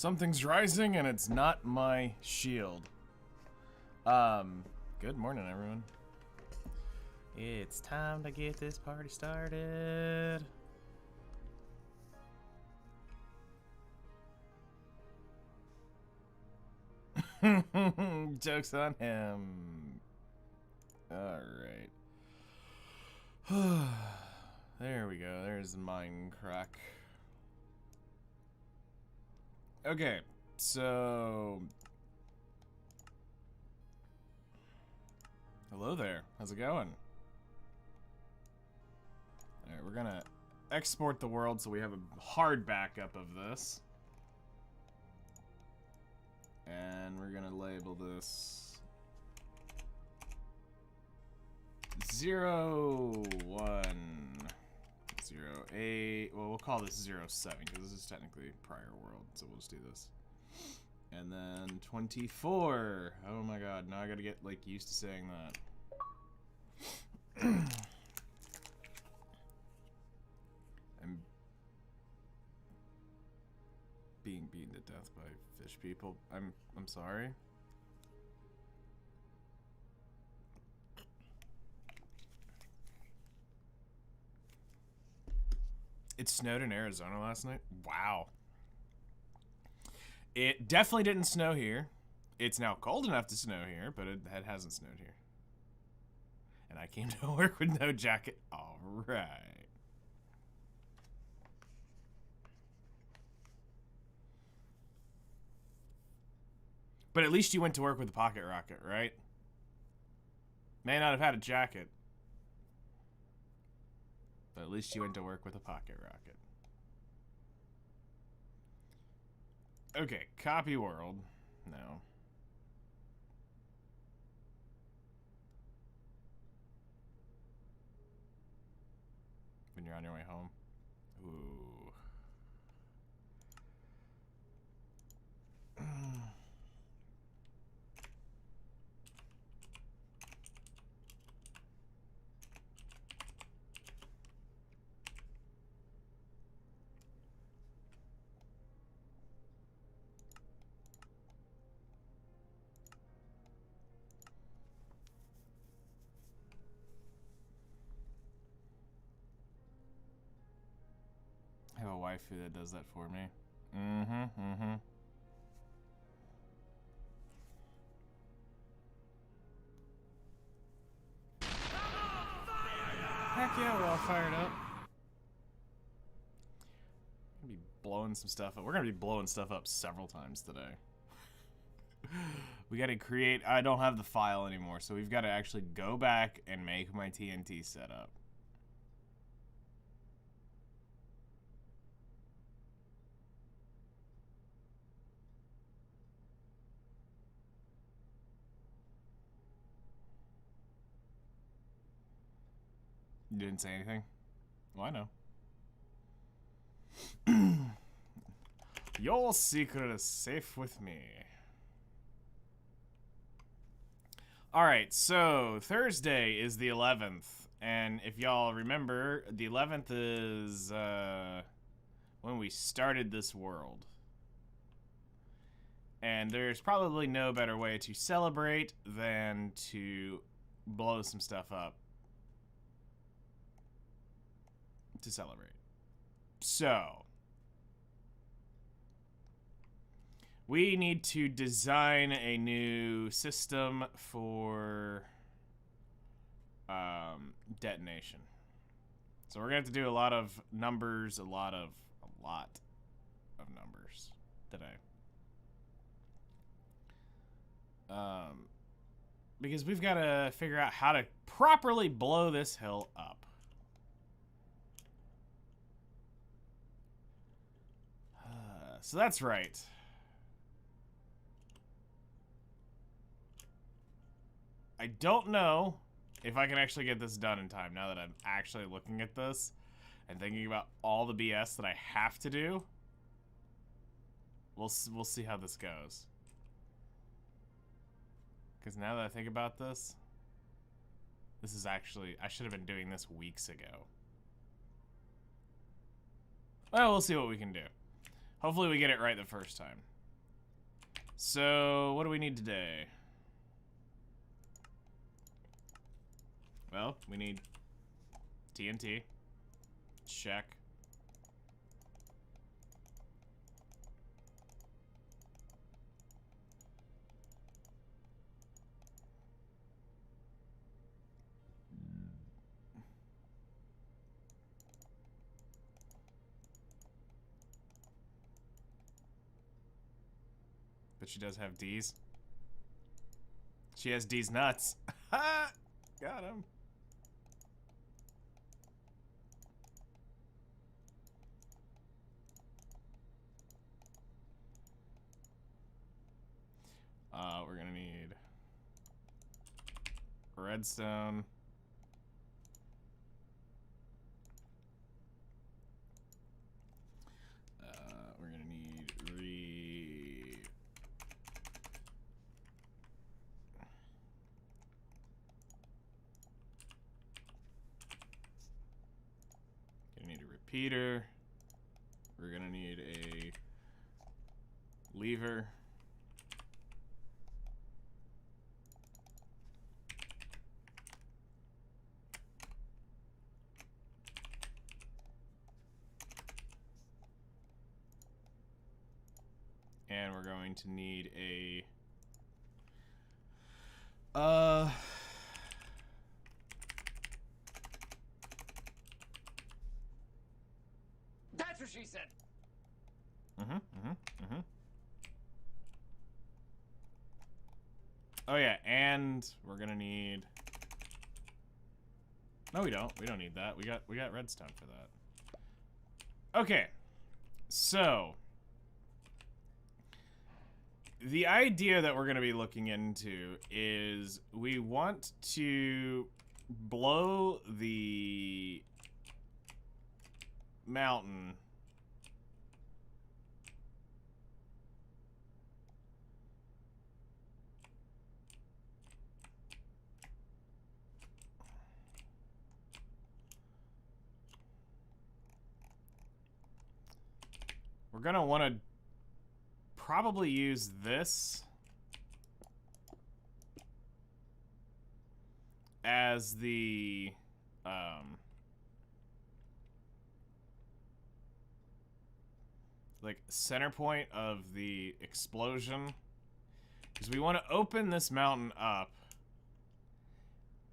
Something's rising and it's not my shield. Good morning, everyone. It's time to get this party started. Joke's on him. Alright. There we go. There's the mine crack. Okay, so... Hello there. How's it going? Alright, we're gonna export the world so we have a hard backup of this. And we're gonna label this 0, 1, 08. Well, we'll call this 07 because this is technically prior world, so we'll just do this. And then 24. Oh my god, now I gotta get like used to saying that. I'm being beaten to death by fish people. I'm sorry. It snowed in Arizona last night. Wow. It definitely didn't snow here. It's now cold enough to snow here, but it hasn't snowed here. And I came to work with no jacket. All right. But at least you went to work with a pocket rocket, right? May not have had a jacket. But at least you went to work with a pocket rocket. Okay, copy world. No. When you're on your way home. Ooh. I have a waifu that does that for me. Heck yeah, we're all fired up. We're gonna be blowing some stuff up. We're gonna be blowing stuff up several times today. We gotta create... I don't have the file anymore, so we've got to actually go back and make my TNT setup. You didn't say anything? Well, I know. Your secret is safe with me. Alright, so Thursday is the 11th. And if y'all remember, the 11th is when we started this world. And there's probably no better way to celebrate than to blow some stuff up. To celebrate. So we need to design a new system for detonation. So we're gonna have to do a lot of numbers, a lot of numbers today. Because we've got to figure out how to properly blow this hill up. So that's right. I don't know if I can actually get this done in time now that I'm actually looking at this and thinking about all the BS that I have to do. We'll see how this goes. Because now that I think about this, this is actually... I should have been doing this weeks ago. Well, we'll see what we can do. Hopefully we get it right the first time. So, what do we need today? Well, we need TNT. Check. But she does have D's. She has D's nuts. Got him. We're gonna need redstone. repeater. We're gonna need a lever. And we're going to need a That's what she said. Oh yeah, and we're gonna need. No, we don't. We don't need that. We got redstone for that. Okay, so the idea that we're gonna be looking into is we want to blow the mountain we're gonna want to probably use this as the like center point of the explosion, because we want to open this mountain up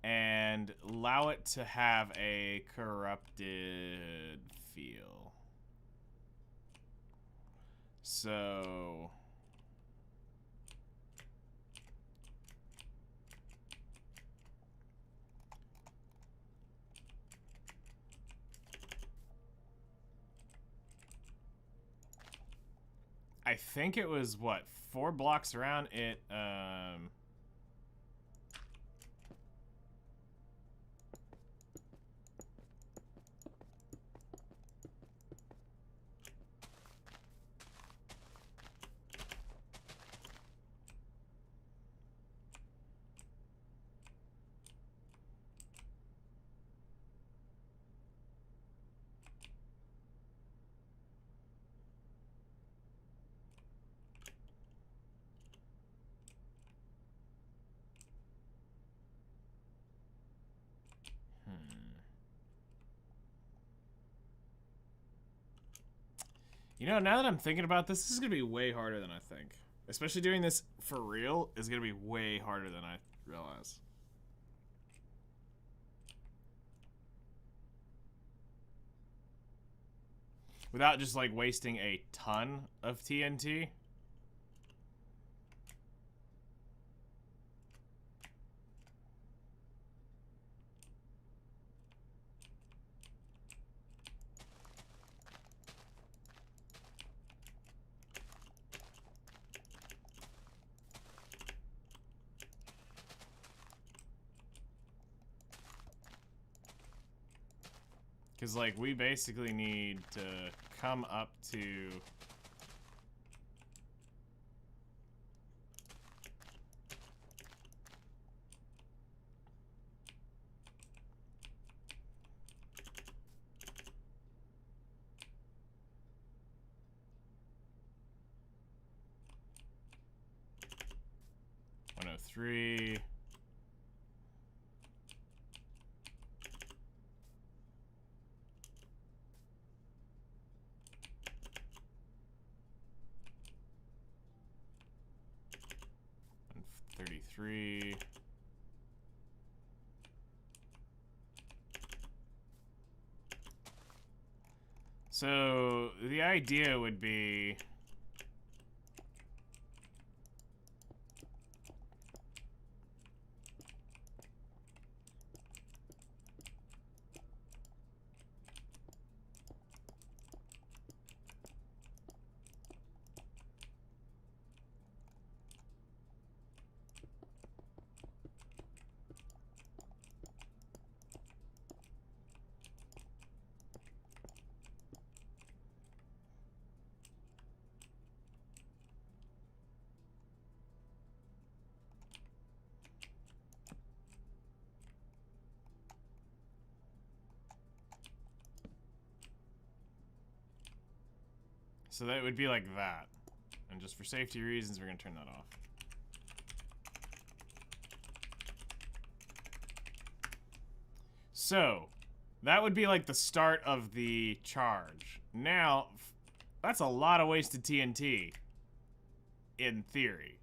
and allow it to have a corrupted feel. So I think it was what, 4 blocks around it. You know, now that I'm thinking about this, this is going to be way harder than I think. Especially doing this for real is going to be way harder than I realize. Without just, like, wasting a ton of TNT. Because, like, we basically need to come up to... Three. And 33. So the idea would be So that would be like that. And just for safety reasons, we're gonna turn that off. So, that would be like the start of the charge. Now, that's a lot of wasted TNT. In theory.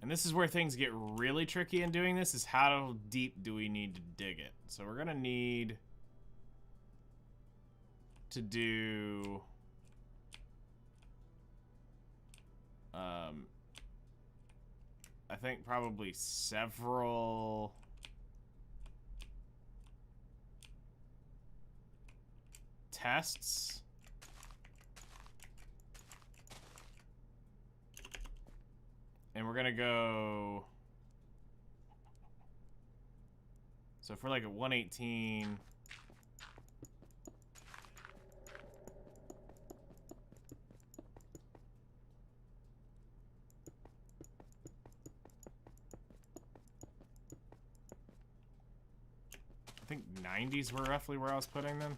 And this is where things get really tricky in doing this, is how deep do we need to dig it? So we're gonna need to do I think probably several tests. And we're gonna go. So if we're like at 118. I think 90s were roughly where I was putting them.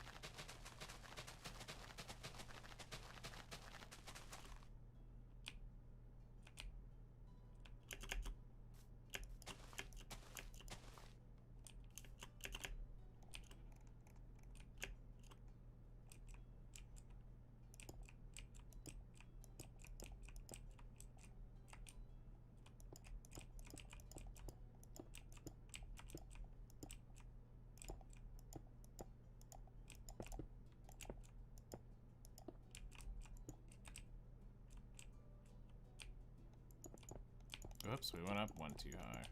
Oops, we went up one too high.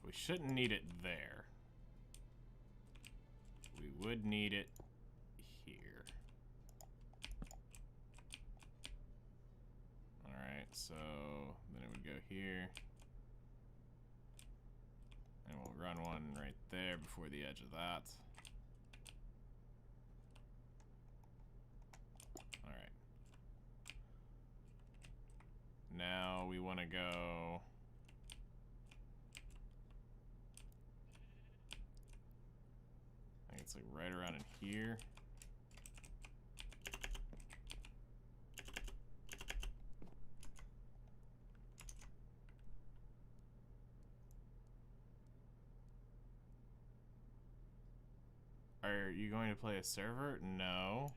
We shouldn't need it there. We would need it here. Alright, so then it would go here. And we'll run one right there before the edge of that. Alright. Now we want to go... I think it's like right around in here. Are you going to play a server? No.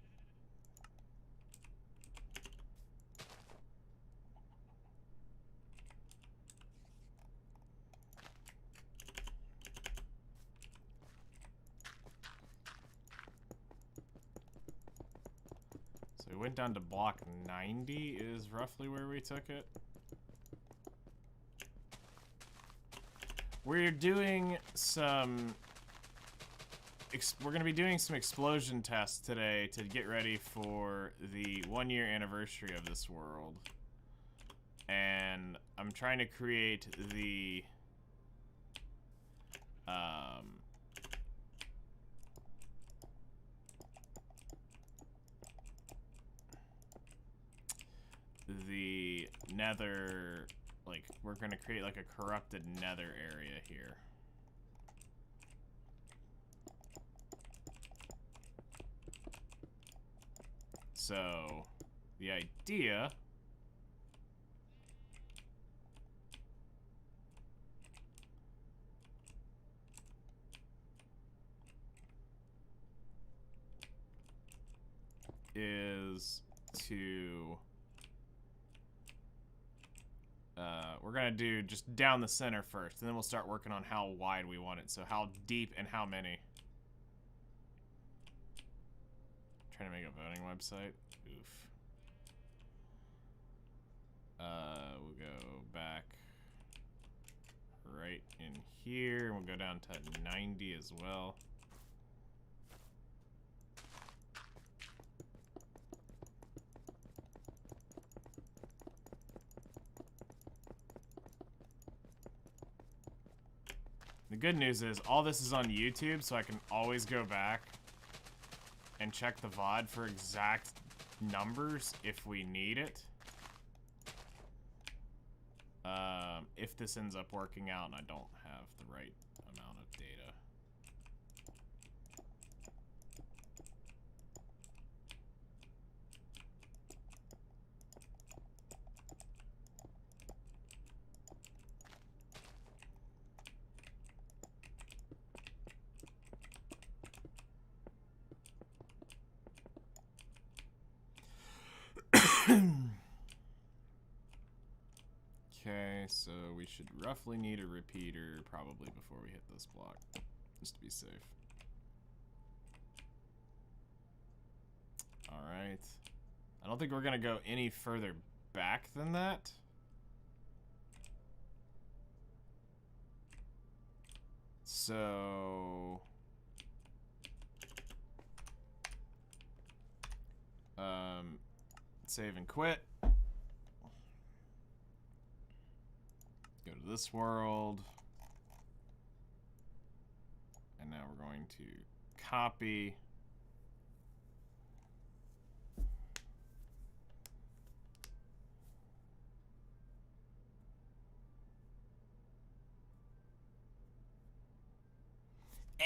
So we went down to block 90 is roughly where we took it. We're doing some... We're going to be doing some explosion tests today to get ready for the 1-year anniversary of this world. And I'm trying to create the... the nether... Like, we're going to create like a corrupted nether area here. So, the idea is to... we're going to do just down the center first, and then we'll start working on how wide we want it. So how deep and how many. Trying to make a voting website. Oof. We'll go back right in here, and we'll go down to 90 as well. The good news is all this is on YouTube, so I can always go back and check the VOD for exact numbers if we need it. If this ends up working out and I don't have the right amount of data. Okay, so we should roughly need a repeater probably before we hit this block, just to be safe. Alright. I don't think we're gonna go any further back than that. So... save and quit. Go to this world. And now we're going to copy.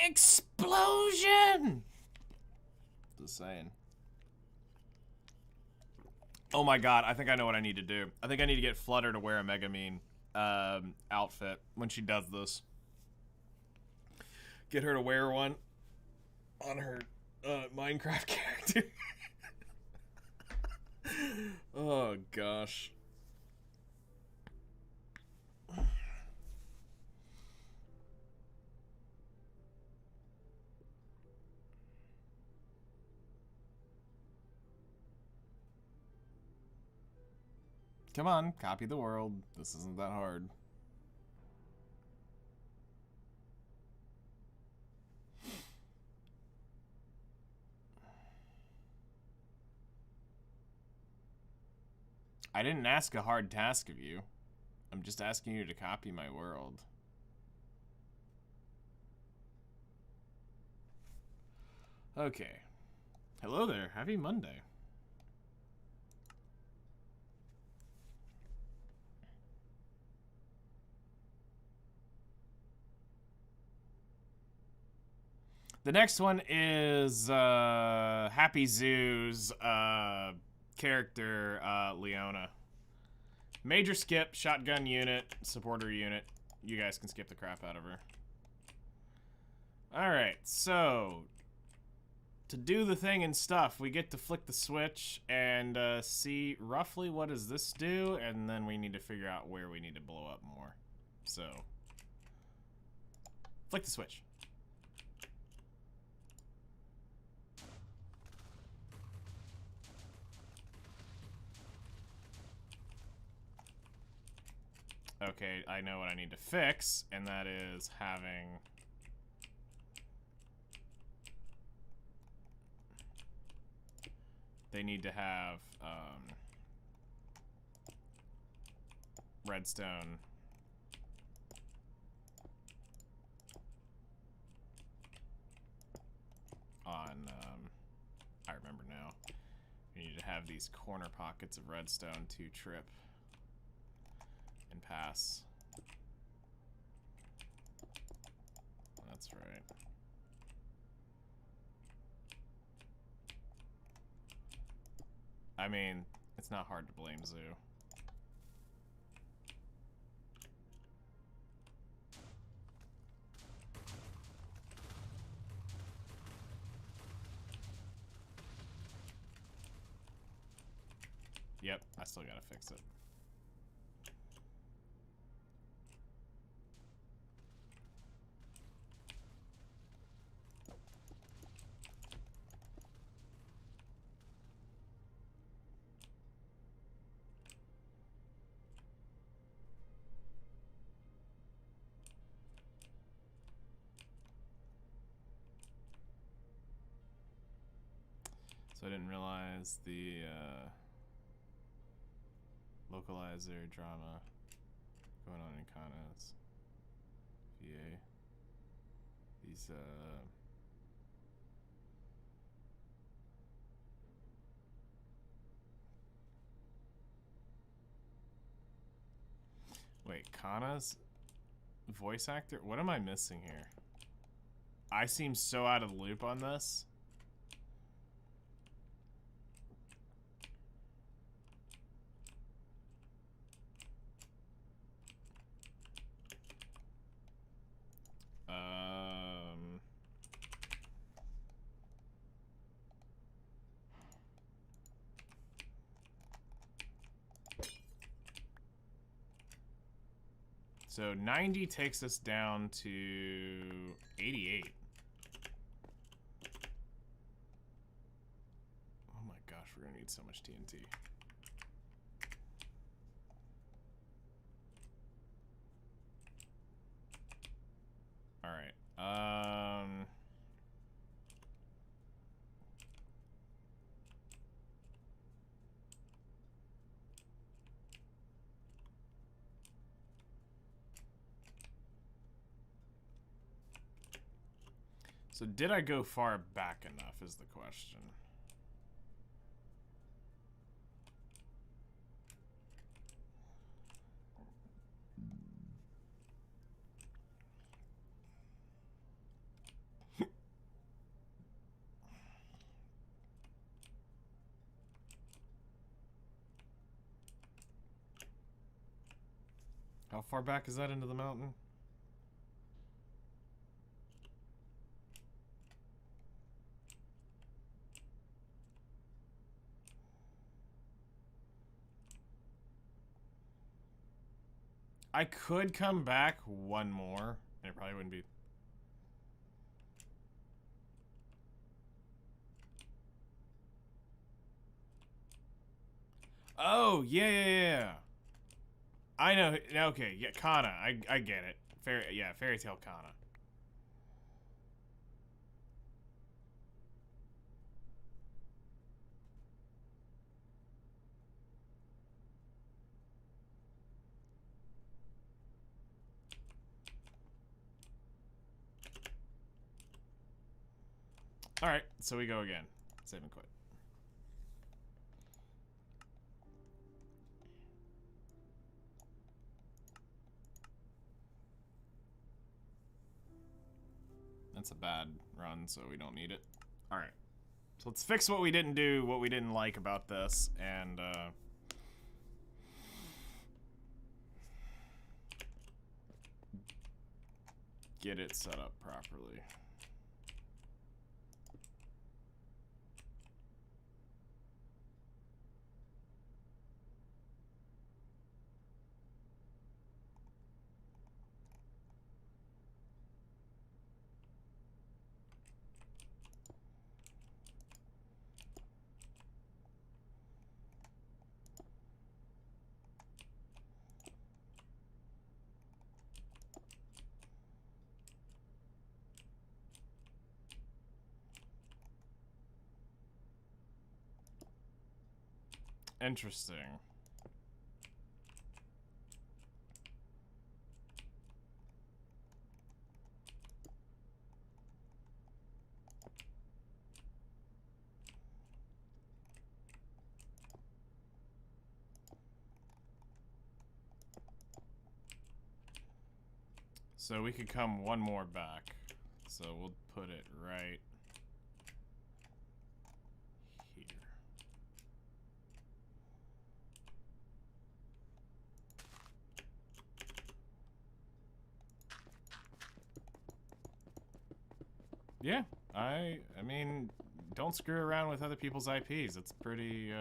Explosion! Just saying. Oh my god, I think I know what I need to do. I think I need to get Flutter to wear a Megamine outfit when she does this. Get her to wear one on her Minecraft character. Oh gosh. Come on, copy the world. This isn't that hard. I didn't ask a hard task of you. I'm just asking you to copy my world. Okay. Hello there. Happy Monday. The next one is Happy Zoo's character, Leona. Major skip, shotgun unit, supporter unit. You guys can skip the crap out of her. Alright, so to do the thing and stuff, we get to flick the switch and see roughly what does this do, and then we need to figure out where we need to blow up more. So, flick the switch. Okay, I know what I need to fix, and that is having... They need to have redstone on, I remember now. You need to have these corner pockets of redstone to trip and pass. That's right. I mean, it's not hard to blame Zoo. Yep, I still gotta fix it. So I didn't realize the localizer drama going on in Kana's VA. These wait, Kana's voice actor? What am I missing here? I seem so out of the loop on this. So 90 takes us down to 88. Oh my gosh, we're gonna need so much TNT. All right. So did I go far back enough is the question. How far back is that into the mountain? I could come back one more, and it probably wouldn't be. Oh, yeah. I know. Okay, yeah, Kana. I get it. Fairy Tale Kana. All right, so we go again. Save and quit. That's a bad run, so we don't need it. All right. So let's fix what we didn't do, what we didn't like about this, and get it set up properly. Interesting. So we could come one more back. So we'll put it right here. Yeah, I mean, don't screw around with other people's IPs. It's pretty,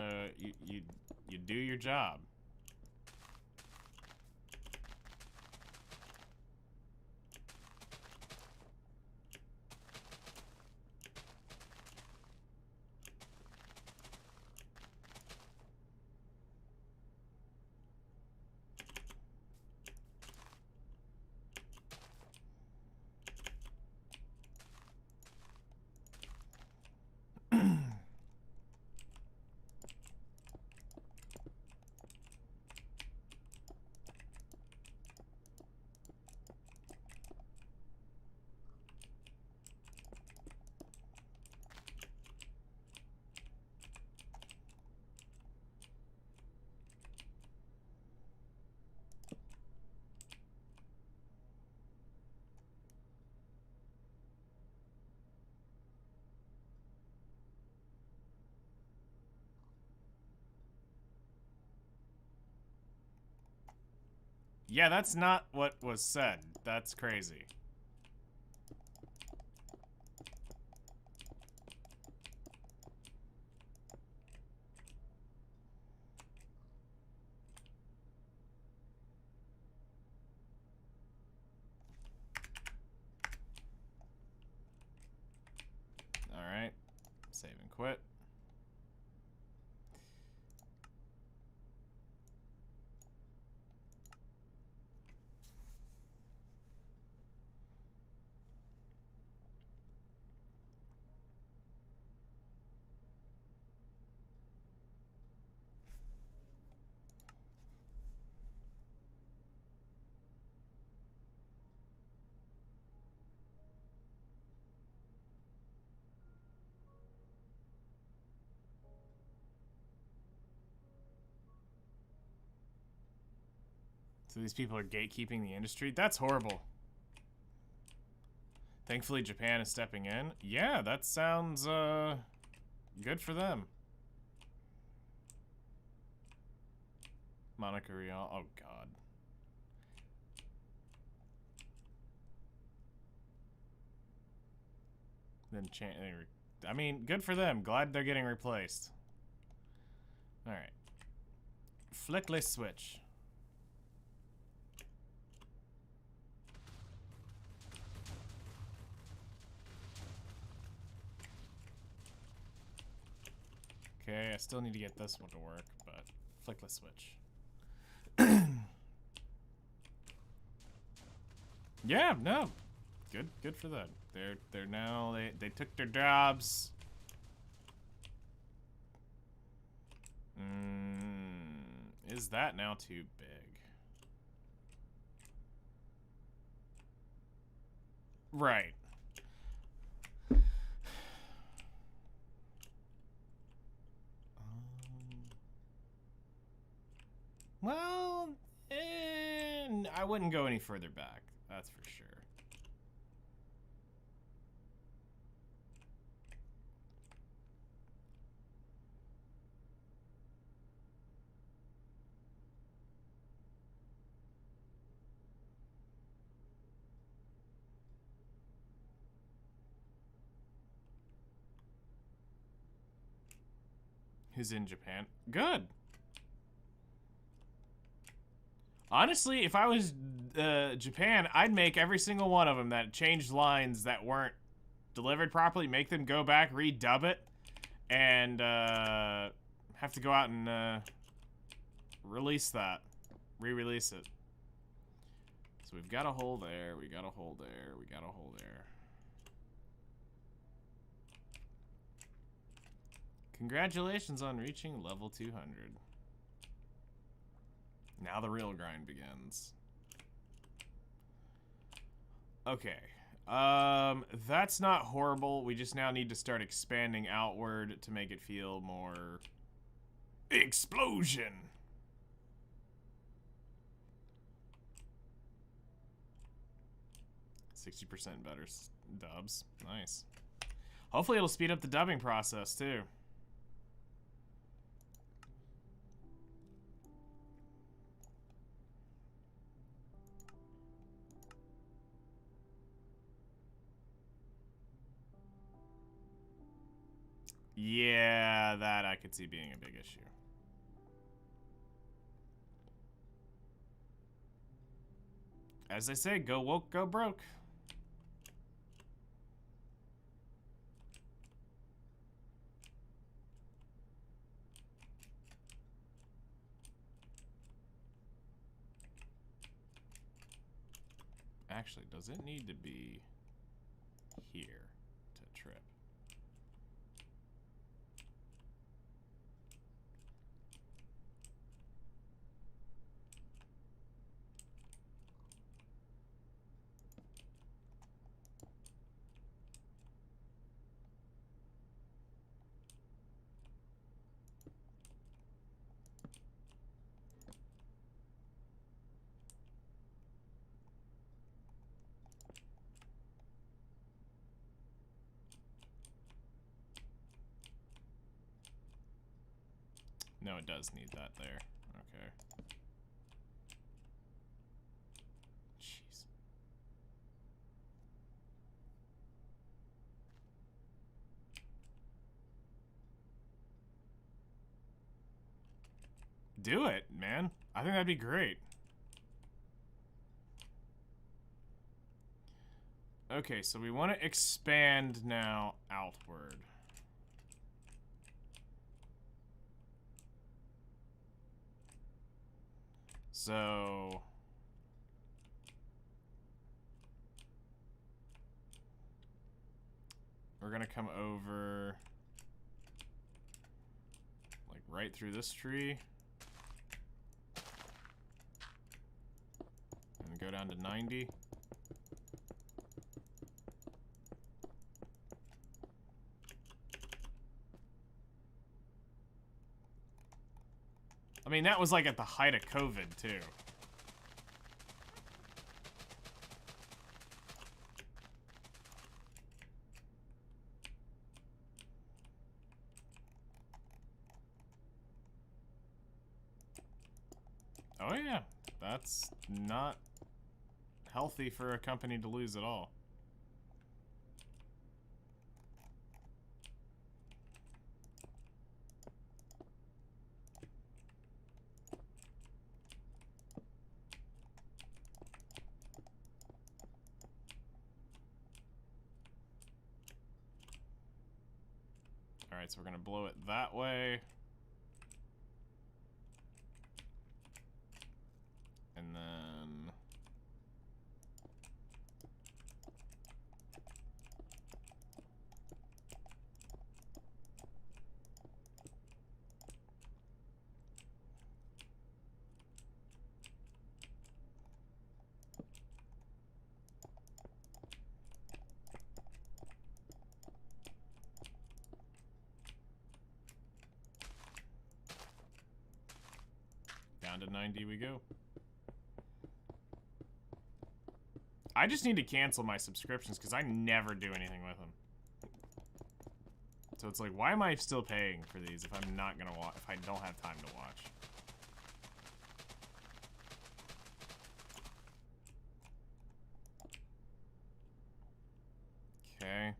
you do your job. Yeah, that's not what was said. That's crazy. Alright. Save and quit. So these people are gatekeeping the industry? That's horrible. Thankfully, Japan is stepping in. Yeah, that sounds, good for them. Monica Rial. Oh, God. Then I mean, good for them. Glad they're getting replaced. Alright. Flickless switch. Okay, I still need to get this one to work, but flickless switch. Yeah, no. Good for them. They're now they took their jobs. Is that now too big? Right. Well, I wouldn't go any further back. That's for sure. Who's in Japan? Good. Honestly, if I was Japan, I'd make every single one of them that changed lines that weren't delivered properly, make them go back, redub it, and have to go out and release that. Re-release it. So we've got a hole there, we got a hole there, we got a hole there. Congratulations on reaching level 200. Now the real grind begins. Okay. That's not horrible. We just now need to start expanding outward to make it feel more... Explosion! %60 better dubs. Nice. Hopefully it'll speed up the dubbing process, too. Yeah, that I could see being a big issue. As they say, go woke, go broke. Actually, does it need to be here to trip? No, it does need that there. Okay. Jeez. Do it, man. I think that'd be great. Okay, so we want to expand now outward. So we're gonna come over like right through this tree and go down to 90. I mean, that was like at the height of COVID too. Oh yeah, that's not healthy for a company to lose at all. Alright, so we're gonna blow it that way. And then down to 90 we go. I just need to cancel my subscriptions because I never do anything with them. So it's like, why am I still paying for these if I'm not gonna watch, if I don't have time to watch? Okay.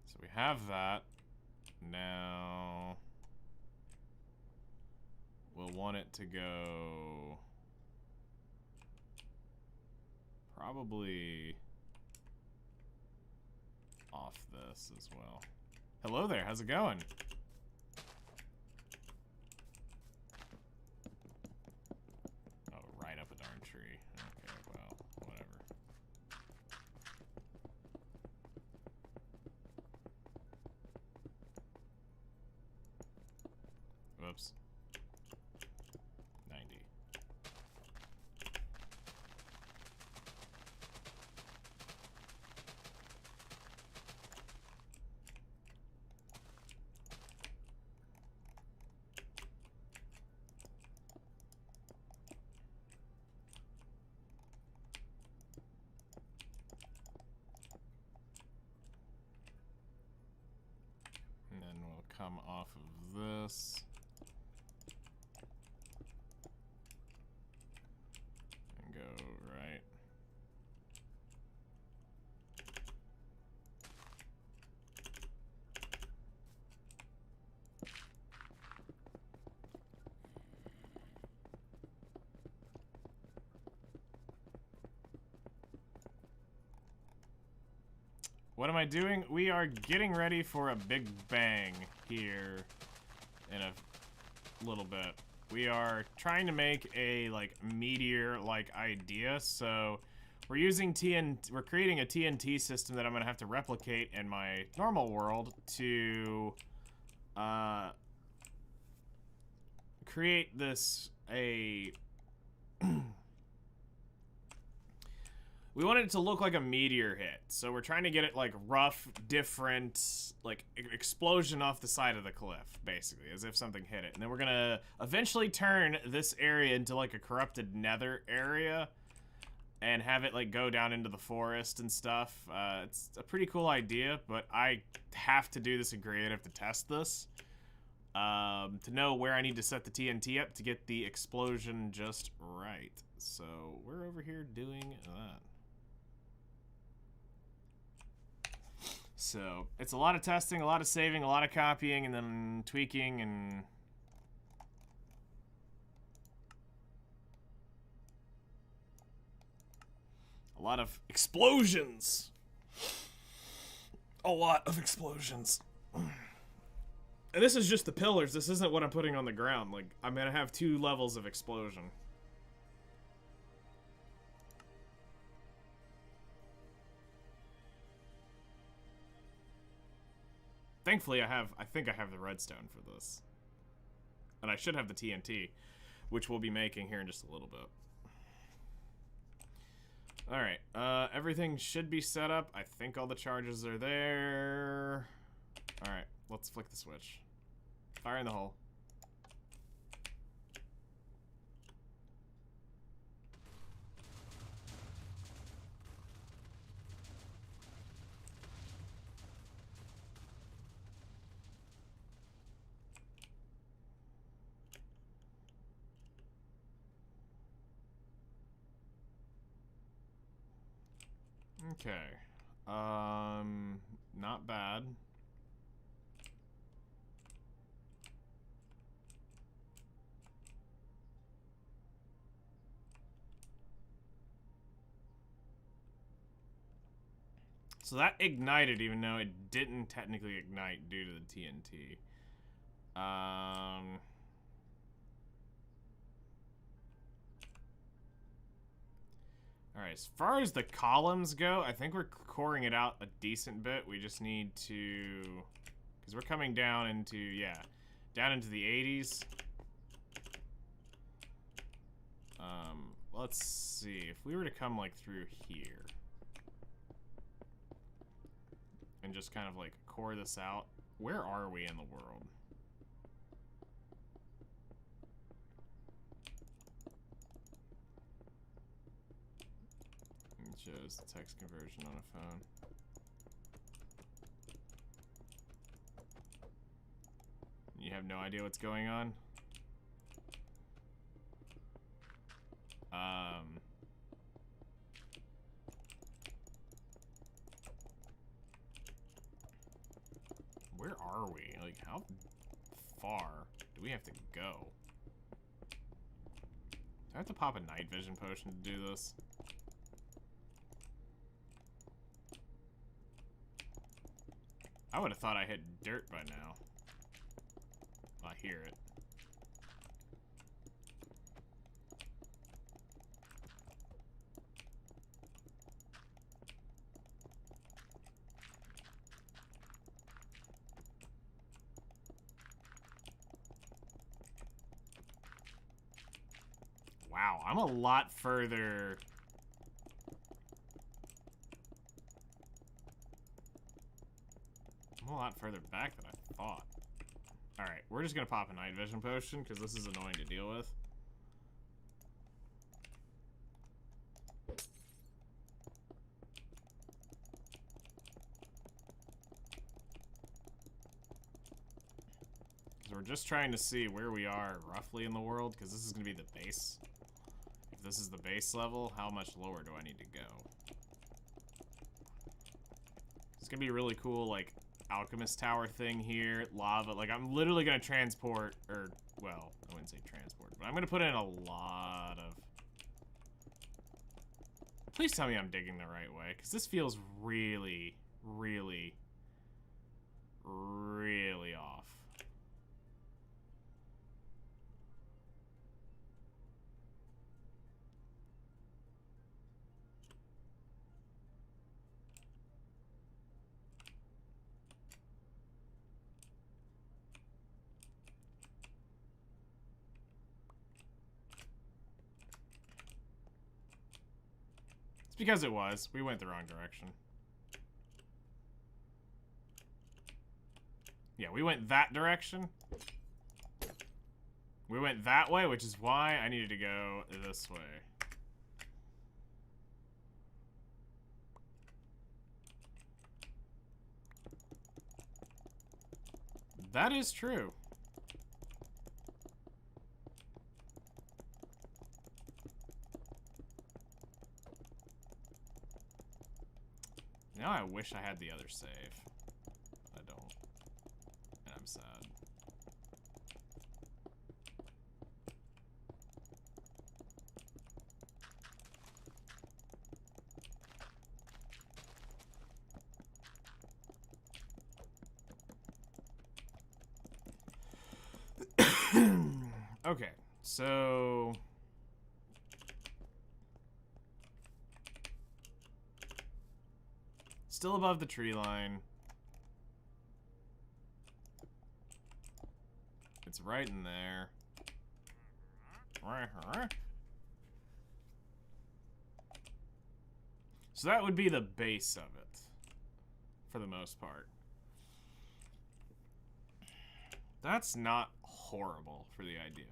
So we have that. Now we'll want it to go probably off this as well. Hello there, how's it going? Oh, right up a darn tree. Okay, well, whatever. Whoops. 90. And then we'll come off of this. And go right. what am I doing? We are getting ready for a big bang here in a little bit. We are trying to make a, like, meteor-like idea, so we're using TNT, we're creating a TNT system that I'm gonna have to replicate in my normal world to, create this, we want it to look like a meteor hit, so we're trying to get it, like, rough, different, like, explosion off the side of the cliff, basically, as if something hit it. And then we're gonna eventually turn this area into, like, a corrupted nether area and have it, like, go down into the forest and stuff. It's a pretty cool idea, but I have to do this in creative to test this. To know where I need to set the TNT up to get the explosion just right. So we're over here doing that. So it's a lot of testing, a lot of saving, a lot of copying, and then tweaking, and a lot of explosions. A lot of explosions. And this is just the pillars. This isn't what I'm putting on the ground. Like, I'm gonna have 2 levels of explosion. Thankfully, I think I have the redstone for this. And I should have the TNT, which we'll be making here in just a little bit. Alright, everything should be set up. I think all the charges are there. Alright, let's flick the switch. Fire in the hole. Okay. Not bad. So that ignited even though it didn't technically ignite due to the TNT. Alright, as far as the columns go, I think we're coring it out a decent bit. We just need to... because we're coming down into, yeah, down into the 80s. Let's see. If we were to come, like, through here and just kind of, like, core this out. Where are we in the world? It shows the text conversion on a phone. You have no idea what's going on? Where are we? Like, how far do we have to go? Do I have to pop a night vision potion to do this? I would have thought I hit dirt by now. I hear it. Wow, I'm a lot further... I'm a lot further back than I thought. Alright, we're just gonna pop a night vision potion, because this is annoying to deal with. Because we're just trying to see where we are roughly in the world, because this is gonna be the base. If this is the base level, how much lower do I need to go? It's gonna be really cool, like, alchemist tower thing here, lava. Like, I'm literally gonna transport, or, well, I wouldn't say transport, but I'm gonna put in a lot of... Please tell me I'm digging the right way, because this feels really, really, really off. It's because it was. We went the wrong direction. Yeah, we went that direction. We went that way, which is why I needed to go this way. That is true. Now I wish I had the other save. I don't. And I'm sad. Okay, so still above the tree line. It's right in there. So that would be the base of it, for the most part. That's not horrible for the idea.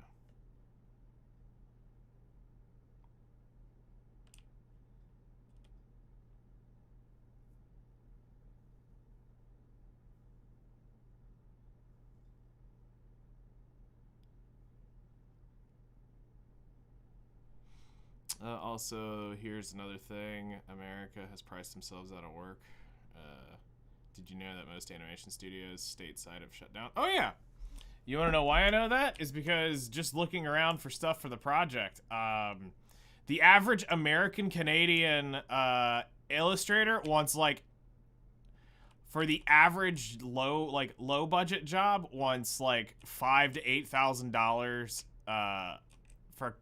Also, here's another thing. America has priced themselves out of work. Did you know that most animation studios stateside have shut down? Oh, yeah. You want to know why I know that? Is because just looking around for stuff for the project, the average American-Canadian illustrator wants, like, for the average low budget job, wants like $5,000 to $8,000 for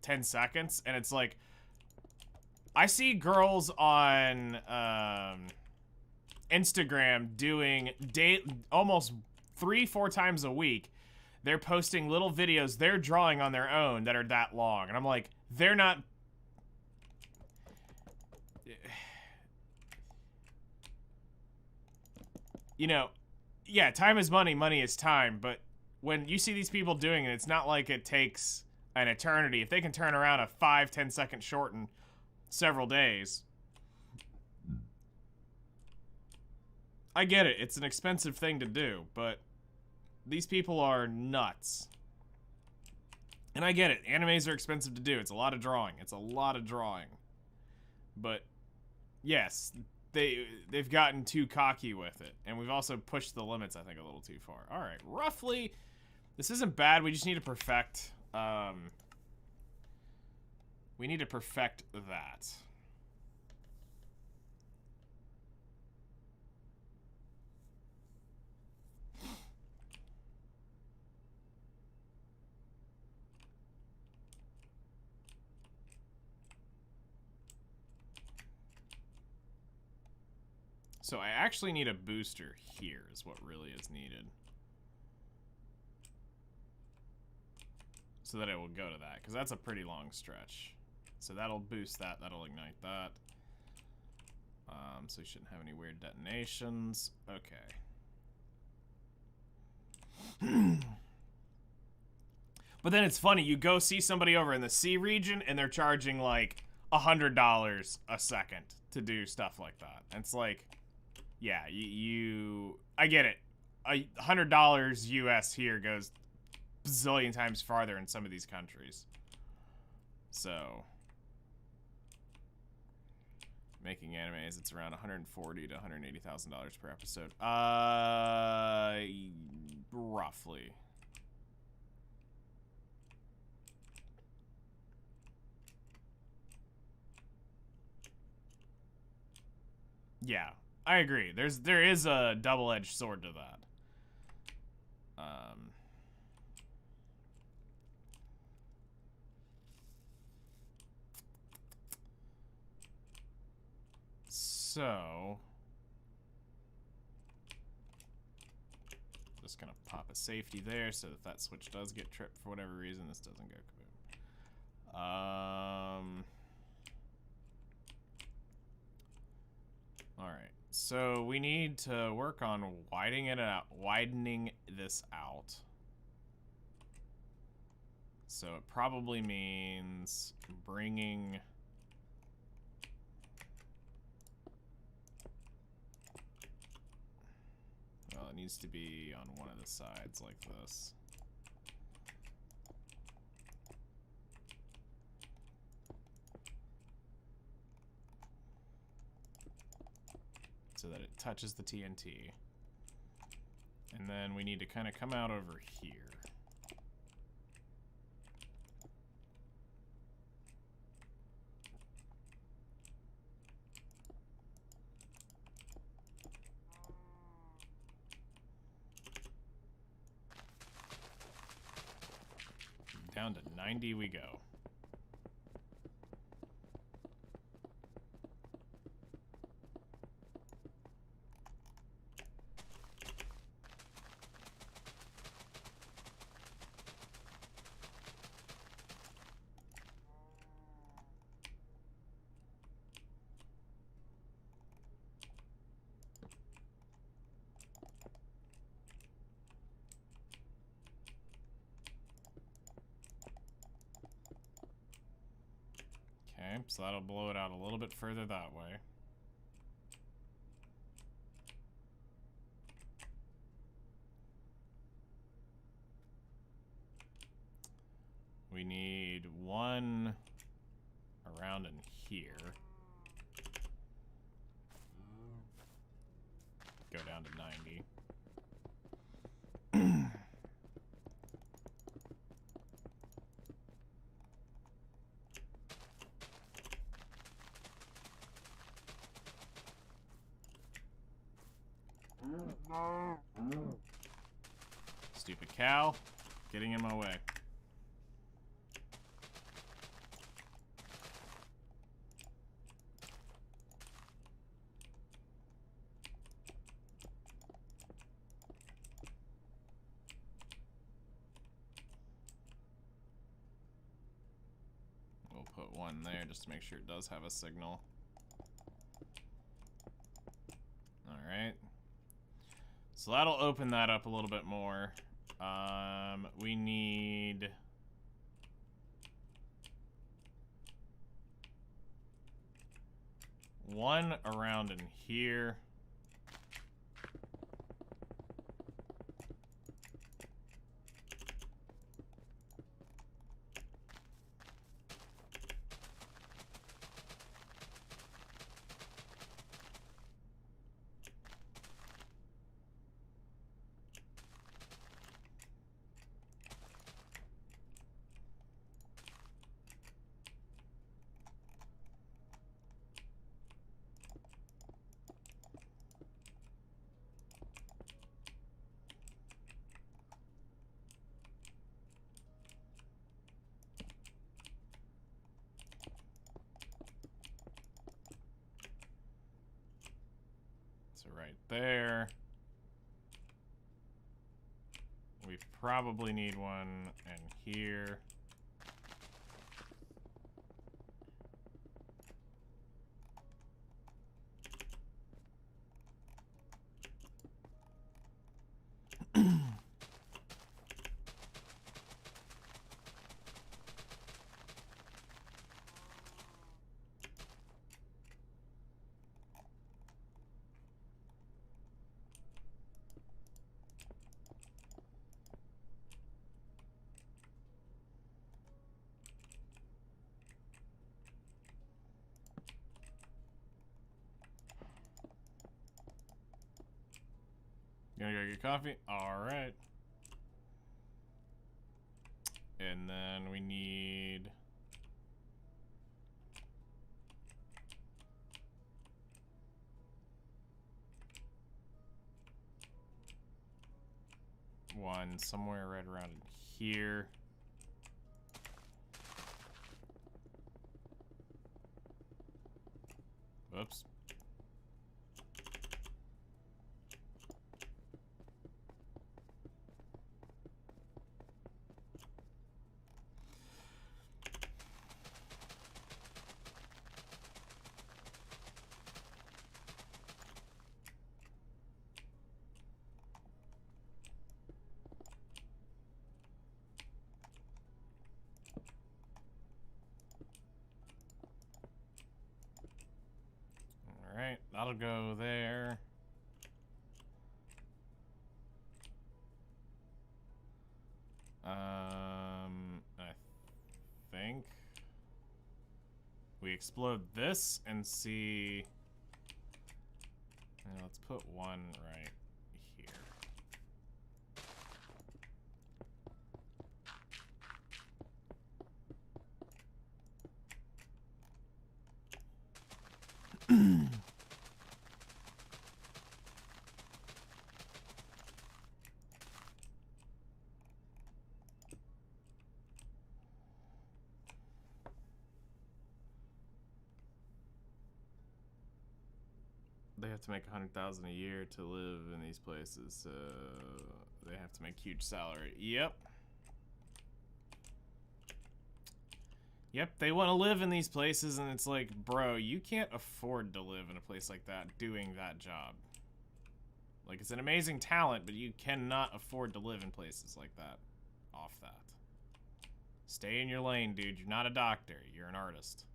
10 seconds, and it's like, I see girls on Instagram doing almost 3-4 times a week. They're posting little videos they're drawing on their own that are that long, and I'm like, they're not. You know, yeah, time is money, money is time, but when you see these people doing it, it's not like it takes an eternity. If they can turn around a 5-10 second short in several days. I get it, it's an expensive thing to do, but these people are nuts. And I get it, animes are expensive to do. It's a lot of drawing. It's a lot of drawing. But yes, they've gotten too cocky with it, and we've also pushed the limits, I think, a little too far. All right, roughly, this isn't bad. We just need to perfect. We need to perfect that. So I actually need a booster here is what really is needed. So that it will go to that, because that's a pretty long stretch. So that'll boost that, that'll ignite that. So you shouldn't have any weird detonations. Okay. But then it's funny, you go see somebody over in the C region and they're charging like $100 a second to do stuff like that. And it's like, yeah, I get it. $100 US here goes bazillion times farther in some of these countries. So, making animes, it's around $140,000 to $180,000 per episode. Roughly. Yeah, I agree. There is a double-edged sword to that. So just gonna pop a safety there so that that switch does get tripped for whatever reason. This doesn't go kaboom. All right. So we need to work on widening this out. So it probably means bringing well, it needs to be on one of the sides like this. So that it touches the TNT. And then we need to kind of come out over here. Down to 90 we go. Okay, so that'll blow it out a little bit further that way. We need one around in here. Go down to 90. Stupid cow, getting in my way. We'll put one there just to make sure it does have a signal. Alright. So that'll open that up a little bit more. We need one around in here. So right there. We probably need one in here. Gonna go get coffee? Alright. And then we need... one somewhere right around here. Whoops. Alright, that'll go there. I think we explode this and see. Let's put one right here. They have to make 100,000 a year to live in these places, so they have to make huge salary. Yep. Yep, they want to live in these places, and it's like, bro, you can't afford to live in a place like that doing that job. Like, it's an amazing talent, but you cannot afford to live in places like that. Off that. Stay in your lane, dude. You're not a doctor. You're an artist.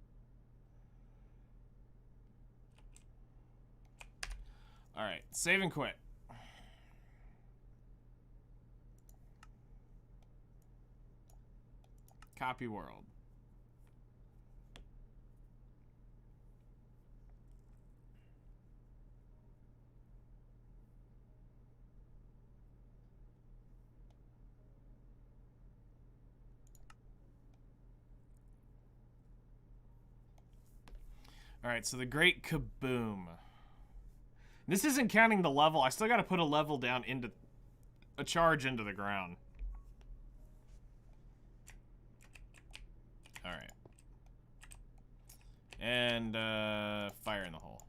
Alright, save and quit. Copy world. Alright, so the Great Kaboom. This isn't counting the level. I still gotta put a level down into... a charge into the ground. Alright. And, fire in the hole.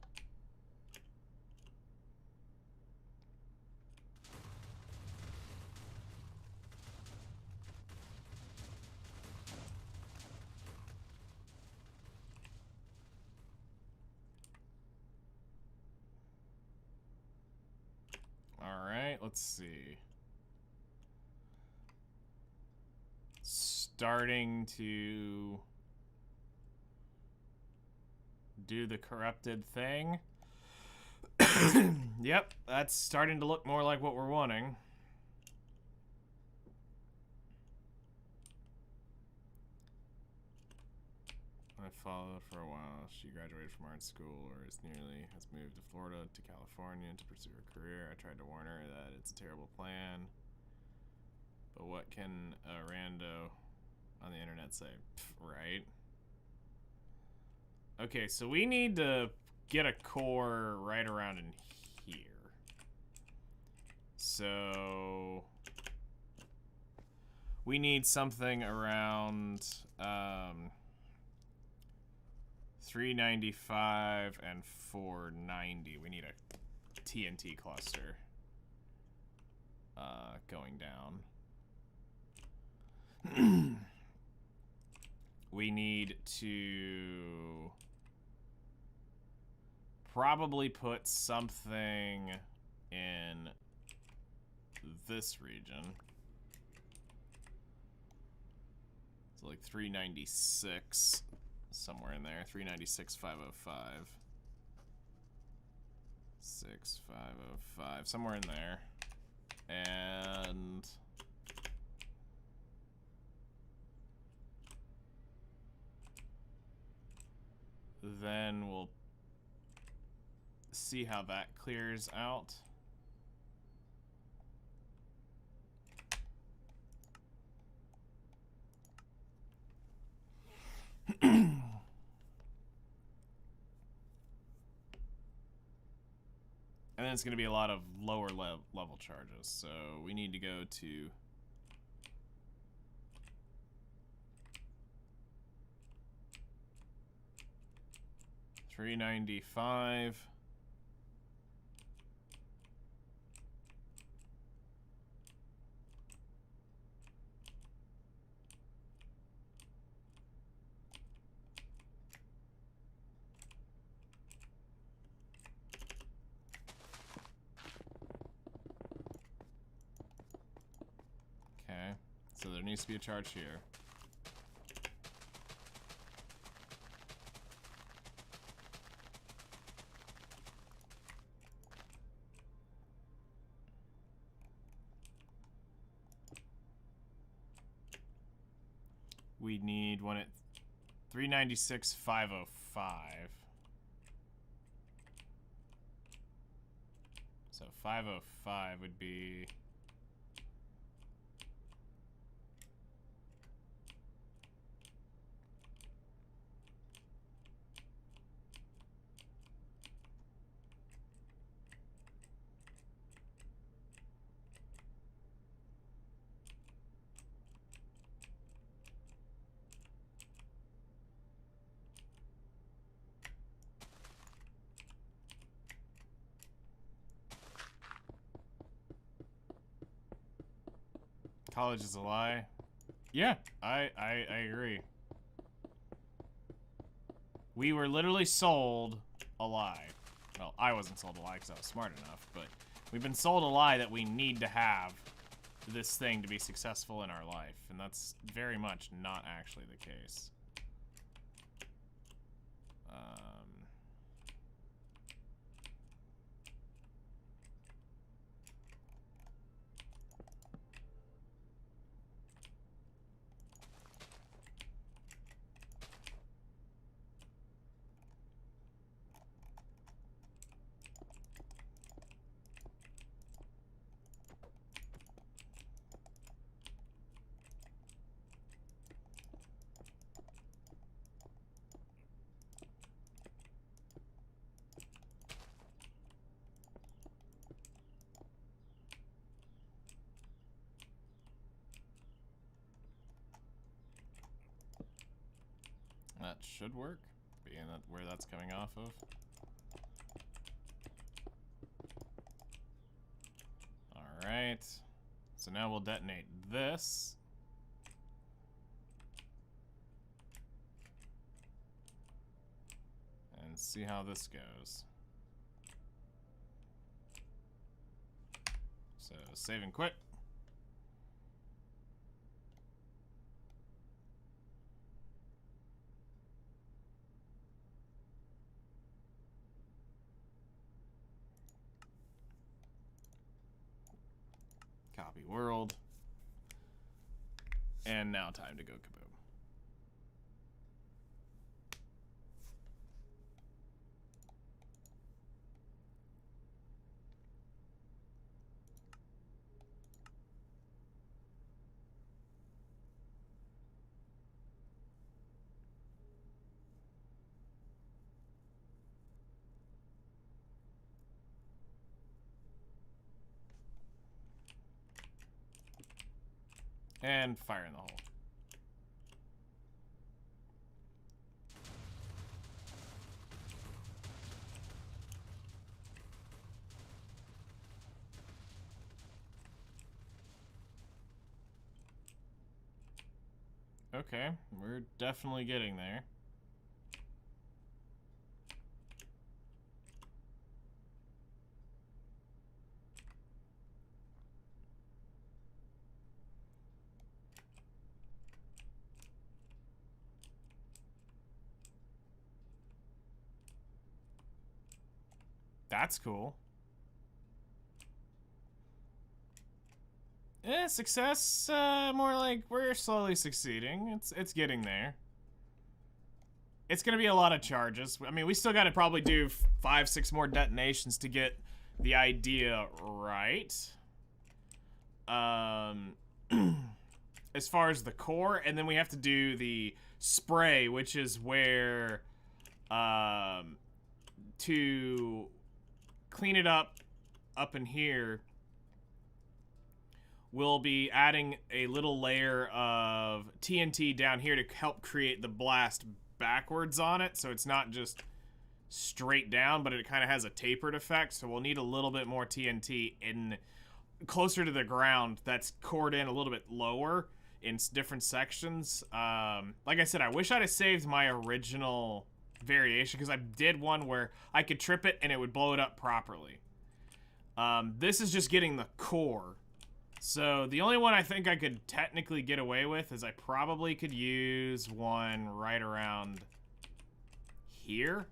Alright, let's see. Starting to do the corrupted thing. Yep, that's starting to look more like what we're wanting. I followed for a while. She graduated from art school, or has moved to Florida to California to pursue her career. I tried to warn her that it's a terrible plan. But what can a rando on the internet say? Right? Okay, so we need to get a core right around in here. So we need something around 395 and 490. We need a TNT cluster going down. We need to probably put something in this region. So like 396, somewhere in there. 396, 505. 6505, somewhere in there. And then we'll see how that clears out. And then it's going to be a lot of lower level charges. So we need to go to... $395. Okay, so there needs to be a charge here. We need one at 396,505. So 505 would be... College is a lie. Yeah, I agree. We were literally sold a lie. Well, I wasn't sold a lie because I was smart enough, but we've been sold a lie that we need to have this thing to be successful in our life, and that's very much not actually the case. That should work, being that where that's coming off of. Alright. So now we'll detonate this. And see how this goes. So save and quit. Copy world. And now time to go kaboom. And fire in the hole. Okay, we're definitely getting there. That's cool. Eh, success, more like we're slowly succeeding. It's getting there. It's gonna be a lot of charges. I mean, we still gotta probably do 5, 6 more detonations to get the idea right. As far as the core, and then we have to do the spray, which is where, to clean it up up in here, we'll be adding a little layer of TNT down here to help create the blast backwards on it, so it's not just straight down, but it kind of has a tapered effect. So we'll need a little bit more TNT in closer to the ground that's cored in a little bit lower in different sections. Like I said, I wish I'd have saved my original variation, because I did one where I could trip it and it would blow it up properly. This is just getting the core. So the only one I think I could technically get away with is I probably could use one right around here.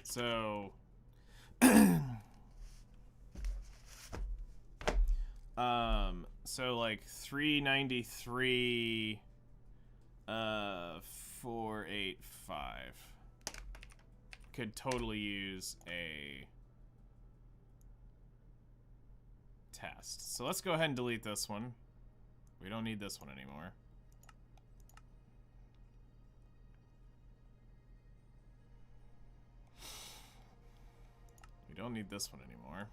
So so like 393 485 could totally use a test. So let's go ahead and delete this one. We don't need this one anymore. We don't need this one anymore.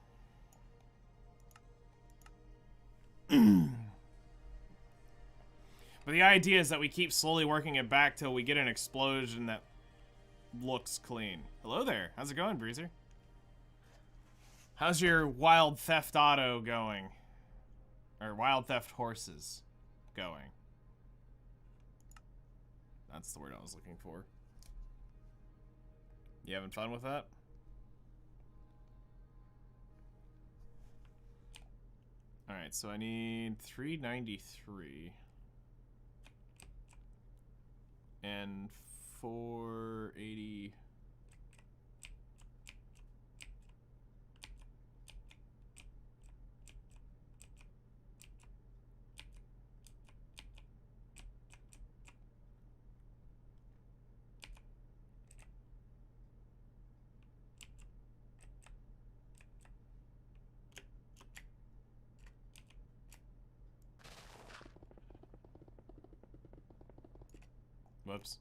But the idea is that we keep slowly working it back till we get an explosion that looks clean. Hello there. How's it going, Breezer? How's your Wild Theft Auto going? Or Wild Theft Horses going? That's the word I was looking for. You having fun with that? Alright, so I need 393 and 480. Whoops.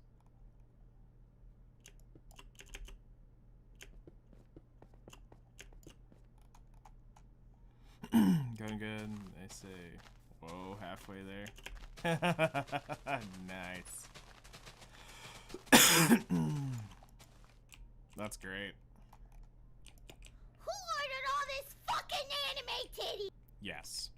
Going good. I say, whoa, halfway there. Nice. That's great. Who ordered all this fucking anime titty? Yes.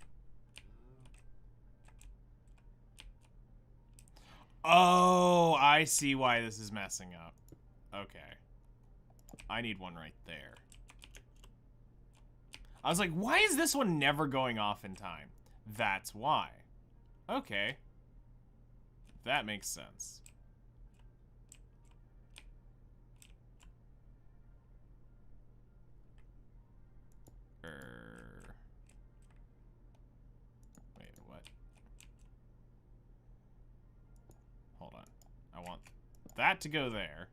Oh, I see why this is messing up. Okay. I need one right there. I was like, why is this one never going off in time? That's why. Okay. That makes sense. Wait, what? Hold on. I want that to go there.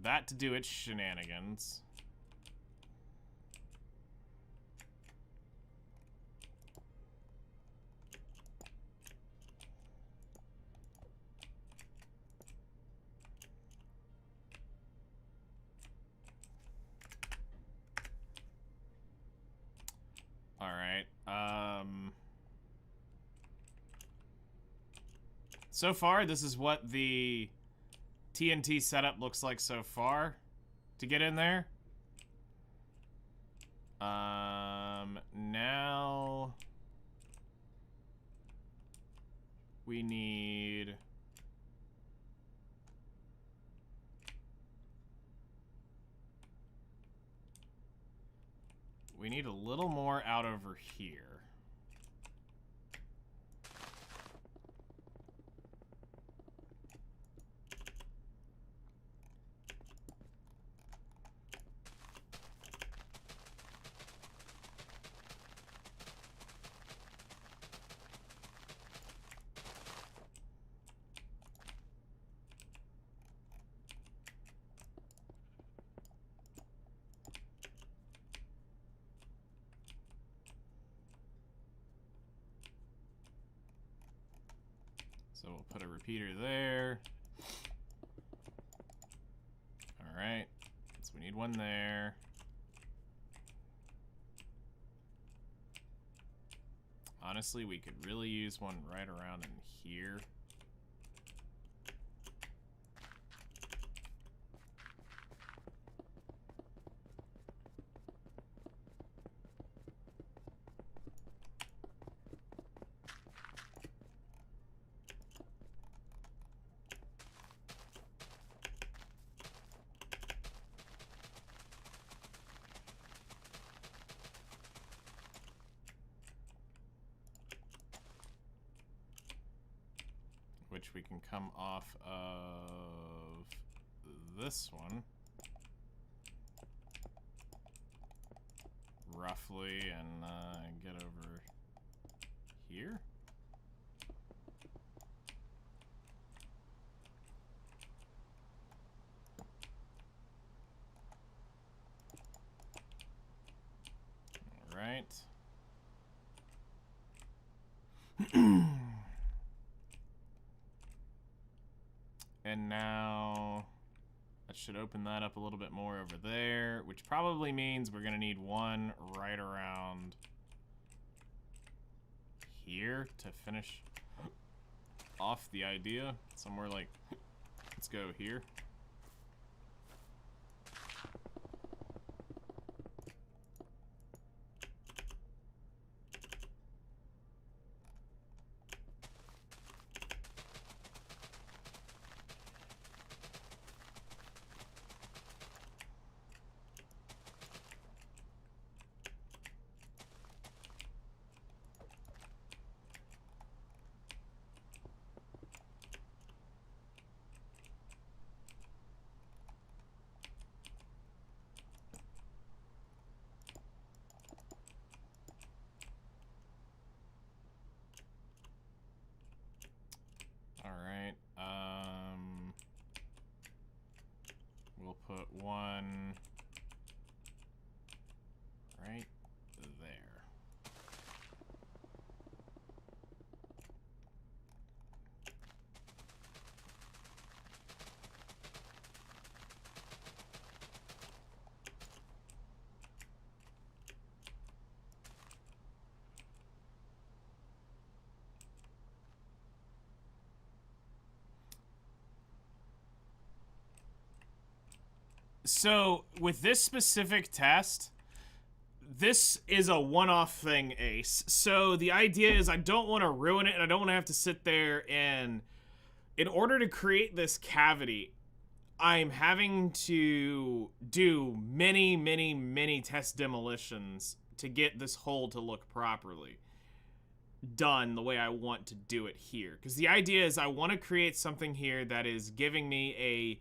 That to do its shenanigans. Alright, so far, this is what the TNT setup looks like so far to get in there. Now we need a little more out over here. So we'll put a repeater there. Alright. So we need one there. Honestly, we could really use one right around in here. Which we can come off of this one. Roughly, and get over here. All right. And now that should open that up a little bit more over there, which probably means we're gonna need one right around here to finish off the idea. Somewhere like, let's go here. We'll put one right there. So, with this specific test, this is a one-off thing, Ace. So, the idea is I don't want to ruin it, and I don't want to have to sit there and... In order to create this cavity, I'm having to do many, many, many test demolitions to get this hole to look properly done the way I want to do it here. Because the idea is I want to create something here that is giving me a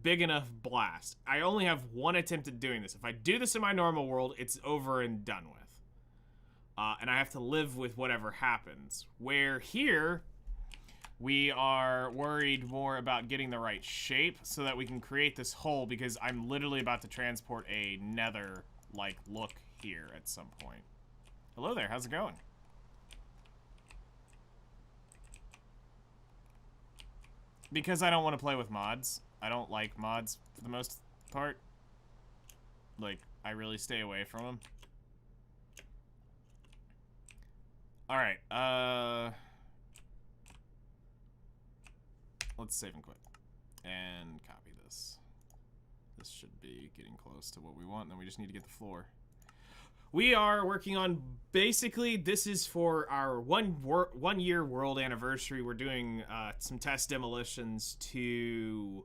big enough blast. I only have one attempt at doing this. If I do this in my normal world, it's over and done with. And I have to live with whatever happens. Where here, we are worried more about getting the right shape so that we can create this hole, because I'm literally about to transport a nether-like look here at some point. Hello there, how's it going? Because I don't want to play with mods. I don't like mods for the most part. Like, I really stay away from them. Alright, let's save and quit. And copy this. This should be getting close to what we want, and then we just need to get the floor. We are working on, basically, this is for our one year world anniversary. We're doing some test demolitions to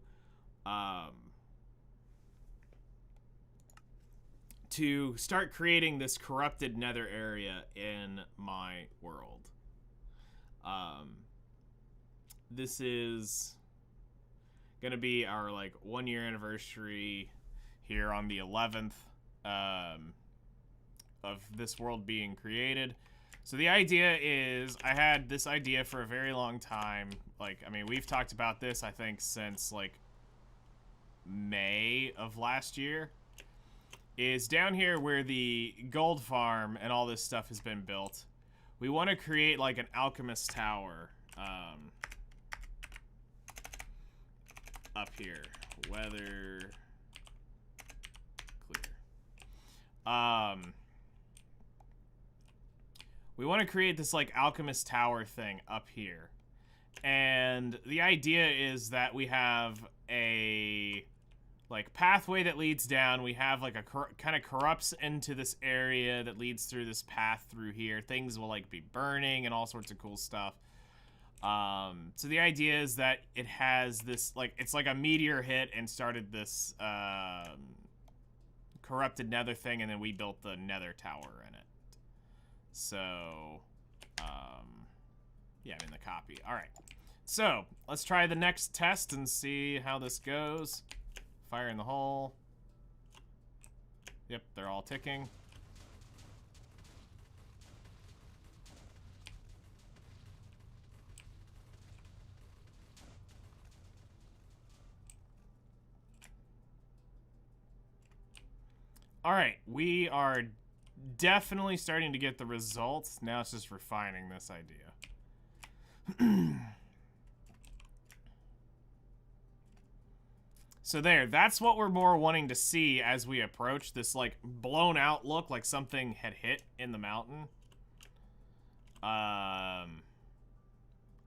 start creating this corrupted nether area in my world. This is gonna be our like 1 year anniversary here on the 11th of this world being created. So the idea is, I had this idea for a very long time. Like, I mean, we've talked about this, I think, since like May of last year. Is down here where the gold farm and all this stuff has been built. We want to create like an alchemist tower up here. Weather we want to create this like alchemist tower thing up here. And the idea is that we have a like pathway that leads down. We have like a kind of corrupts into this area that leads through this path through here. Things will like be burning and all sorts of cool stuff. So the idea is that it has this like, it's like a meteor hit and started this corrupted nether thing, and then we built the nether tower in it. So yeah, I'm in the copy. All right, so let's try the next test and see how this goes. Fire in the hole. Yep, they're all ticking. All right, we are definitely starting to get the results. Now it's just refining this idea. So that's what we're more wanting to see as we approach this like blown out look, like something had hit in the mountain.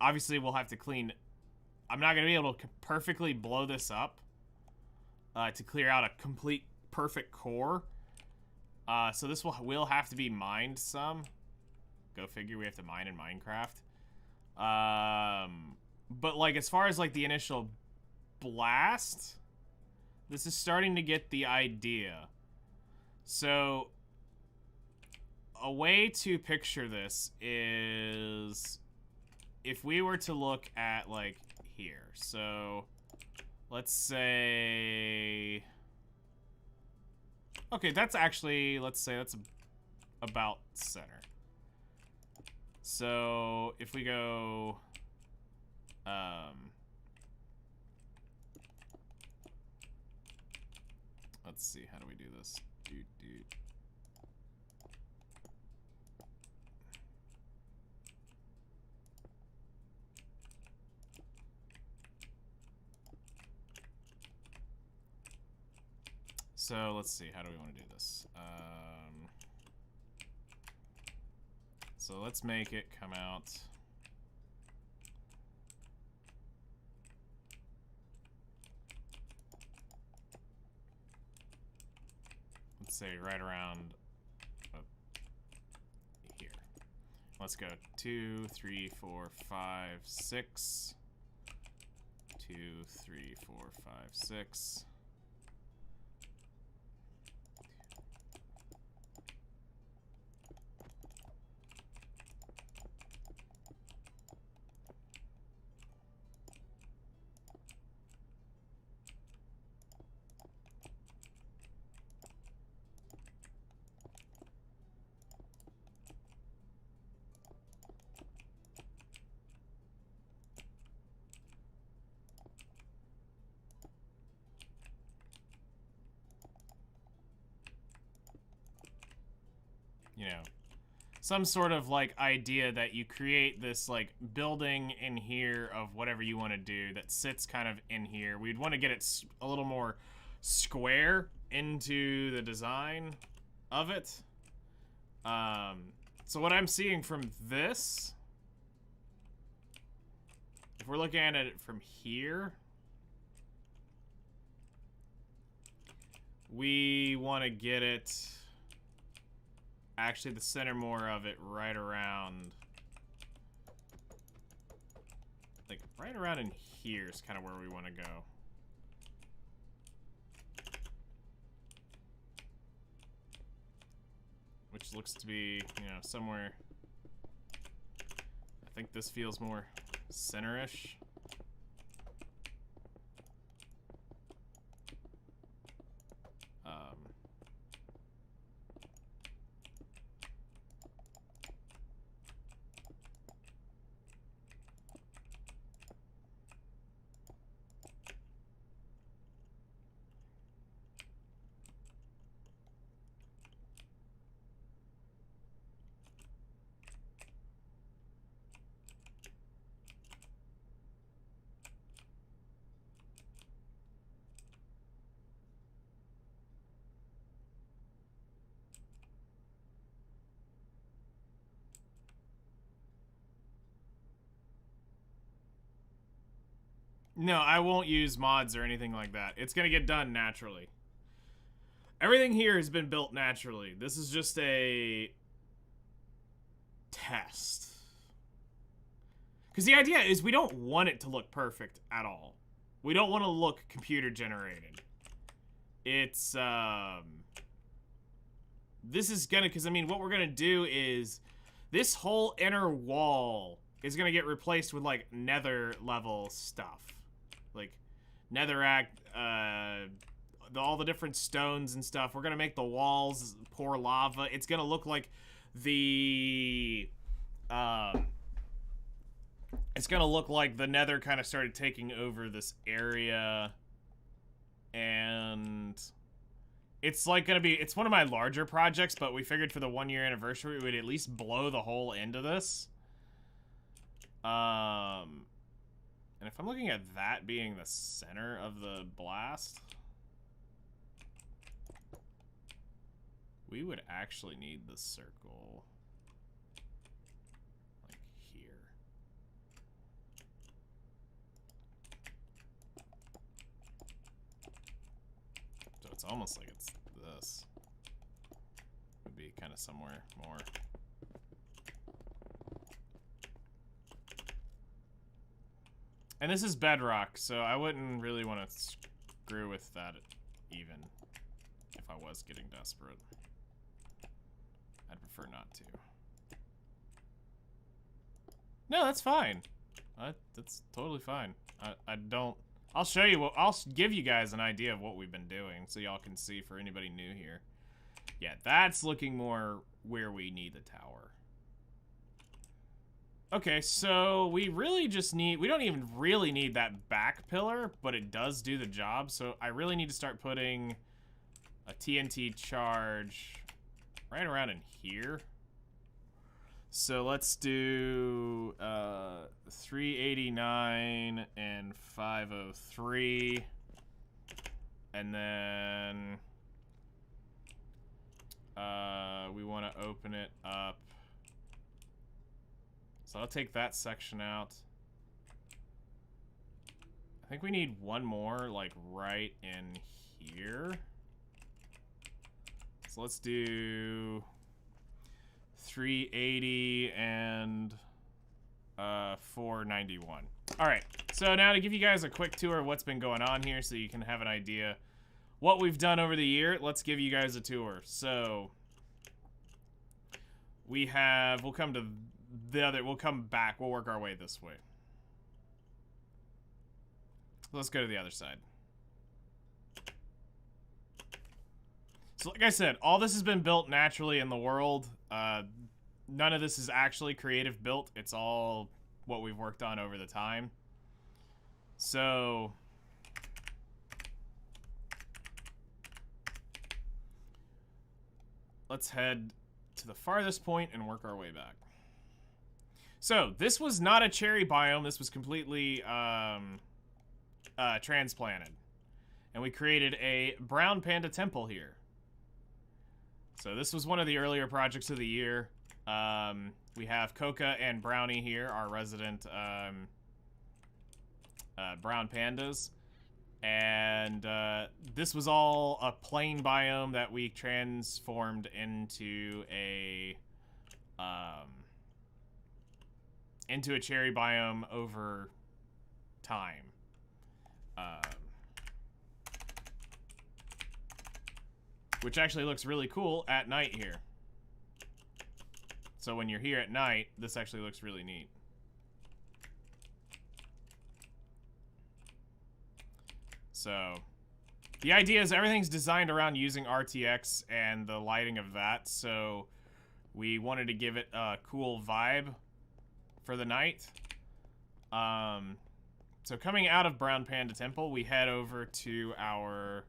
Obviously we'll have to clean. I'm not gonna be able to perfectly blow this up to clear out a complete perfect core. So this will have to be mined some. Go figure, we have to mine in Minecraft. But like as far as like the initial blast, this is starting to get the idea. So a way to picture this is if we were to look at like here. So let's say, okay, that's actually, let's say that's about center. So if we go, let's see, how do we do this? So let's see, how do we want to do this? So let's make it come out. Let's say right around here. Let's go 2, 3, 4, 5, 6. 2, 3, 4, 5, 6. You know, some sort of like idea that you create this like building in here of whatever you want to do that sits kind of in here. We'd want to get it a little more square into the design of it. So what I'm seeing from this, if we're looking at it from here, we want to get it actually the center more of it right around, like right around in here is kind of where we want to go. Which looks to be, you know, somewhere, I think this feels more center-ish. No, I won't use mods or anything like that. It's gonna get done naturally. Everything here has been built naturally. This is just a test. Because the idea is we don't want it to look perfect at all. We don't want to look computer generated. It's, this is gonna, because I mean, what we're gonna do is this whole inner wall is gonna get replaced with like nether level stuff. Like netherrack, all the different stones and stuff. We're gonna make the walls pour lava. It's gonna look like the, it's gonna look like the nether kind of started taking over this area. And it's like gonna be, it's one of my larger projects, but we figured for the 1-year anniversary, we would at least blow the hole into this. And if I'm looking at that being the center of the blast, we would actually need the circle like here. So it's almost like it's this. Would be kind of somewhere more. And this is Bedrock, so I wouldn't really want to screw with that even if I was getting desperate. I'd prefer not to. No, that's fine. That's totally fine. I don't... I'll show you what... I'll give you guys an idea of what we've been doing so y'all can see for anybody new here. Yeah, that's looking more where we need the tower. Okay, so we really just need... We don't even really need that back pillar, but it does do the job. So I really need to start putting a TNT charge right around in here. So let's do 389 and 503. And then we want to open it up. So I'll take that section out. I think we need one more, like, right in here. So let's do 380 and 491. All right, so now to give you guys a quick tour of what's been going on here so you can have an idea what we've done over the year, let's give you guys a tour. So we'll come to the other, we'll come back, we'll work our way this way. Let's go to the other side. So like I said, all this has been built naturally in the world. None of this is actually creative built. It's all what we've worked on over the time. So let's head to the farthest point and work our way back. So this was not a cherry biome. This was completely transplanted. And we created a brown panda temple here. So this was one of the earlier projects of the year. We have Coca and Brownie here, our resident brown pandas. And this was all a plain biome that we transformed into a cherry biome over time. Which actually looks really cool at night here. So when you're here at night, this actually looks really neat. So the idea is everything's designed around using RTX and the lighting of that. So we wanted to give it a cool vibe for the night. So coming out of Brown Panda Temple, we head over to our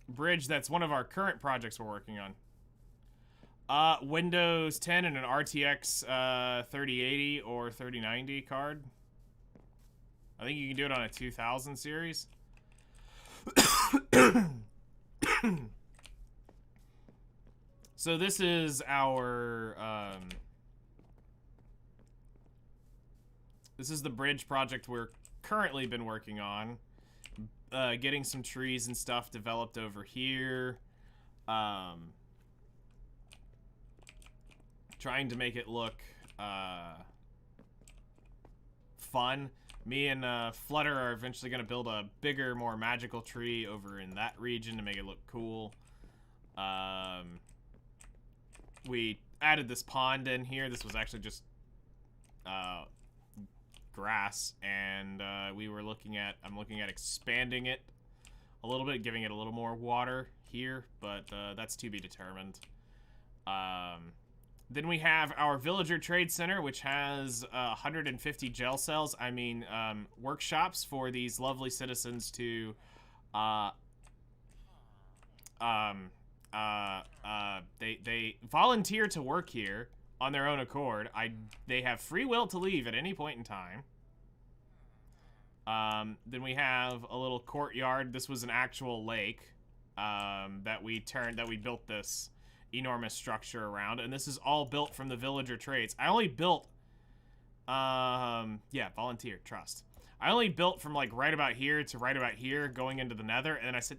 bridge that's one of our current projects we're working on. Windows 10 and an RTX 3080 or 3090 card. I think you can do it on a 2000 series. So this is our This is the bridge project we're currently been working on. Getting some trees and stuff developed over here. Trying to make it look fun. Me and Flutter are eventually going to build a bigger, more magical tree over in that region to make it look cool. We added this pond in here. This was actually just grass, and I'm looking at expanding it a little bit, giving it a little more water here, but that's to be determined. Then we have our Villager Trade Center, which has 150 jail cells. I mean, workshops for these lovely citizens to, they volunteer to work here on their own accord. They have free will to leave at any point in time. Then we have a little courtyard. This was an actual lake, that we built this enormous structure around, and this is all built from the villager trades. I only built, yeah, volunteer, trust. I only built from like right about here to right about here going into the nether, and then I said,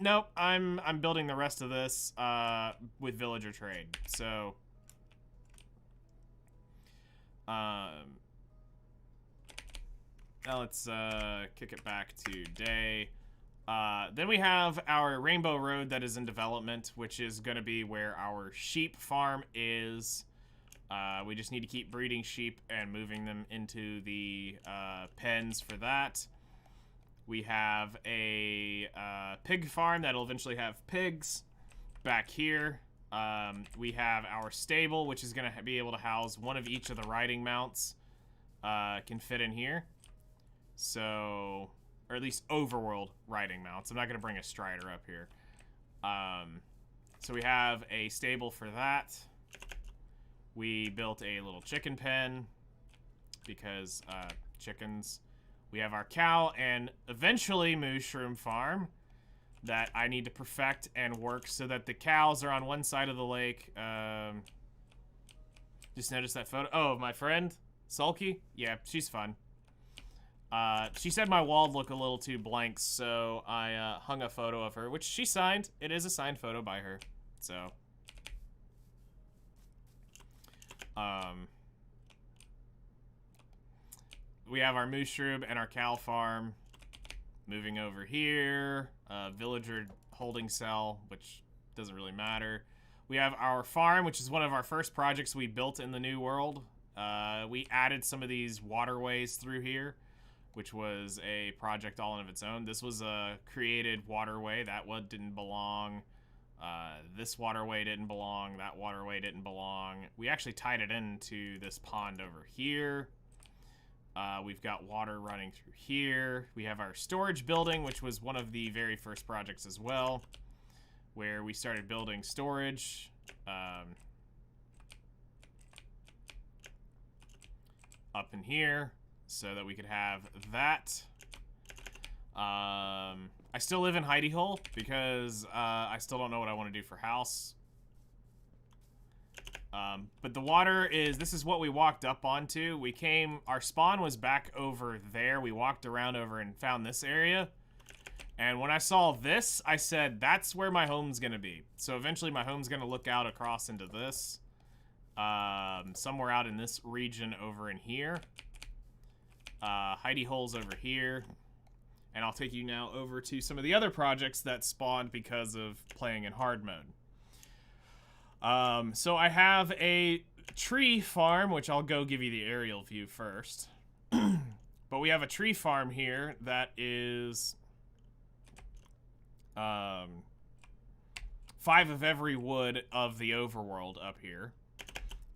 nope, I'm building the rest of this, with villager trade. So, now let's, kick it back to day. Then we have our Rainbow Road that is in development, which is going to be where our sheep farm is. We just need to keep breeding sheep and moving them into the pens for that. We have a pig farm that'll eventually have pigs back here. We have our stable, which is going to be able to house one of each of the riding mounts. Can fit in here. So... or at least overworld riding mounts. I'm not going to bring a strider up here. So we have a stable for that. We built a little chicken pen because chickens. We have our cow and eventually mushroom farm that I need to perfect and work so that the cows are on one side of the lake. Just noticed that photo. Oh, my friend Sulky? Yeah, she's fun. She said my wall looked a little too blank, so I hung a photo of her, which she signed. It is a signed photo by her, so. We have our mushroom and our cow farm moving over here. Villager holding cell, which doesn't really matter. We have our farm, which is one of our first projects we built in the new world. We added some of these waterways through here, which was a project all in of its own. This was a created waterway. That one didn't belong. This waterway didn't belong. That waterway didn't belong. We actually tied it into this pond over here. We've got water running through here. We have our storage building, which was one of the very first projects as well, where we started building storage. Up in here, so that we could have that. I still live in Hidey Hole because I still don't know what I want to do for house. But the water is, this is what we walked up onto. Our spawn was back over there. We walked around over and found this area. And when I saw this, I said, that's where my home's gonna be. So eventually my home's gonna look out across into this. Somewhere out in this region over in here. Hidey Hole's over here. And I'll take you now over to some of the other projects that spawned because of playing in hard mode. So I have a tree farm, which I'll go give you the aerial view first. But we have a tree farm here that is 5 of every wood of the overworld up here.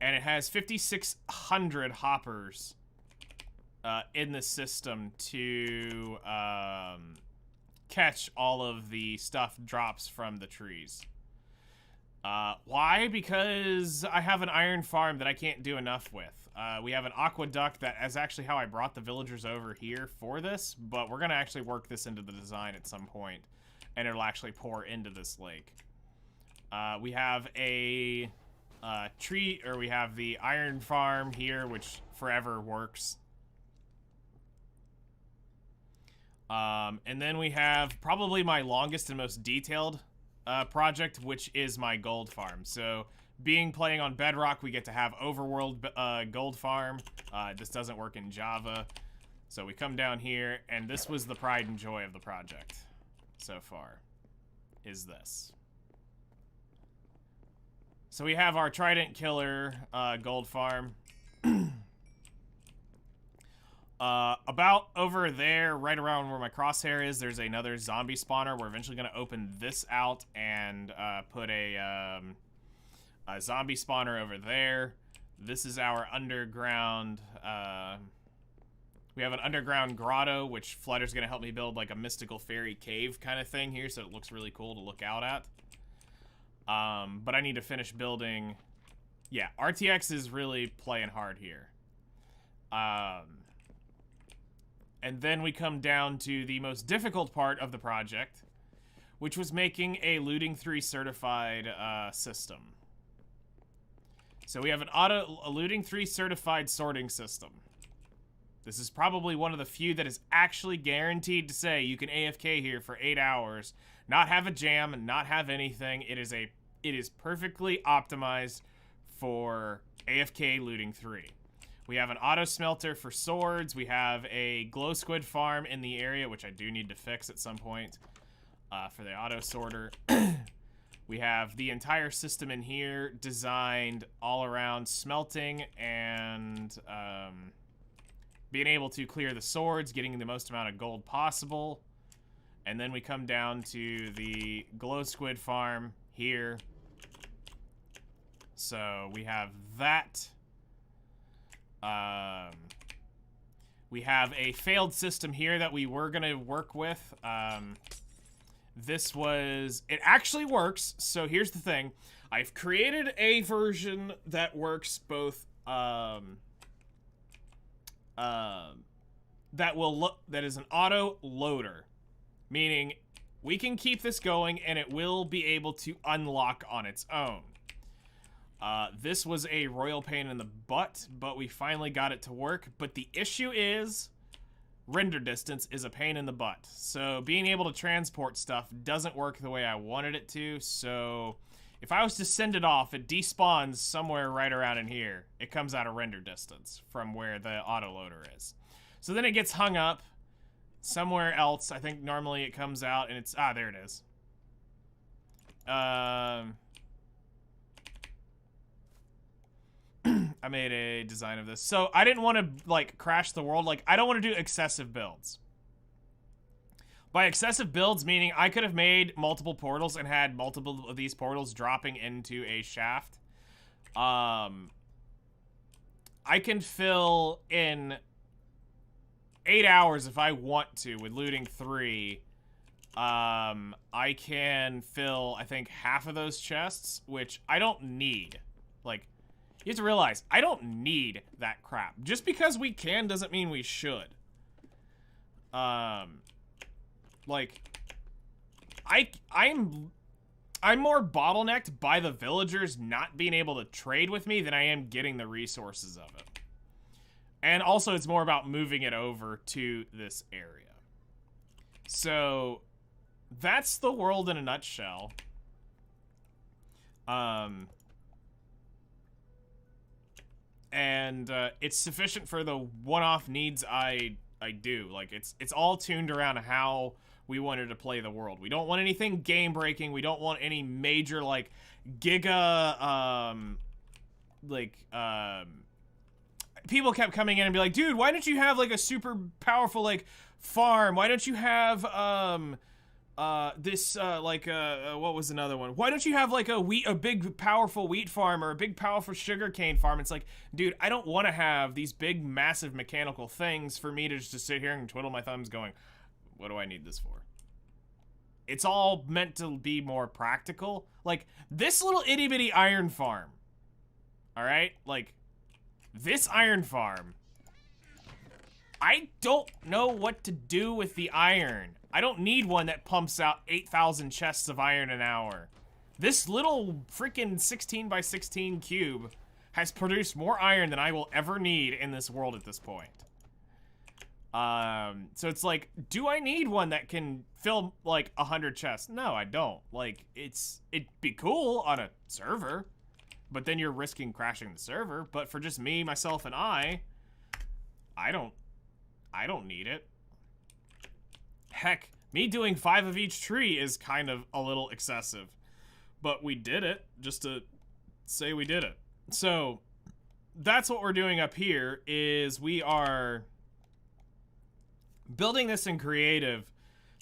And it has 5,600 hoppers in the system to catch all of the stuff drops from the trees. Why? Because I have an iron farm that I can't do enough with. We have an aqueduct that is actually how I brought the villagers over here for this, but we're going to actually work this into the design at some point, and it'll actually pour into this lake. We have a we have the iron farm here, which forever works. And then we have probably my longest and most detailed project, which is my gold farm. So, playing on Bedrock, we get to have overworld gold farm. This doesn't work in Java. So we come down here, and this was the pride and joy of the project so far, is this. So we have our Trident Killer gold farm. About over there, right around where my crosshair is, there's another zombie spawner. We're eventually going to open this out and put a zombie spawner over there. This is our underground... we have an underground grotto, which Flutter's going to help me build like a mystical fairy cave kind of thing here, so it looks really cool to look out at. But I need to finish building... Yeah, RTX is really playing hard here. And then we come down to the most difficult part of the project, which was making a Looting 3 certified system. So we have a Looting 3 certified sorting system. This is probably one of the few that is actually guaranteed to say you can AFK here for 8 hours, not have a jam, and not have anything. It is perfectly optimized for AFK Looting 3. We have an auto smelter for swords. We have a glow squid farm in the area, which I do need to fix at some point for the auto sorter. We have the entire system in here designed all around smelting and being able to clear the swords, getting the most amount of gold possible. And then we come down to the glow squid farm here. So we have that. We have a failed system here that we were gonna work with. It actually works. So here's the thing. I've created a version that works both, that is an auto loader, meaning we can keep this going and it will be able to unlock on its own. This was a royal pain in the butt, but we finally got it to work. But the issue is render distance is a pain in the butt. So being able to transport stuff doesn't work the way I wanted it to. So if I was to send it off, it despawns somewhere right around in here. It comes out of render distance from where the autoloader is. So then it gets hung up somewhere else. I think normally it comes out and it's... there it is. I made a design of this. So I didn't want to, like, crash the world. Like, I don't want to do excessive builds. By excessive builds, meaning I could have made multiple portals and had multiple of these portals dropping into a shaft. I can fill in 8 hours if I want to with Looting 3. I can fill, I think, half of those chests, which I don't need. Like... You have to realize, I don't need that crap. Just because we can doesn't mean we should. Like, I'm more bottlenecked by the villagers not being able to trade with me than I am getting the resources of it. And also, it's more about moving it over to this area. So, that's the world in a nutshell. And it's sufficient for the one-off needs I do. Like, it's all tuned around how we wanted to play the world. We don't want anything game-breaking. We don't want any major, like, people kept coming in and be like, dude, why don't you have, like, a super powerful, like, farm? Why don't you have, what was another one? Why don't you have like a big powerful wheat farm or a big powerful sugarcane farm? It's like, dude, I don't want to have these big massive mechanical things for me to just sit here and twiddle my thumbs going, what do I need this for? It's all meant to be more practical. Like, this little itty bitty iron farm. Alright? Like, this iron farm. I don't know what to do with the iron. I don't need one that pumps out 8,000 chests of iron an hour. This little freaking 16 by 16 cube has produced more iron than I will ever need in this world at this point. So it's like, do I need one that can fill like 100 chests? No, I don't. Like, it'd be cool on a server, but then you're risking crashing the server. But for just me, myself, and I don't need it. Heck, me doing 5 of each tree is kind of a little excessive, but we did it just to say we did it. So that's what we're doing up here, is we are building this in creative,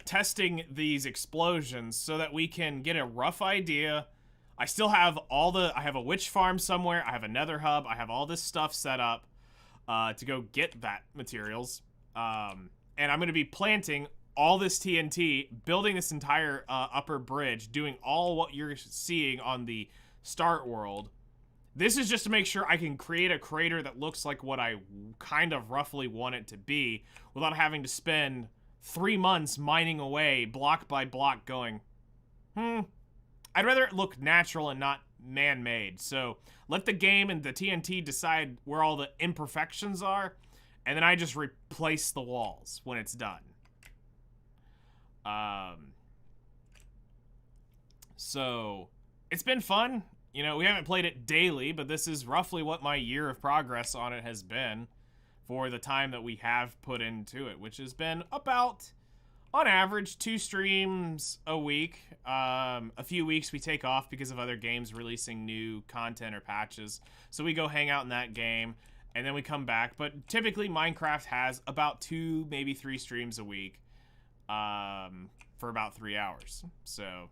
testing these explosions so that we can get a rough idea. I still have I have a witch farm somewhere, I have a nether hub, I have all this stuff set up to go get that materials. And I'm going to be planting all this TNT, building this entire upper bridge, doing all what you're seeing on the start world. This is just to make sure I can create a crater that looks like what I kind of roughly want it to be without having to spend 3 months mining away block by block going, I'd rather it look natural and not man-made. So let the game and the TNT decide where all the imperfections are, and then I just replace the walls when it's done. So it's been fun. You know, we haven't played it daily, but this is roughly what my year of progress on it has been for the time that we have put into it, which has been about, on average, 2 streams a week. A few weeks we take off because of other games releasing new content or patches, so we go hang out in that game, and then we come back. But typically Minecraft has about 2, maybe 3 streams a week for about 3 hours. So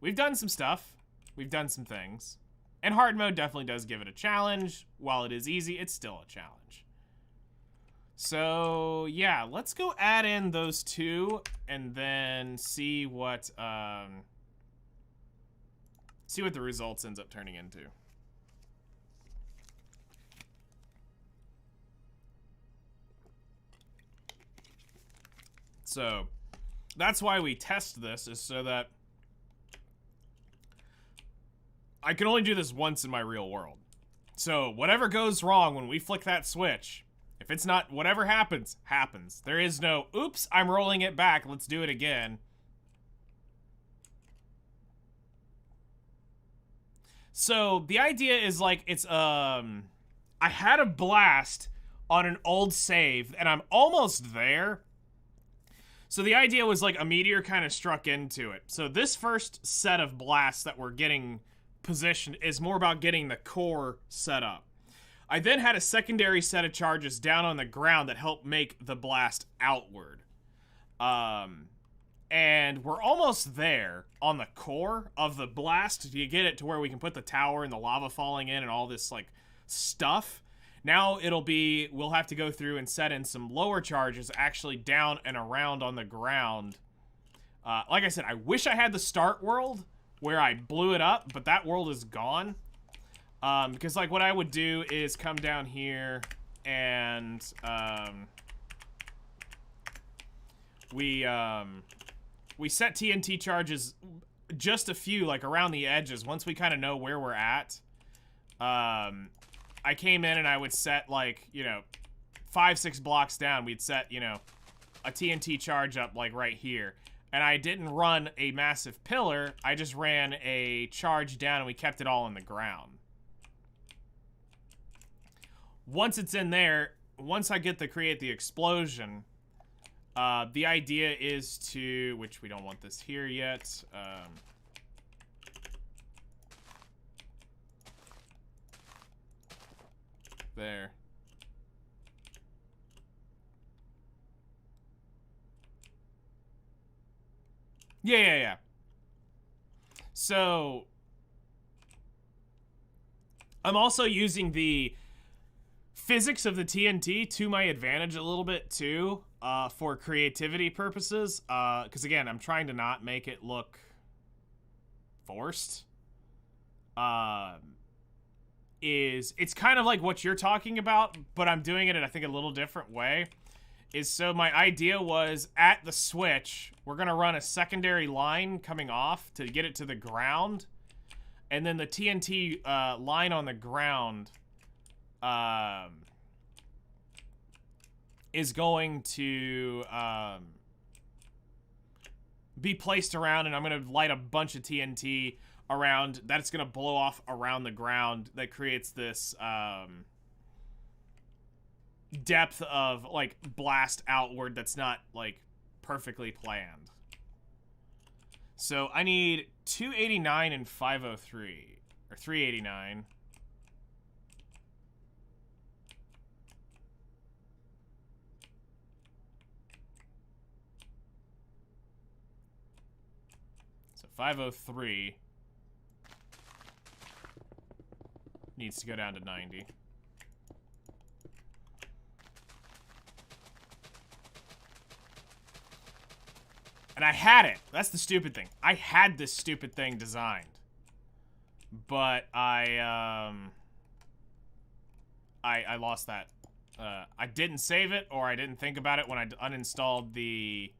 we've done some stuff. We've done some things. And hard mode definitely does give it a challenge. While it is easy, it's still a challenge. So, yeah, let's go add in those 2 and then see what the results ends up turning into. So, that's why we test this, is so that I can only do this once in my real world. So whatever goes wrong when we flick that switch, if it's not, whatever happens, happens. There is no, oops, I'm rolling it back, let's do it again. So the idea is like, it's, I had a blast on an old save and I'm almost there. So the idea was like a meteor kind of struck into it. So this first set of blasts that we're getting positioned is more about getting the core set up. I then had a secondary set of charges down on the ground that helped make the blast outward. And we're almost there on the core of the blast to get it to where we can put the tower and the lava falling in and all this like stuff. Now we'll have to go through and set in some lower charges actually down and around on the ground. Like I said, I wish I had the start world where I blew it up, but that world is gone. Because like what I would do is come down here and we set TNT charges, just a few, like around the edges, once we kind of know where we're at. I came in and I would set like, 5-6 blocks down, we'd set, a TNT charge up like right here. And I didn't run a massive pillar, I just ran a charge down and we kept it all on the ground. Once it's in there, once I get to create the explosion, the idea is to, which we don't want this here yet, there. Yeah. So, I'm also using the physics of the TNT to my advantage a little bit too, for creativity purposes, because again, I'm trying to not make it look forced. It's kind of like what you're talking about, but I'm doing it in, I think, a little different way. So my idea was, at the switch, we're gonna run a secondary line coming off to get it to the ground, and then the TNT line on the ground is going to be placed around, and I'm going to light a bunch of TNT around. That's going to blow off around the ground. That creates this depth of, like, blast outward that's not, like, perfectly planned. So I need 289 and 503. Or 389. So 503 needs to go down to 90. And I had it. That's the stupid thing. I had this stupid thing designed. But I lost that. I didn't save it, or I didn't think about it when I uninstalled the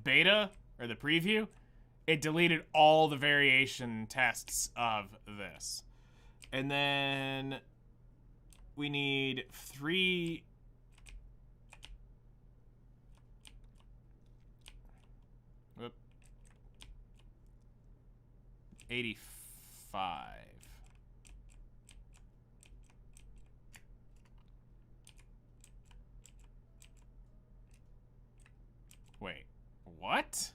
beta, or the preview. It deleted all the variation tests of this. And then we need 3... Whoop. 85. Wait, what?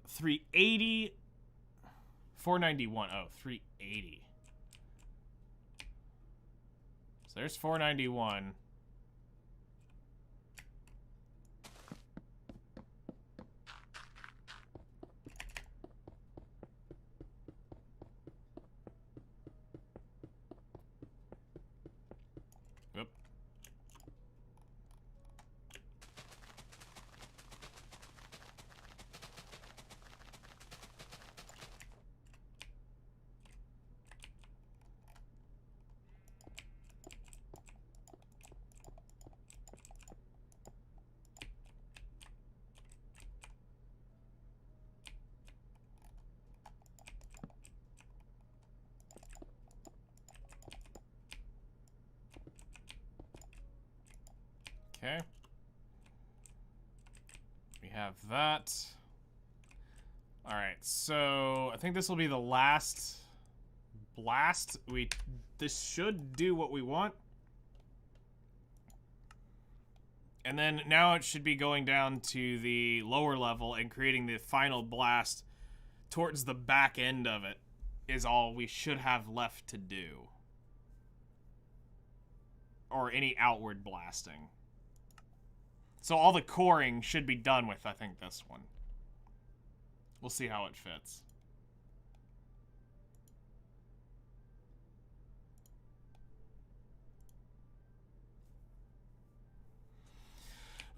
380, 491. Oh, 380. So there's 491. Yep. Okay. We have that. Alright, so I think this will be the last blast. This should do what we want. And then now it should be going down to the lower level and creating the final blast towards the back end of it is all we should have left to do. Or any outward blasting. So all the coring should be done with, I think, this one. We'll see how it fits.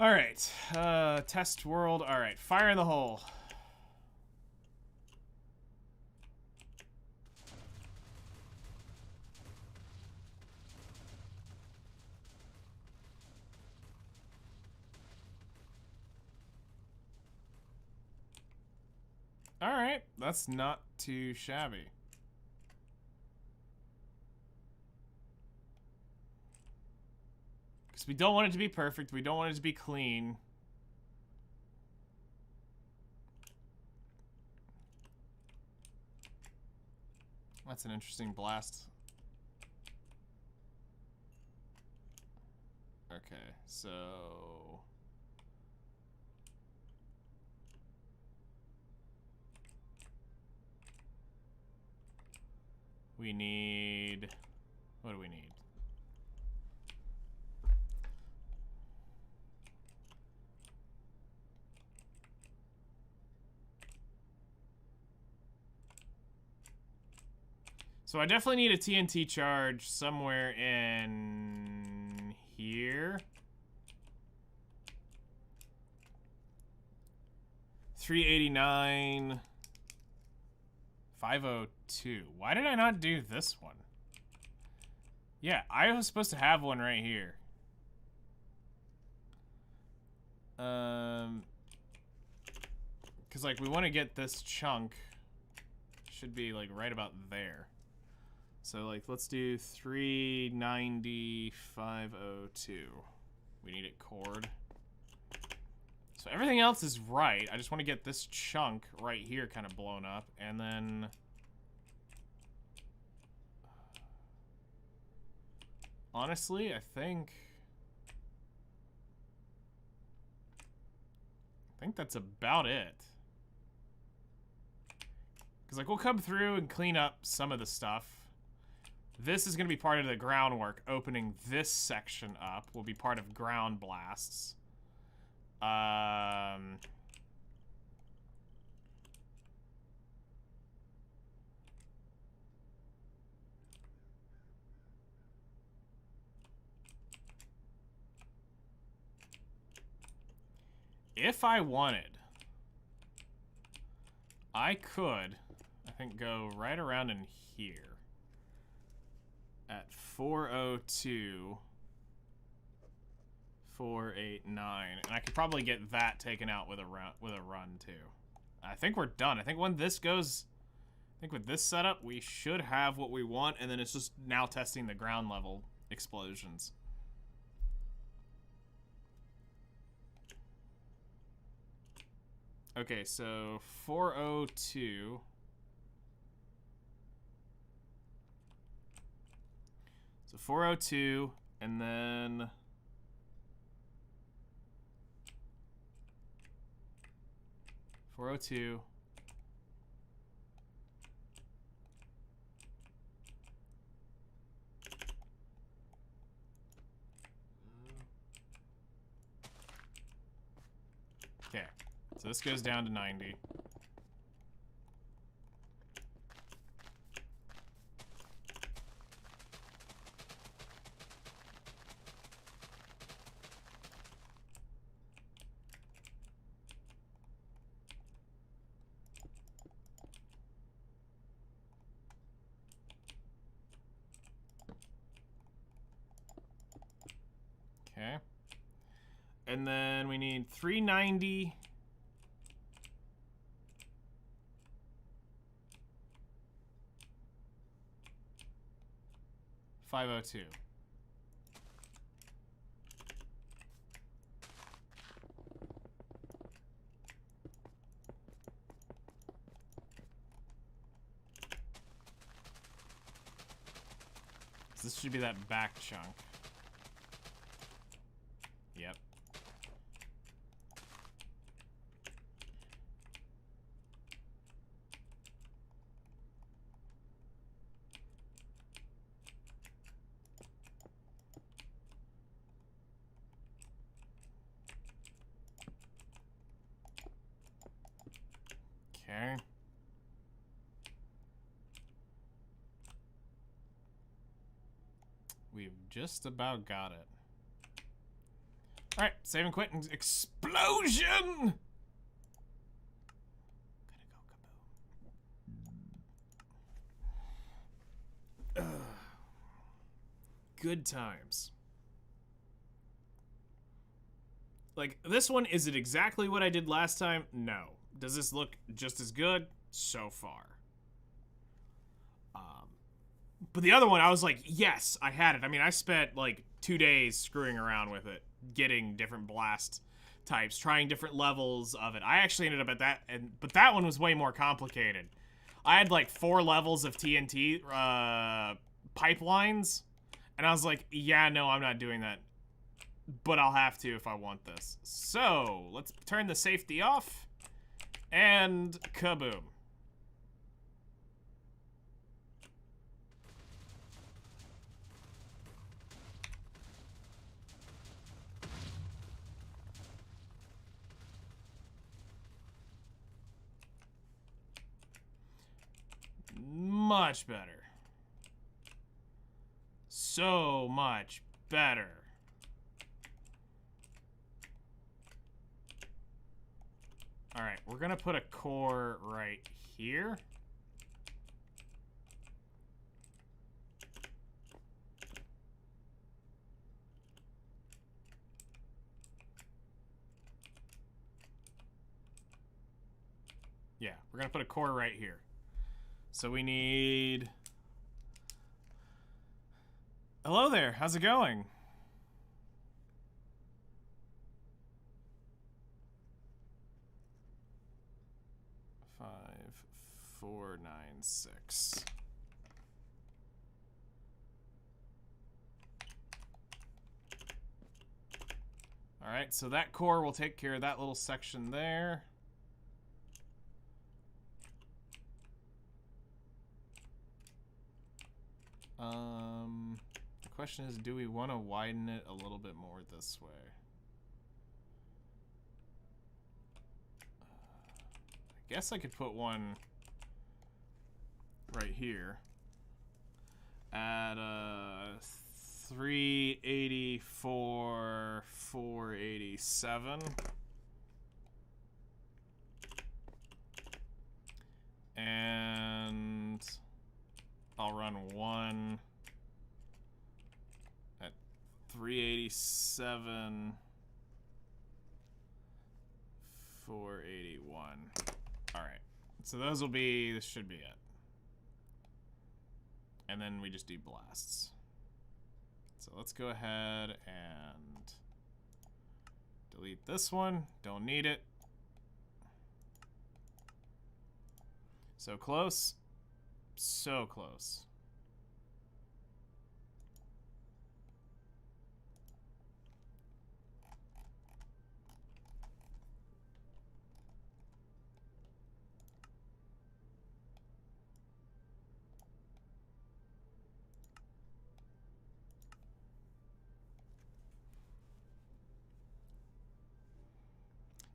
Alright, test world. Alright, fire in the hole. Alright, that's not too shabby. Because we don't want it to be perfect, we don't want it to be clean. That's an interesting blast. Okay, so... we need... what do we need? So I definitely need a TNT charge somewhere in here. 389... 502. Why did I not do this one? Yeah, I was supposed to have one right here. Because, like, we want to get this chunk. Should be, like, right about there. So, like, let's do 390, 502. We need it cored. So everything else is right. I just want to get this chunk right here kind of blown up. And then... honestly, I think that's about it. Because, like, we'll come through and clean up some of the stuff. This is going to be part of the groundwork. Opening this section up will be part of ground blasts. If I wanted, I could, I think, go right around in here at 402, 489, and I could probably get that taken out with a run too. I think we're done. I think when this goes, I think with this setup, we should have what we want, and then it's just now testing the ground level explosions. Okay, so 402. So 402, and then 402. Okay, so this goes down to 90. Okay. And then we need 390. $502. So this should be that back chunk. Yep. Okay. We've just about got it. Alright, save and quit and explosion! Gonna go kaboom. Good times. Like, this one, is it exactly what I did last time? No. Does this look just as good? So far. But the other one, I was like, yes, I had it. I mean, I spent, like, 2 days screwing around with it, getting different blast types, trying different levels of it. I actually ended up at that, but that one was way more complicated. I had, like, 4 levels of TNT pipelines, and I was like, yeah, no, I'm not doing that. But I'll have to if I want this. So, let's turn the safety off, and kaboom. Much better. So much better. Alright, we're gonna put a core right here. Yeah, we're gonna put a core right here. So we need... Hello there, how's it going? Five, 4, 9, 6. Alright, so that core will take care of that little section there. The question is, do we want to widen it a little bit more this way? I guess I could put one right here at 384, 487. And I'll run one at 387, 481. All right, so those will be, this should be it. And then we just do blasts. So let's go ahead and delete this one. Don't need it. So close. So close.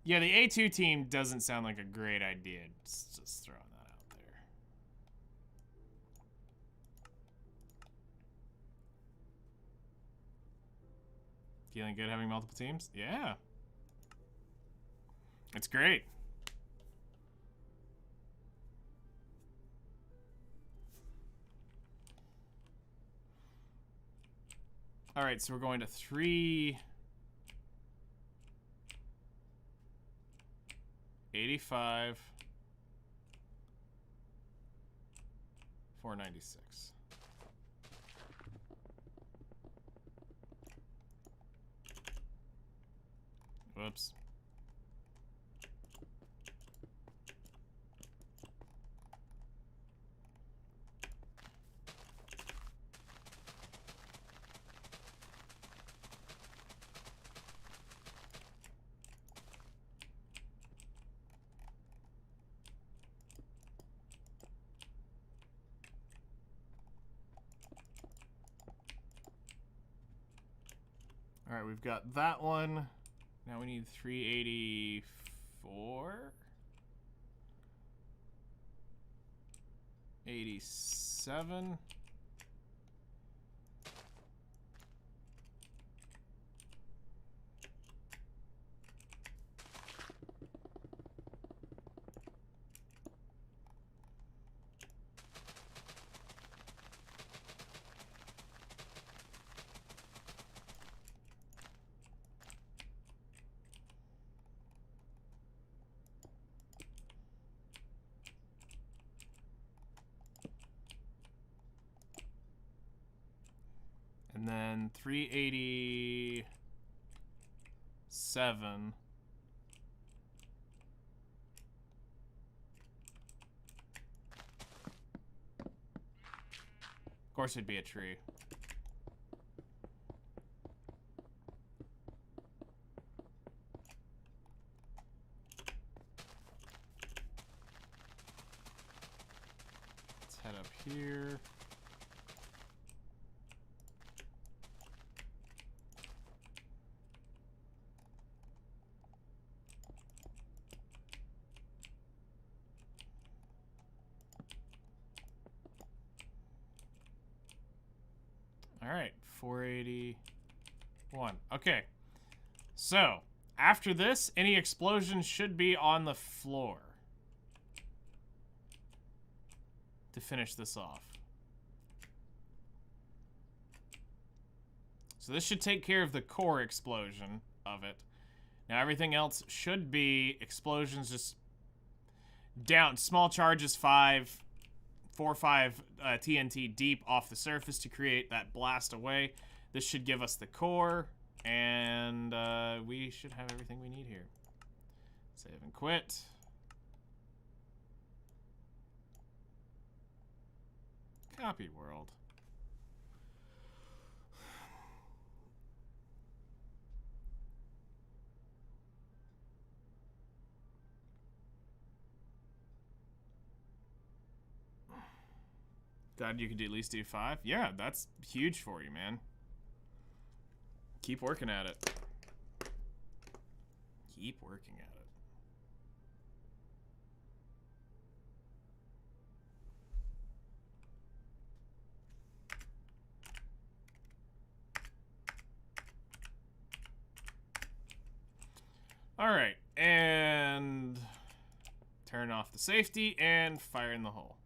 Yeah, the A2 team doesn't sound like a great idea. Just throwing that out there. Feeling good having multiple teams? Yeah. It's great. All right, so we're going to 385, 496. Whoops. All right, we've got that one. Now we need 384, 87. And then 387. Of course it'd be a tree. Let's head up here. All right, 481. Okay, so after this, any explosions should be on the floor to finish this off. So this should take care of the core explosion of it. Now everything else should be explosions just Down, small charges 5, 4 or 5 TNT deep off the surface to create that blast away. This should give us the core, and we should have everything we need here. Save and quit. Copy world. God, you could at least do 5? Yeah, that's huge for you, man. Keep working at it. Keep working at it. All right, and turn off the safety and fire in the hole.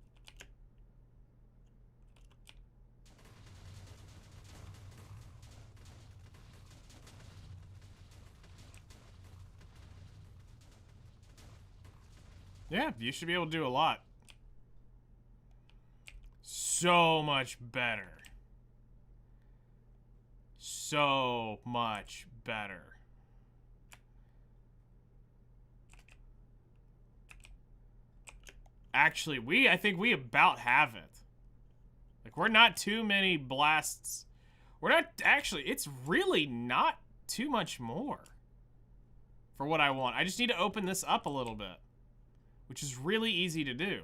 Yeah, you should be able to do a lot. So much better. So much better. Actually, I think we about have it. Like, we're not too many blasts. We're not, actually, it's really not too much more for what I want. I just need to open this up a little bit, which is really easy to do.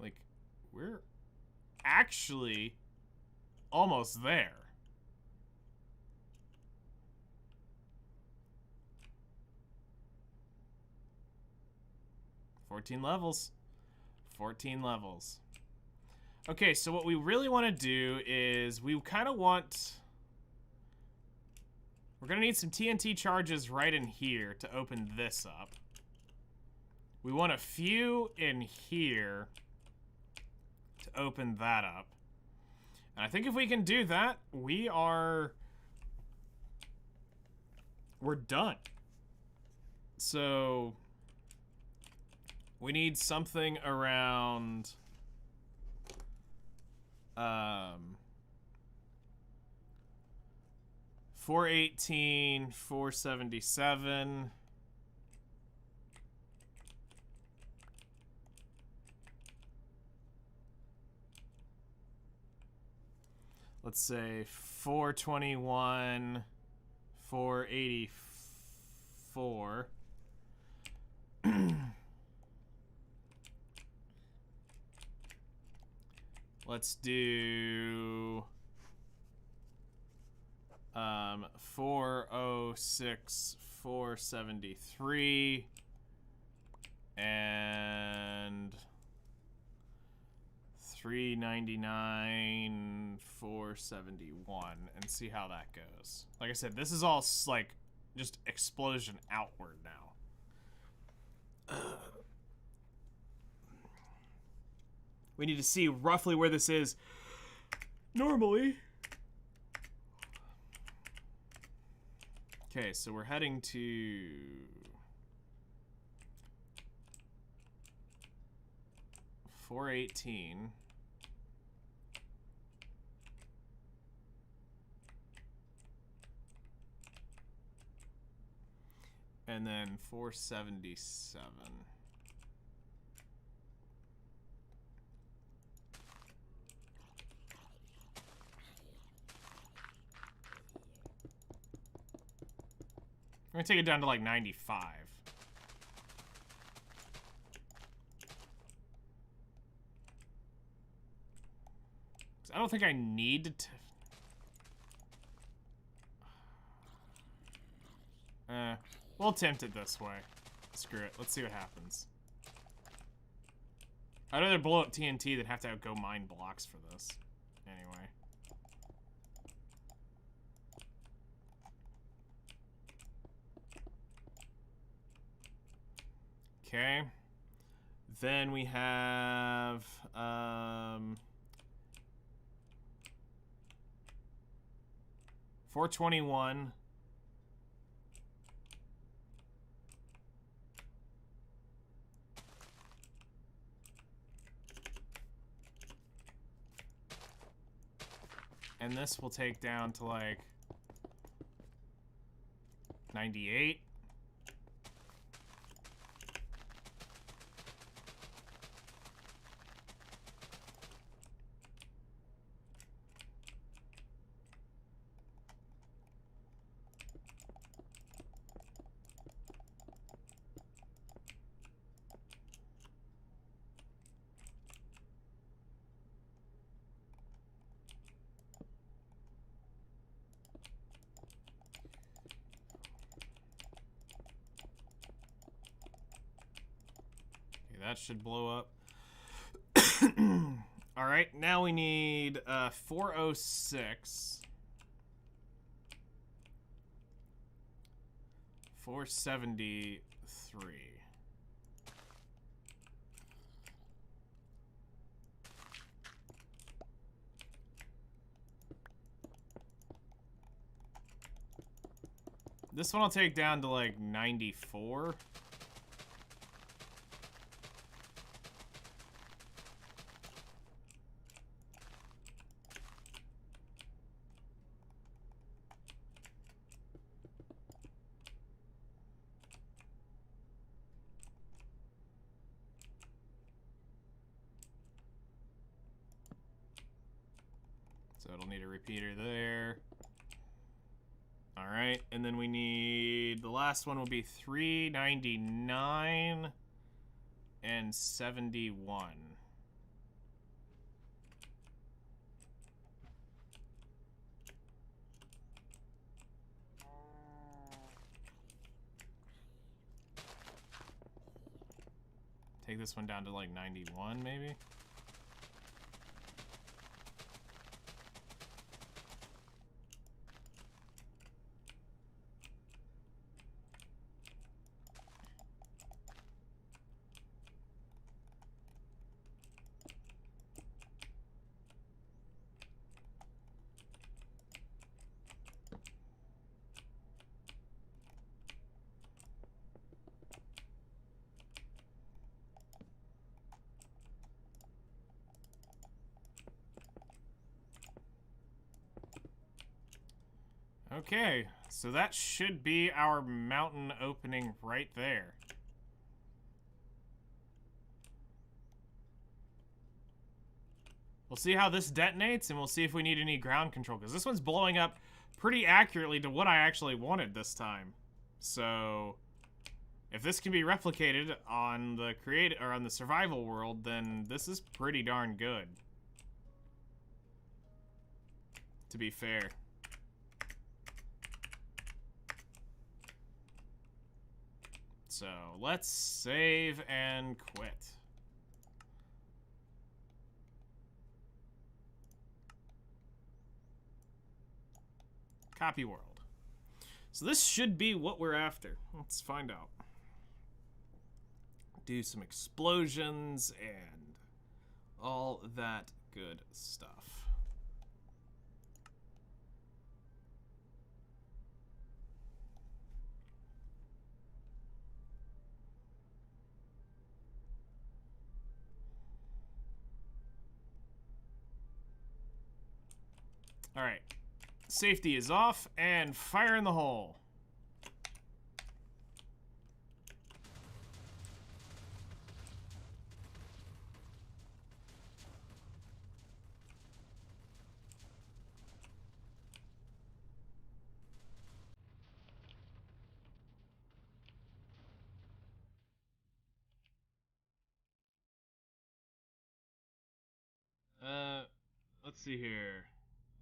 Like, we're actually almost there. $14 levels. 14 levels. Okay, so what we really want to do is we kind of want... We're going to need some TNT charges right in here to open this up. We want a few in here to open that up. And I think if we can do that, we're done. So... we need something around 418, 477. Let's say 421, 484. Let's do 406, 473, and 399, 471, and see how that goes. Like I said, this is all like just explosion outward now. We need to see roughly where this is normally. Okay, so we're heading to 418. And then 477. I'm gonna take it down to like 95. I don't think I need to... we'll attempt it this way. Screw it. Let's see what happens. I'd rather blow up TNT than have to go mine blocks for this. Anyway. Okay. Then we have 421. And this will take down to like 98. That should blow up. All right, now we need 406. 473. This one I'll take down to like 94. So it'll need a repeater there. All right, and then we need, the last one will be 399 and 71. Take this one down to like 91 maybe. Okay, so that should be our mountain opening right there. We'll see how this detonates, and we'll see if we need any ground control, because this one's blowing up pretty accurately to what I actually wanted this time. So, if this can be replicated on the on the survival world, then this is pretty darn good. To be fair. So, let's save and quit. Copy world. So this should be what we're after. Let's find out. Do some explosions and all that good stuff. All right. Safety is off, and fire in the hole. Let's see here.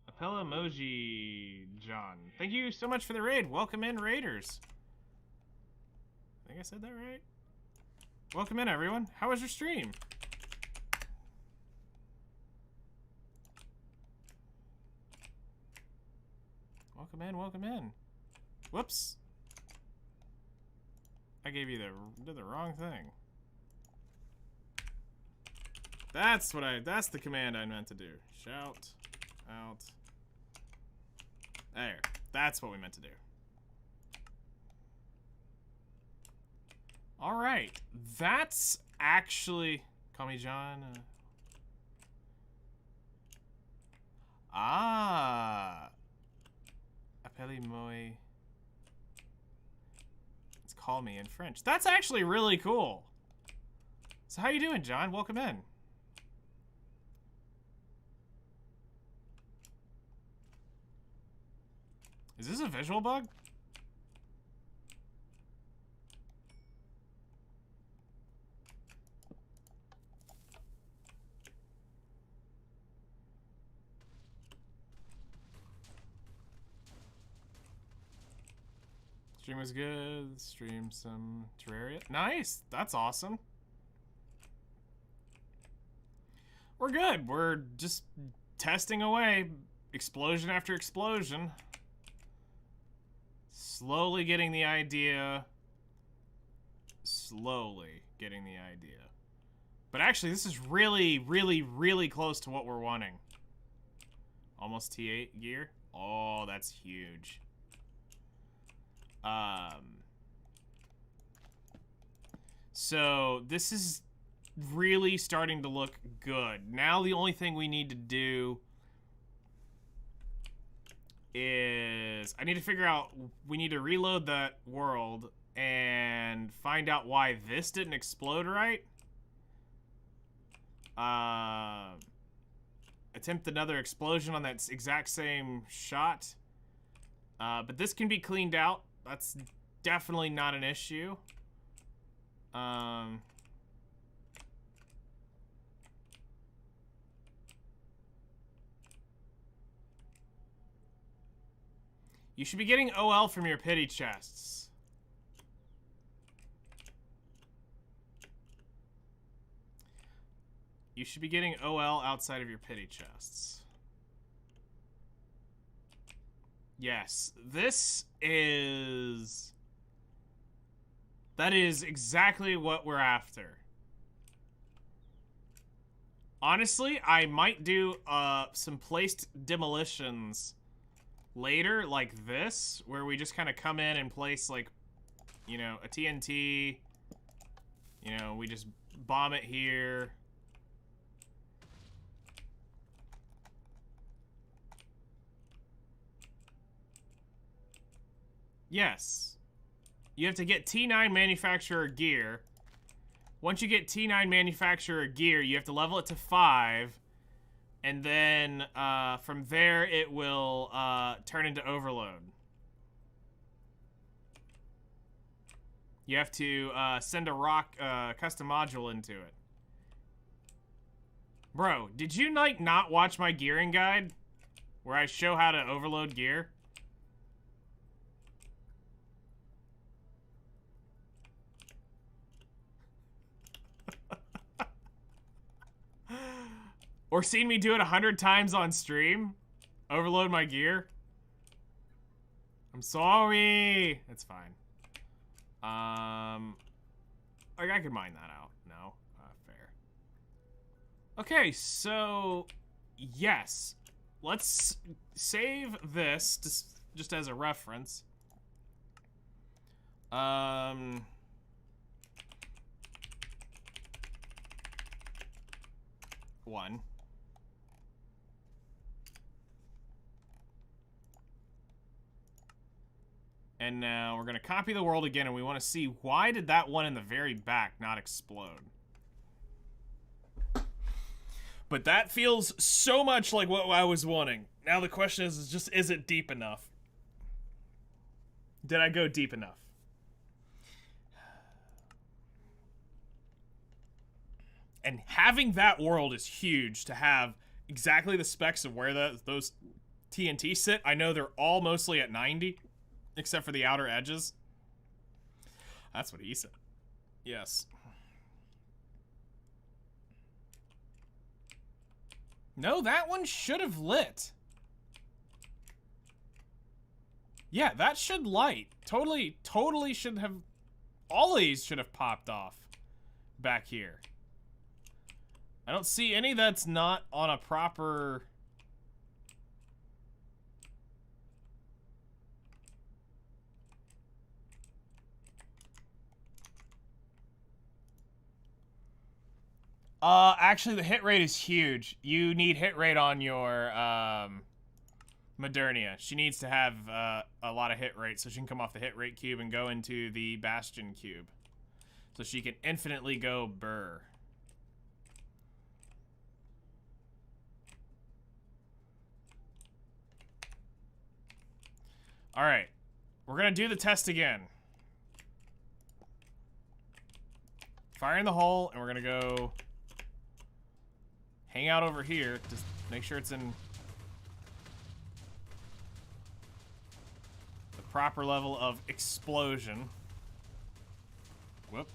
Appella Emoji John. Thank you so much for the raid. Welcome in, Raiders. I think I said that right. Welcome in, everyone. How was your stream? Welcome in, welcome in. Whoops. I gave you did the wrong thing. That's the command I meant to do. Shout out. There. That's what we meant to do. All right. That's actually... Call me John. me in French. That's actually really cool. So how you doing, John? Welcome in. Is this a visual bug? Stream was good. Stream some Terraria. Nice. That's awesome. We're good. We're just testing away. Explosion after explosion. Slowly getting the idea. Slowly getting the idea. But actually, this is really, really, really close to what we're wanting. Almost T8 gear. Oh, that's huge. So this is really starting to look good. Now the only thing we need to do is I need to figure out, we need to reload that world and find out why this didn't explode right. Attempt another explosion on that exact same shot. But this can be cleaned out. That's definitely not an issue. You should be getting OL from your pity chests. You should be getting OL outside of your pity chests. Yes, this is... That is exactly what we're after. Honestly, I might do some placed demolitions later, like this, where we just kind of come in and place, like, you know, a TNT. You know, we just bomb it here. Yes. You have to get T9 manufacturer gear. Once you get T9 manufacturer gear, you have to level it to 5. And then from there, it will turn into overload. You have to send a rock custom module into it. Bro, did you like not watch my gearing guide? Where I show how to overload gear? Or seen me do it 100 times on stream? Overload my gear? I'm sorry. It's fine. Like, I could mine that out. No? Fair. Okay, so... Yes. Let's save this just as a reference. One. And now we're going to copy the world again, and we want to see why did that one in the very back not explode. But that feels so much like what I was wanting. Now the question is just, is it deep enough? Did I go deep enough? And having that world is huge to have exactly the specs of where those TNT sit. I know they're all mostly at 90. Except for the outer edges. That's what he said. Yes. No, that one should have lit. Yeah, that should light. Totally should have... All of these should have popped off back here. I don't see any that's not on a proper... Actually, the hit rate is huge. You need hit rate on your, Modernia. She needs to have a lot of hit rate so she can come off the hit rate cube and go into the Bastion cube. So she can infinitely go burr. Alright. We're gonna do the test again. Fire in the hole, and we're gonna go hang out over here. Just make sure it's in the proper level of explosion. Whoop.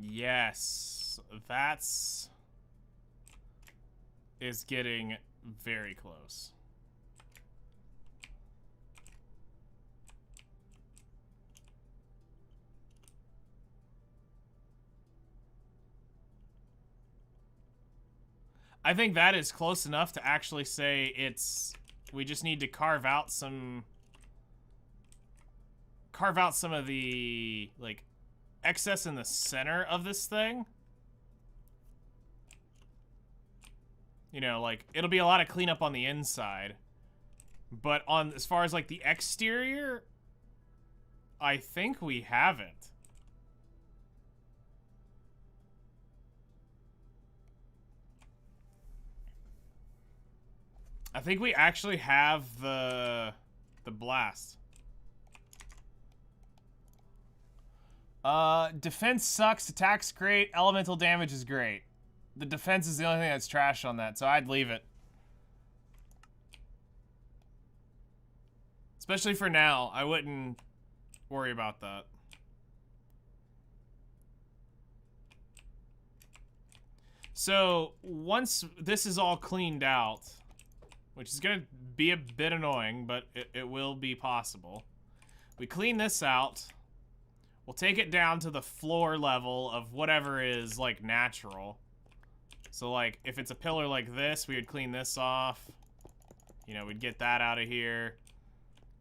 Yes, that's is getting very close. I think that is close enough to actually say it's, we just need to carve out some of the, like, excess in the center of this thing. You know, like, it'll be a lot of cleanup on the inside. But on, as far as, like, the exterior, I think we have it. I think we actually have the blast. Defense sucks, attack's great, elemental damage is great. The defense is the only thing that's trash on that, so I'd leave it. Especially for now, I wouldn't worry about that. So, once this is all cleaned out, which is gonna be a bit annoying, but it will be possible. We clean this out. We'll take it down to the floor level of whatever is, like, natural. So, like, if it's a pillar like this, we would clean this off. You know, we'd get that out of here.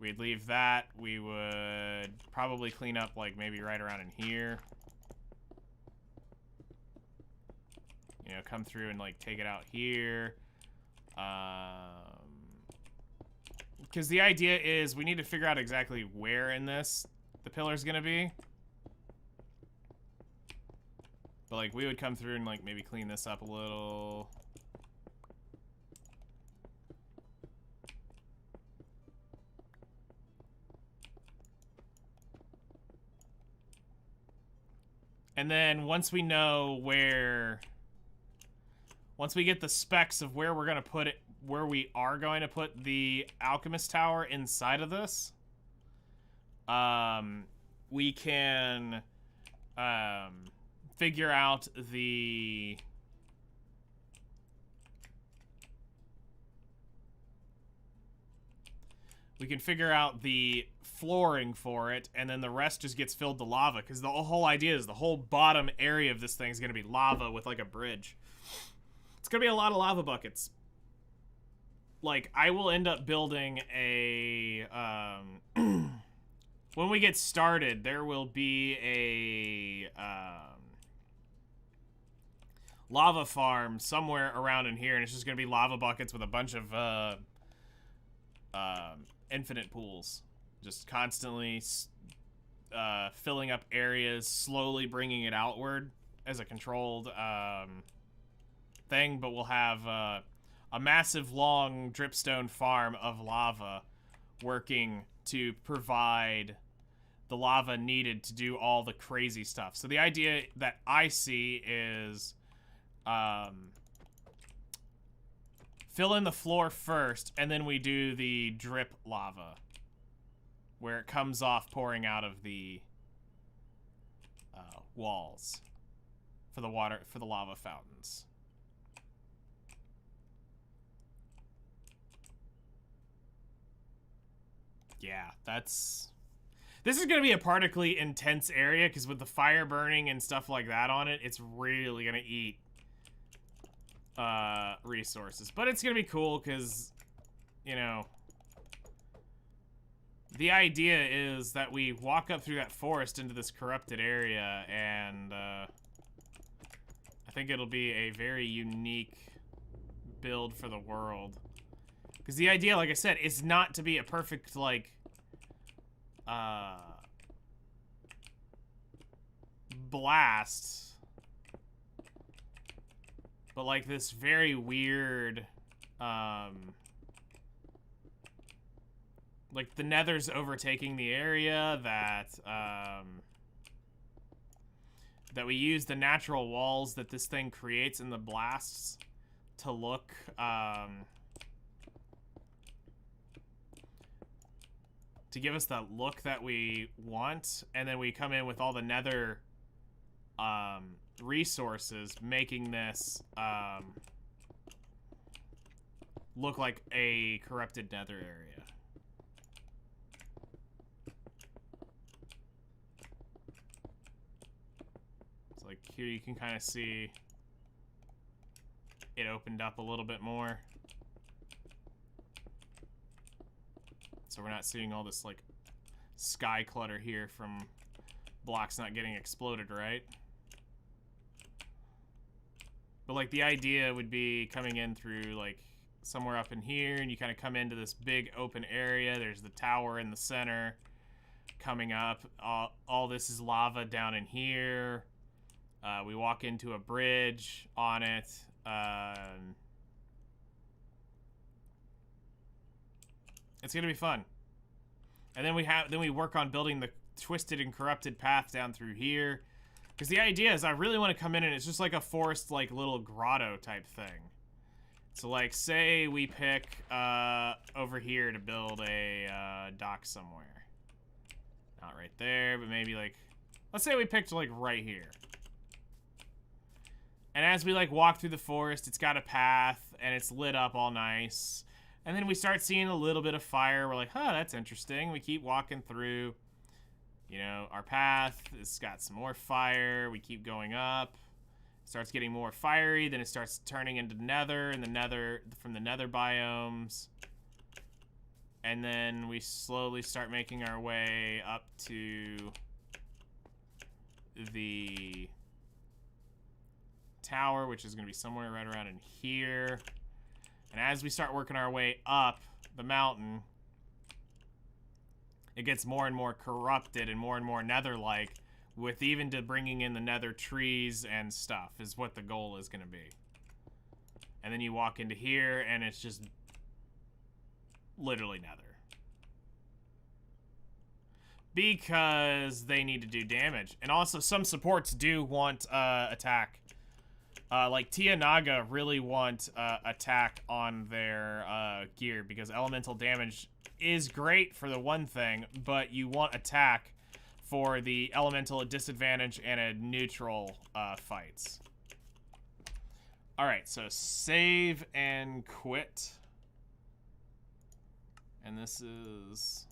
We'd leave that. We would probably clean up, like, maybe right around in here. You know, come through and, like, take it out here. Because the idea is we need to figure out exactly where in this the pillar's gonna be. But, like, we would come through and, like, maybe clean this up a little. And then once we know where... Once we get the specs of where we're gonna put it, where we are going to put the alchemist tower inside of this, we can figure out the flooring for it, and then the rest just gets filled to lava, because the whole idea is the whole bottom area of this thing is going to be lava with, like, a bridge. It's going to be a lot of lava buckets. Like, I will end up building a, when we get started, there will be a, lava farm somewhere around in here, and it's just going to be lava buckets with a bunch of, infinite pools. Just constantly, filling up areas, slowly bringing it outward as a controlled, thing, but we'll have, a massive, long dripstone farm of lava working to provide the lava needed to do all the crazy stuff. So the idea that I see is fill in the floor first, and then we do the drip lava, where it comes off pouring out of the walls for the water, for the lava fountains. Yeah, this is going to be a particularly intense area, because with the fire burning and stuff like that on it, it's really going to eat resources. But it's going to be cool, because, you know, the idea is that we walk up through that forest into this corrupted area, and I think it'll be a very unique build for the world. Because the idea, like I said, is not to be a perfect, like, blast, but like this very weird, like the Nether's overtaking the area, that that we use the natural walls that this thing creates in the blasts to look, to give us that look that we want, and then we come in with all the Nether resources, making this look like a corrupted Nether area. So like here you can kind of see it opened up a little bit more. So we're not seeing all this like sky clutter here from blocks not getting exploded, right? But like the idea would be coming in through like somewhere up in here, and you kind of come into this big open area. There's the tower in the center coming up. All this is lava down in here. We walk into a bridge on it. It's gonna be fun. And then we work on building the twisted and corrupted path down through here. Because the idea is I really want to come in and it's just like a forest, like little grotto type thing. So like say we pick over here to build a dock somewhere. Not right there, but maybe like, let's say we picked like right here. And as we like walk through the forest, it's got a path and it's lit up all nice. And then we start seeing a little bit of fire. We're like, huh, that's interesting. We keep walking through, you know, our path. It's got some more fire. We keep going up. It starts getting more fiery. Then it starts turning into nether, and the nether, from the nether biomes. And then we slowly start making our way up to the tower, which is going to be somewhere right around in here. And as we start working our way up the mountain, it gets more and more corrupted and more nether-like, with even to bringing in the nether trees and stuff is what the goal is going to be. And then you walk into here, and it's just literally nether. Because they need to do damage. And also, some supports do want attack. Like Tia Naga really want attack on their gear, because elemental damage is great for the one thing, but you want attack for the elemental at disadvantage and a neutral fights. Alright, so save and quit. And this is...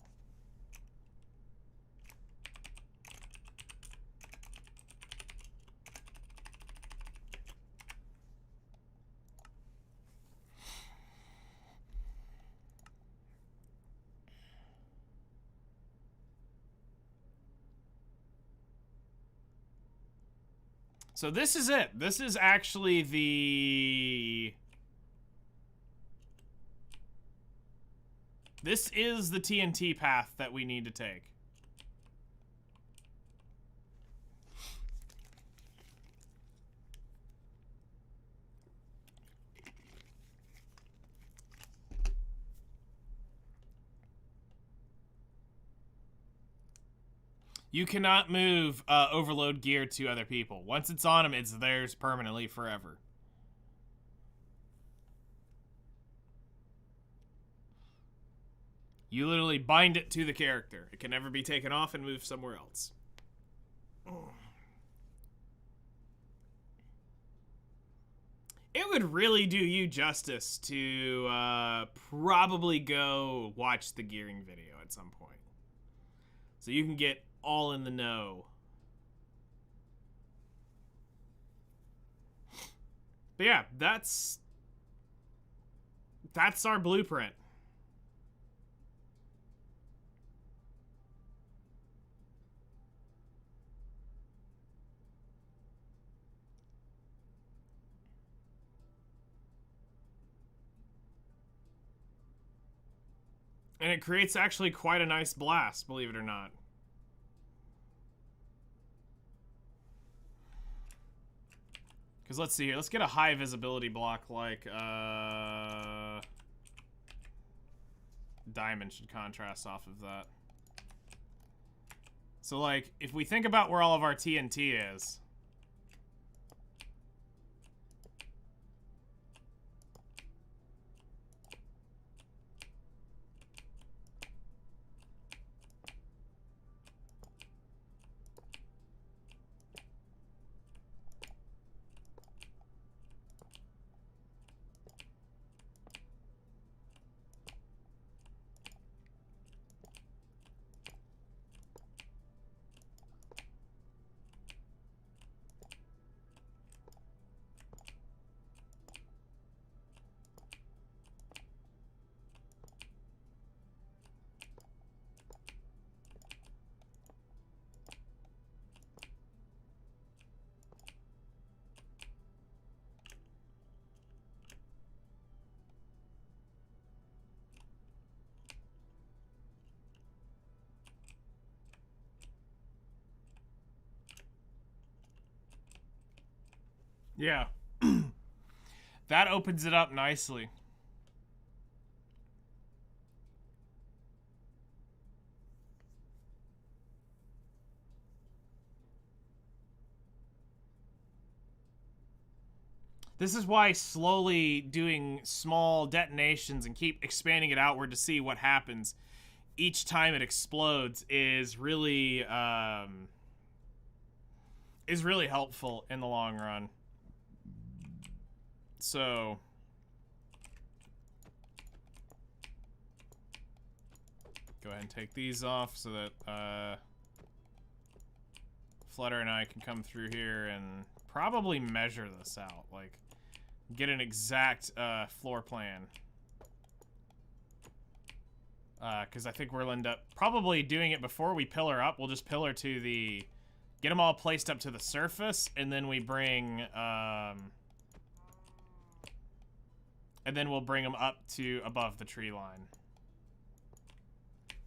So this is it. This is actually the... This is the TNT path that we need to take. You cannot move overload gear to other people. Once it's on them, it's theirs permanently forever. You literally bind it to the character. It can never be taken off and moved somewhere else. It would really do you justice to probably go watch the gearing video at some point, so you can get all in the know. But yeah, that's our blueprint. And it creates actually quite a nice blast, believe it or not. Because let's see here. Let's get a high visibility block like diamond should contrast off of that. So like, if we think about where all of our TNT is, yeah, that opens it up nicely. This is why slowly doing small detonations and keep expanding it outward to see what happens each time it explodes is really helpful in the long run. So go ahead and take these off so that Flutter and I can come through here and probably measure this out, like get an exact floor plan. Because I think we'll end up probably doing it before we pillar up. We'll just pillar to the... Get them all placed up to the surface, and then we bring... and then we'll bring them up to above the tree line.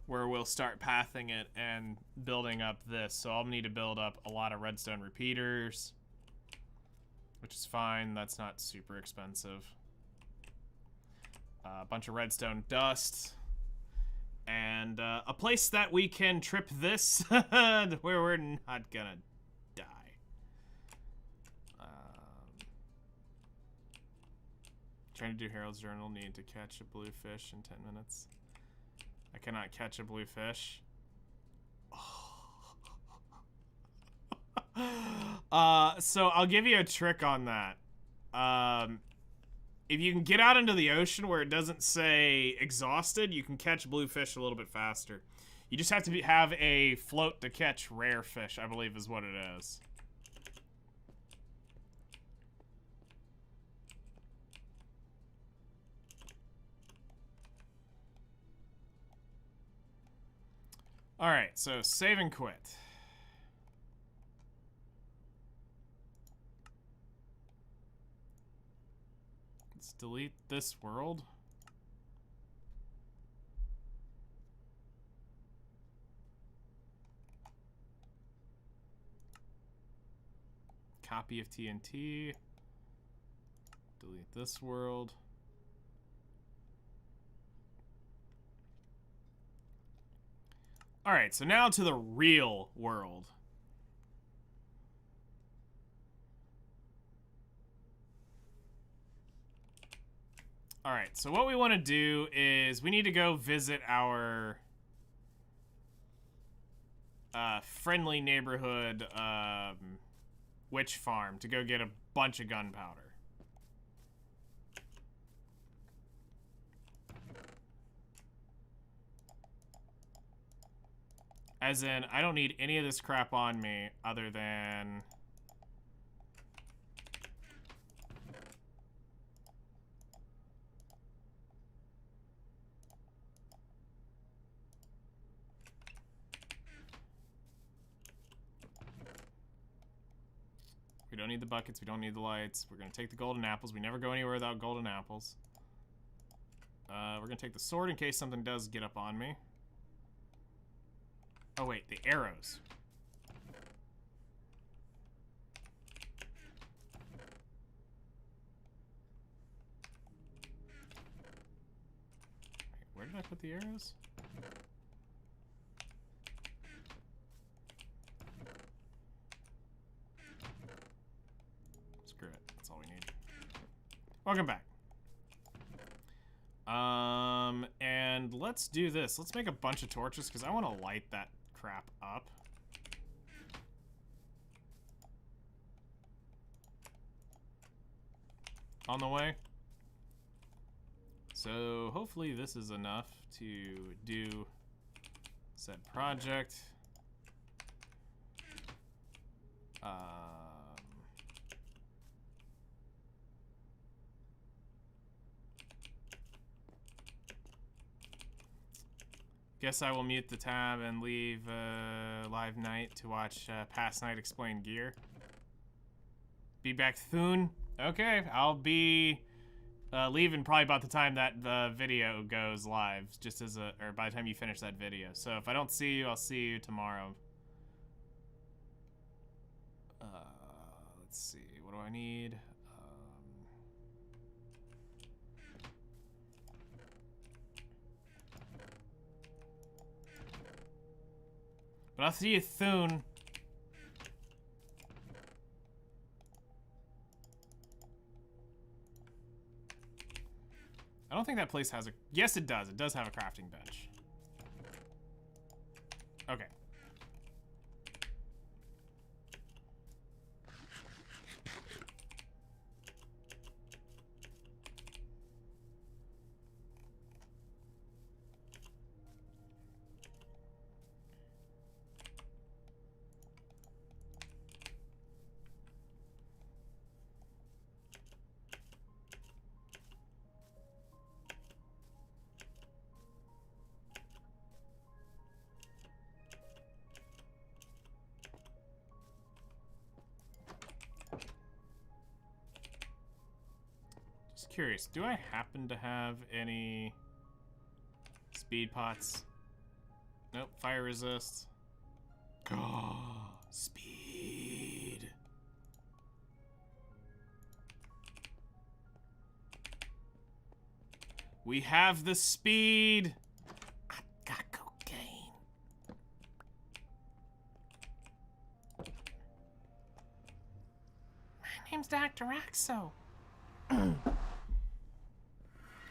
Where we'll start pathing it and building up this. So I'll need to build up a lot of redstone repeaters. Which is fine. That's not super expensive. A bunch of redstone dust. And a place that we can trip this where we're not gonna die. Trying to do Harold's Journal, need to catch a blue fish in 10 minutes. I cannot catch a blue fish. So I'll give you a trick on that. If you can get out into the ocean where it doesn't say exhausted, you can catch blue fish a little bit faster. You just have to have a float to catch rare fish, I believe is what it is. Alright, so save and quit. Let's delete this world. Copy of TNT. Delete this world. Alright, so now to the real world. Alright, so what we want to do is we need to go visit our friendly neighborhood witch farm to go get a bunch of gunpowder. As in, I don't need any of this crap on me other than... We don't need the buckets, we don't need the lights. We're gonna take the golden apples. We never go anywhere without golden apples. We're gonna take the sword in case something does get up on me. Oh wait, the arrows. Wait, where did I put the arrows? Screw it, that's all we need. Welcome back. And let's do this. Let's make a bunch of torches because I want to light that crap up. On the way. So hopefully this is enough to do said project. Guess I will mute the tab and leave live night to watch Past Night Explain Gear. Be back soon. Okay, I'll be leaving probably about the time that the video goes live, just as a, or by the time you finish that video. So if I don't see you, I'll see you tomorrow. Let's see, what do I need? But I'll see you soon. I don't think that place has a... Yes, it does. It does have a crafting bench. Okay. Just curious, do I happen to have any speed pots? Nope, fire resist. Speed. We have the speed. I got cocaine. My name's Dr. Axo.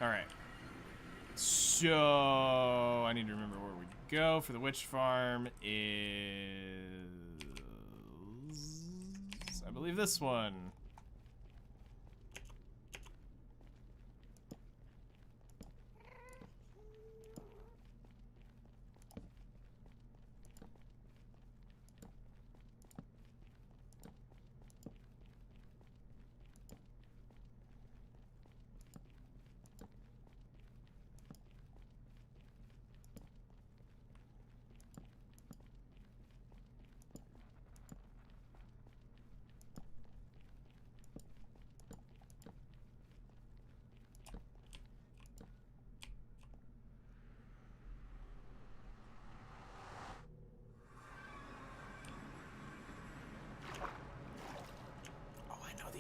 Alright. So, I need to remember where we go for the witch farm is... I believe this one.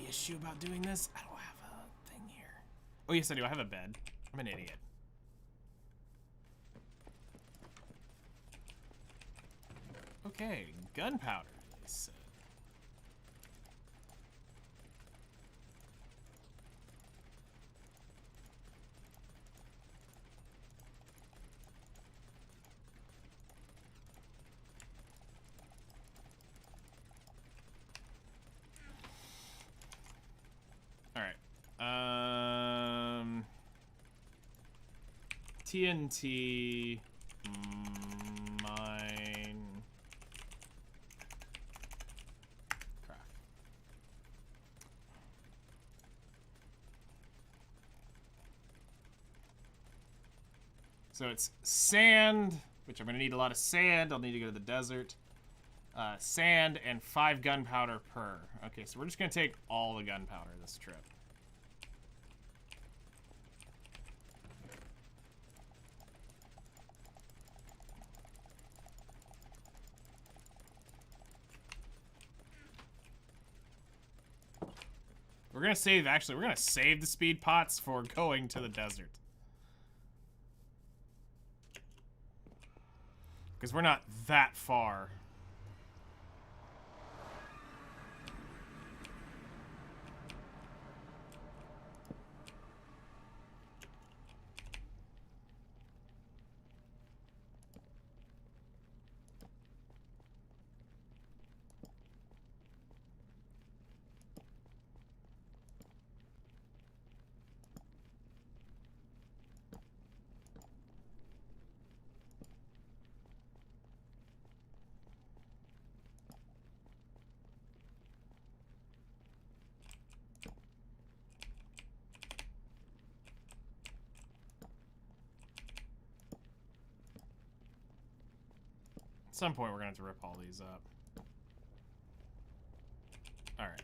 Issue about doing this? I don't have a thing here. Oh yes I do, I have a bed. I'm an idiot. Okay, gunpowder, they said. TNT, mine, craft. So it's sand, which I'm gonna need a lot of sand. I'll need to go to the desert. Sand and 5 gunpowder per. Okay, so we're just gonna take all the gunpowder this trip. We're gonna save, actually, we're gonna save the speed pots for going to the desert. Because we're not that far. At some point, we're gonna have to rip all these up. All right.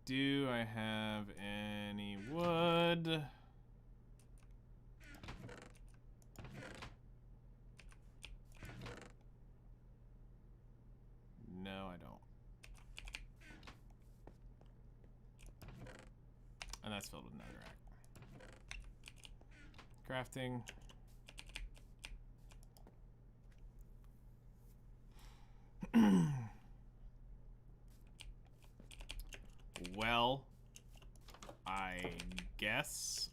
Do I have any wood? No, I don't. And that's filled with netherrack. Crafting. Well, I guess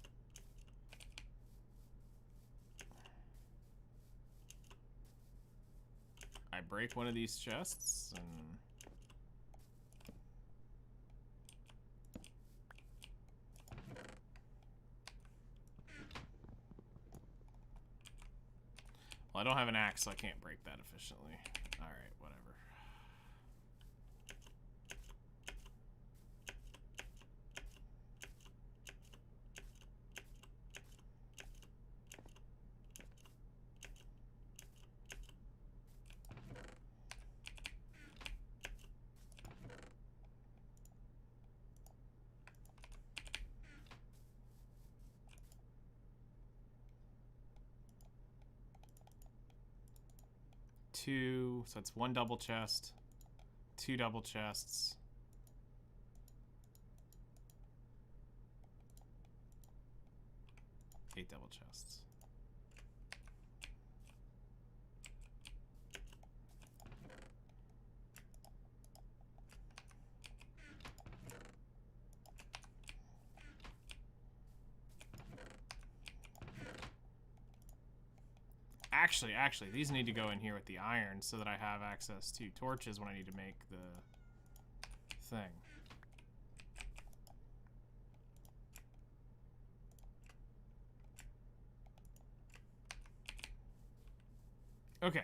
I break one of these chests and well, I don't have an axe, so I can't break that efficiently. All right, whatever. Two, so it's one double chest, two double chests. Eight double chests. Actually, these need to go in here with the iron so that I have access to torches when I need to make the thing. Okay.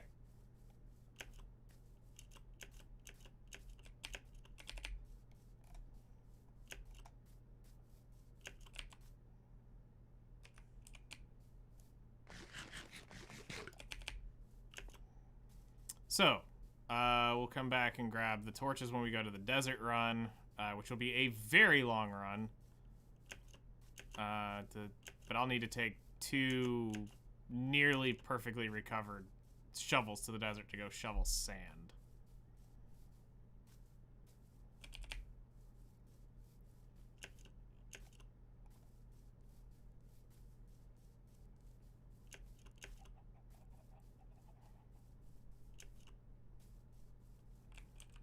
So, we'll come back and grab the torches when we go to the desert run, which will be a very long run. But I'll need to take two nearly perfectly recovered shovels to the desert to go shovel sand.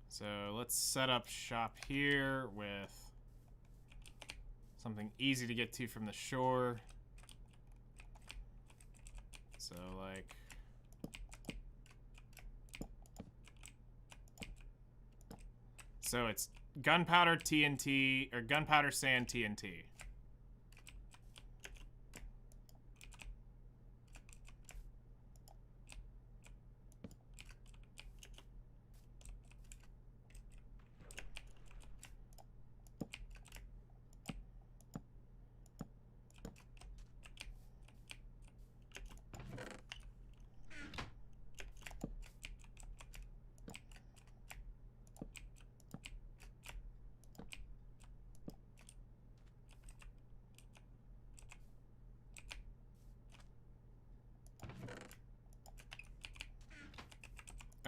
So let's set up shop here with something easy to get to from the shore. So like, so it's gunpowder TNT, or gunpowder sand TNT.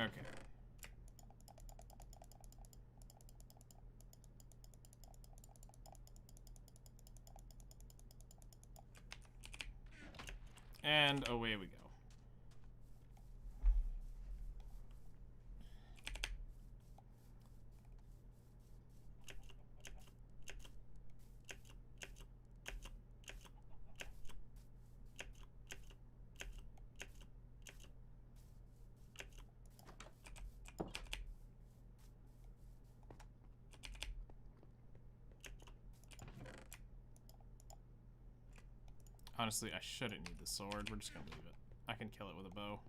Okay. And away we go. Honestly, I shouldn't need the sword. We're just gonna leave it. I can kill it with a bow.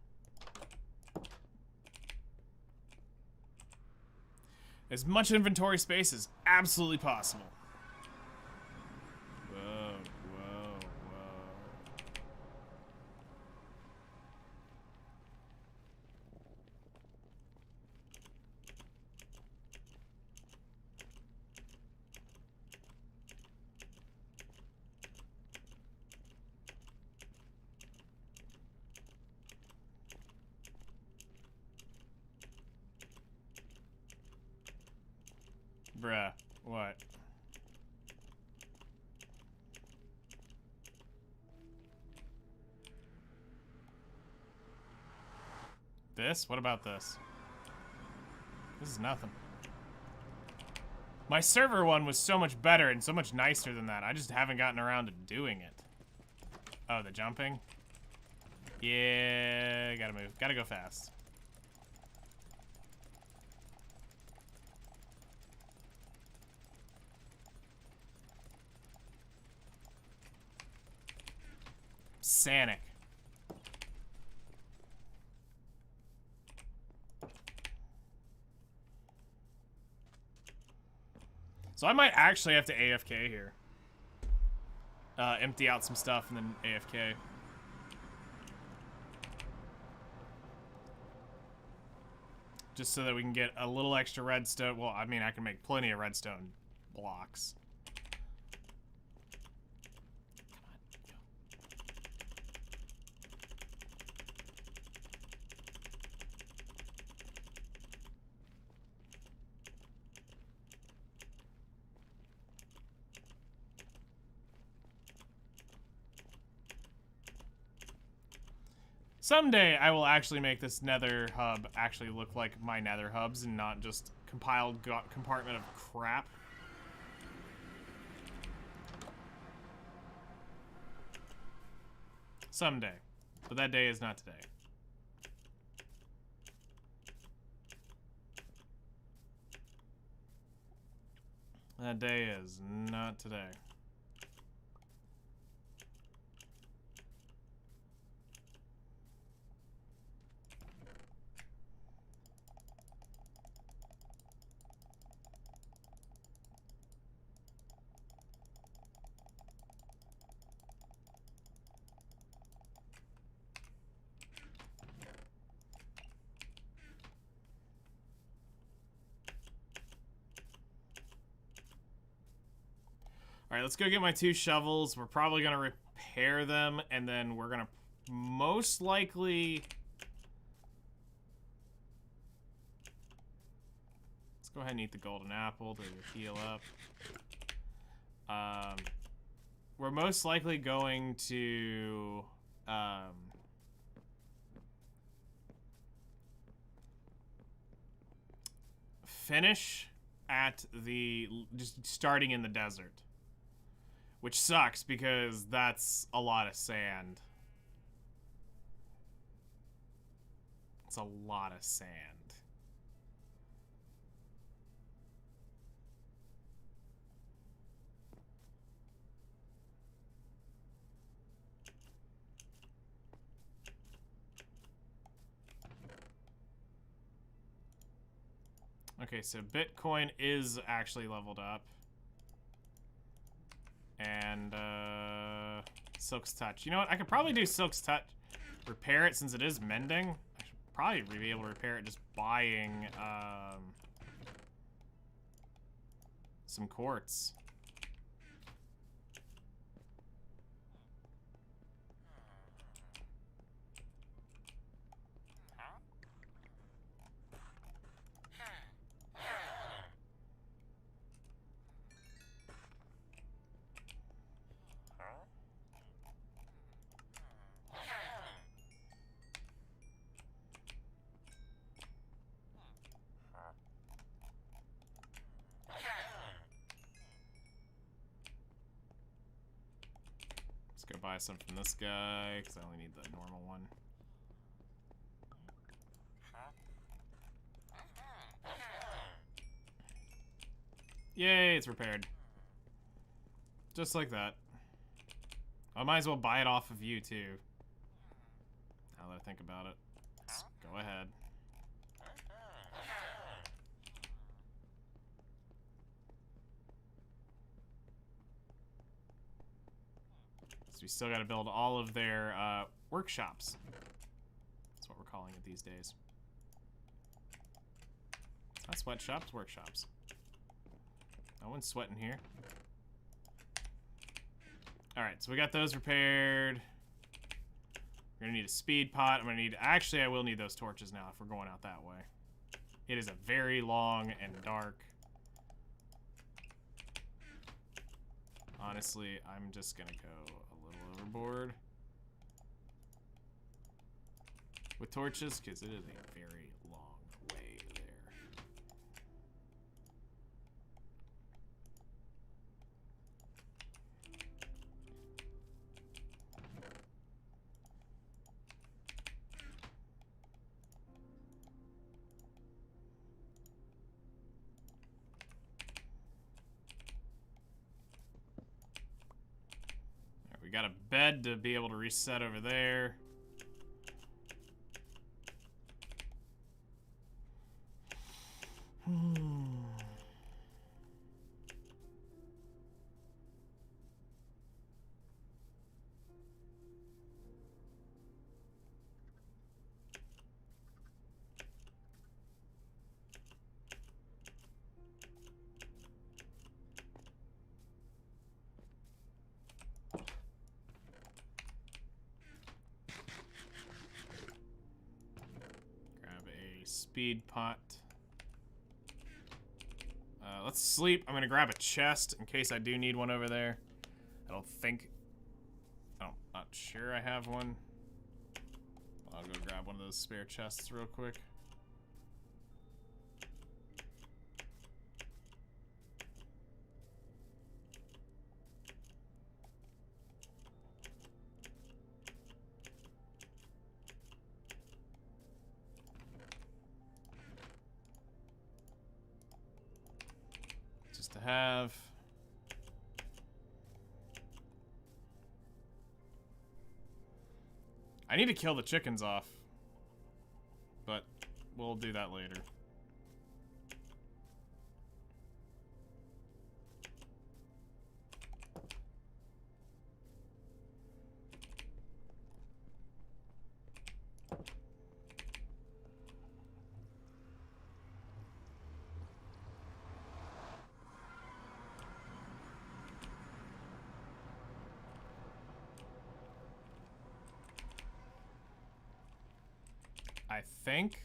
As much inventory space as absolutely possible. Whoa, whoa, whoa. Bruh, what? This? What about this? This is nothing. My server one was so much better and so much nicer than that. I just haven't gotten around to doing it. Oh, the jumping? Yeah, gotta move. Gotta go fast. Sanic. So I might actually have to AFK here. Empty out some stuff and then AFK. Just so that we can get a little extra redstone. Well, I mean, I can make plenty of redstone blocks. Someday I will actually make this nether hub actually look like my nether hubs and not just compiled compartment of crap. Someday. But that day is not today. That day is not today. Alright, let's go get my 2 shovels. We're probably going to repair them, and then we're going to most likely... Let's go ahead and eat the golden apple to heal up. We're most likely going to... finish at the... just starting in the desert. Which sucks, because that's a lot of sand. It's a lot of sand. Okay, so Bitcoin is actually leveled up. And, Silk's Touch. You know what? I could probably do Silk's Touch. Repair it since it is mending. I should probably be able to repair it just buying, some quartz. buy some from this guy, because I only need the normal one. Yay, it's repaired. Just like that. I might as well buy it off of you, too. Now that I think about it. Let's go ahead. So we still got to build all of their workshops. That's what we're calling it these days. It's not sweatshops, workshops. No one's sweating here. Alright, so we got those repaired. We're gonna need a speed pot. I'm gonna need... Actually, I will need those torches now if we're going out that way. It is a very long and dark... Honestly, I'm just gonna go a little overboard with torches, because it is a very long way there. We got a bed to be able to reset over there. Speed pot. Let's sleep. I'm gonna grab a chest in case I do need one over there. I'm not sure I have one. I'll go grab one of those spare chests real quick. To have. I need to kill the chickens off, but we'll do that later. I think.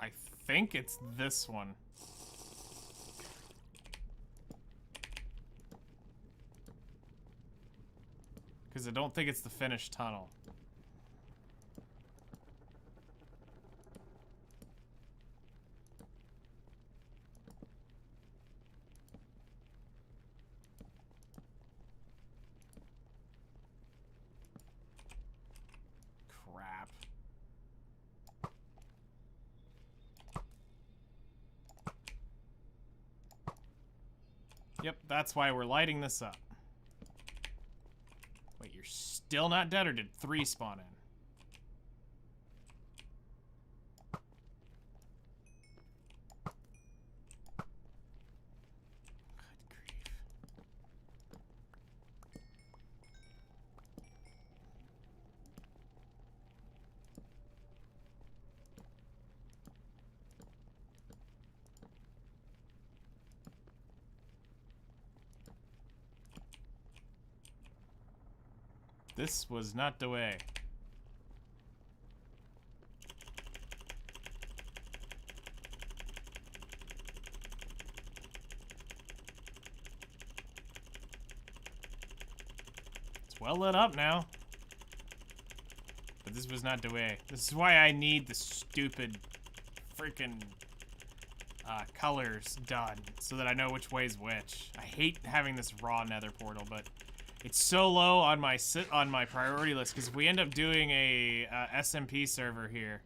I think it's this one. Because I don't think it's the finished tunnel. Yep, that's why we're lighting this up. Wait, you're still not dead, or did 3 spawn in? Good grief. This was not the way. It's well lit up now. But this this was not the way. This is why I need the stupid freaking colors done so that I know which way is which. I hate having this raw nether portal, but it's so low on my priority list because if we end up doing a SMP server here,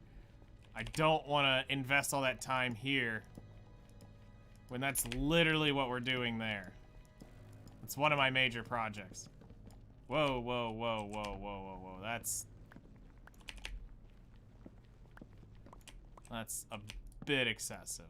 I don't want to invest all that time here when that's literally what we're doing there. It's one of my major projects. Whoa, whoa, whoa, whoa, whoa, whoa, whoa. That's a bit excessive.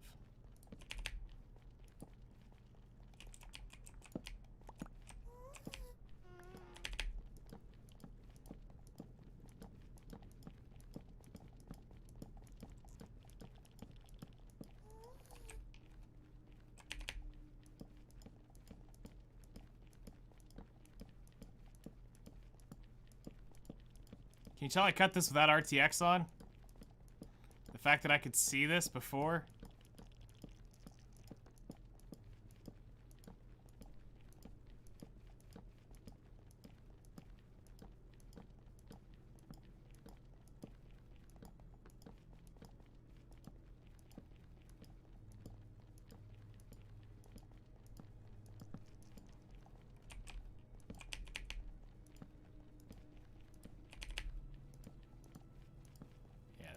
Can you tell I cut this without RTX on? The fact that I could see this before?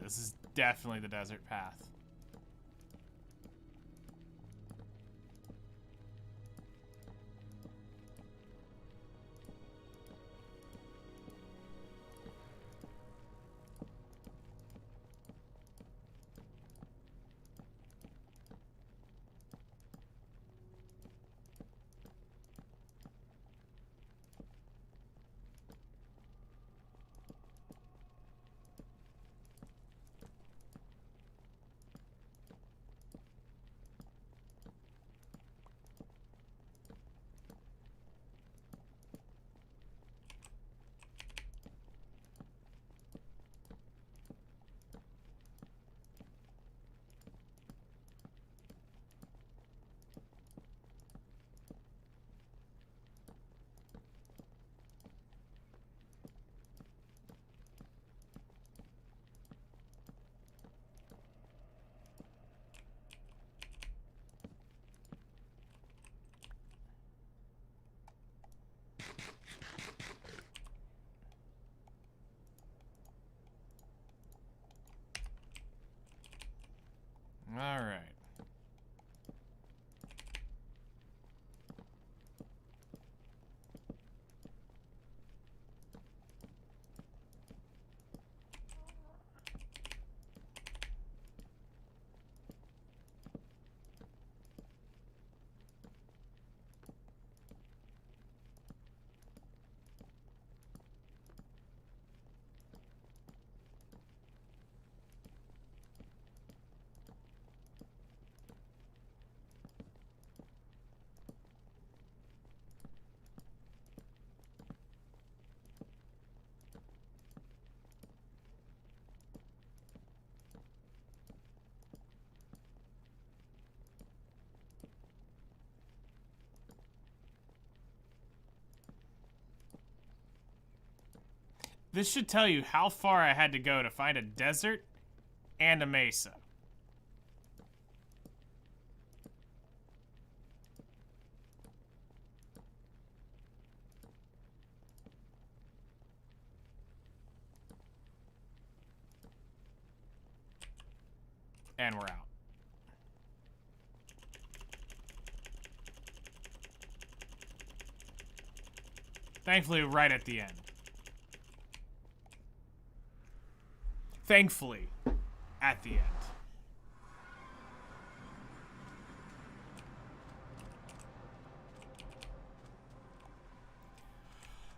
This is definitely the desert path. All right. This should tell you how far I had to go to find a desert and a mesa. And we're out. Thankfully, right at the end. Thankfully, at the end.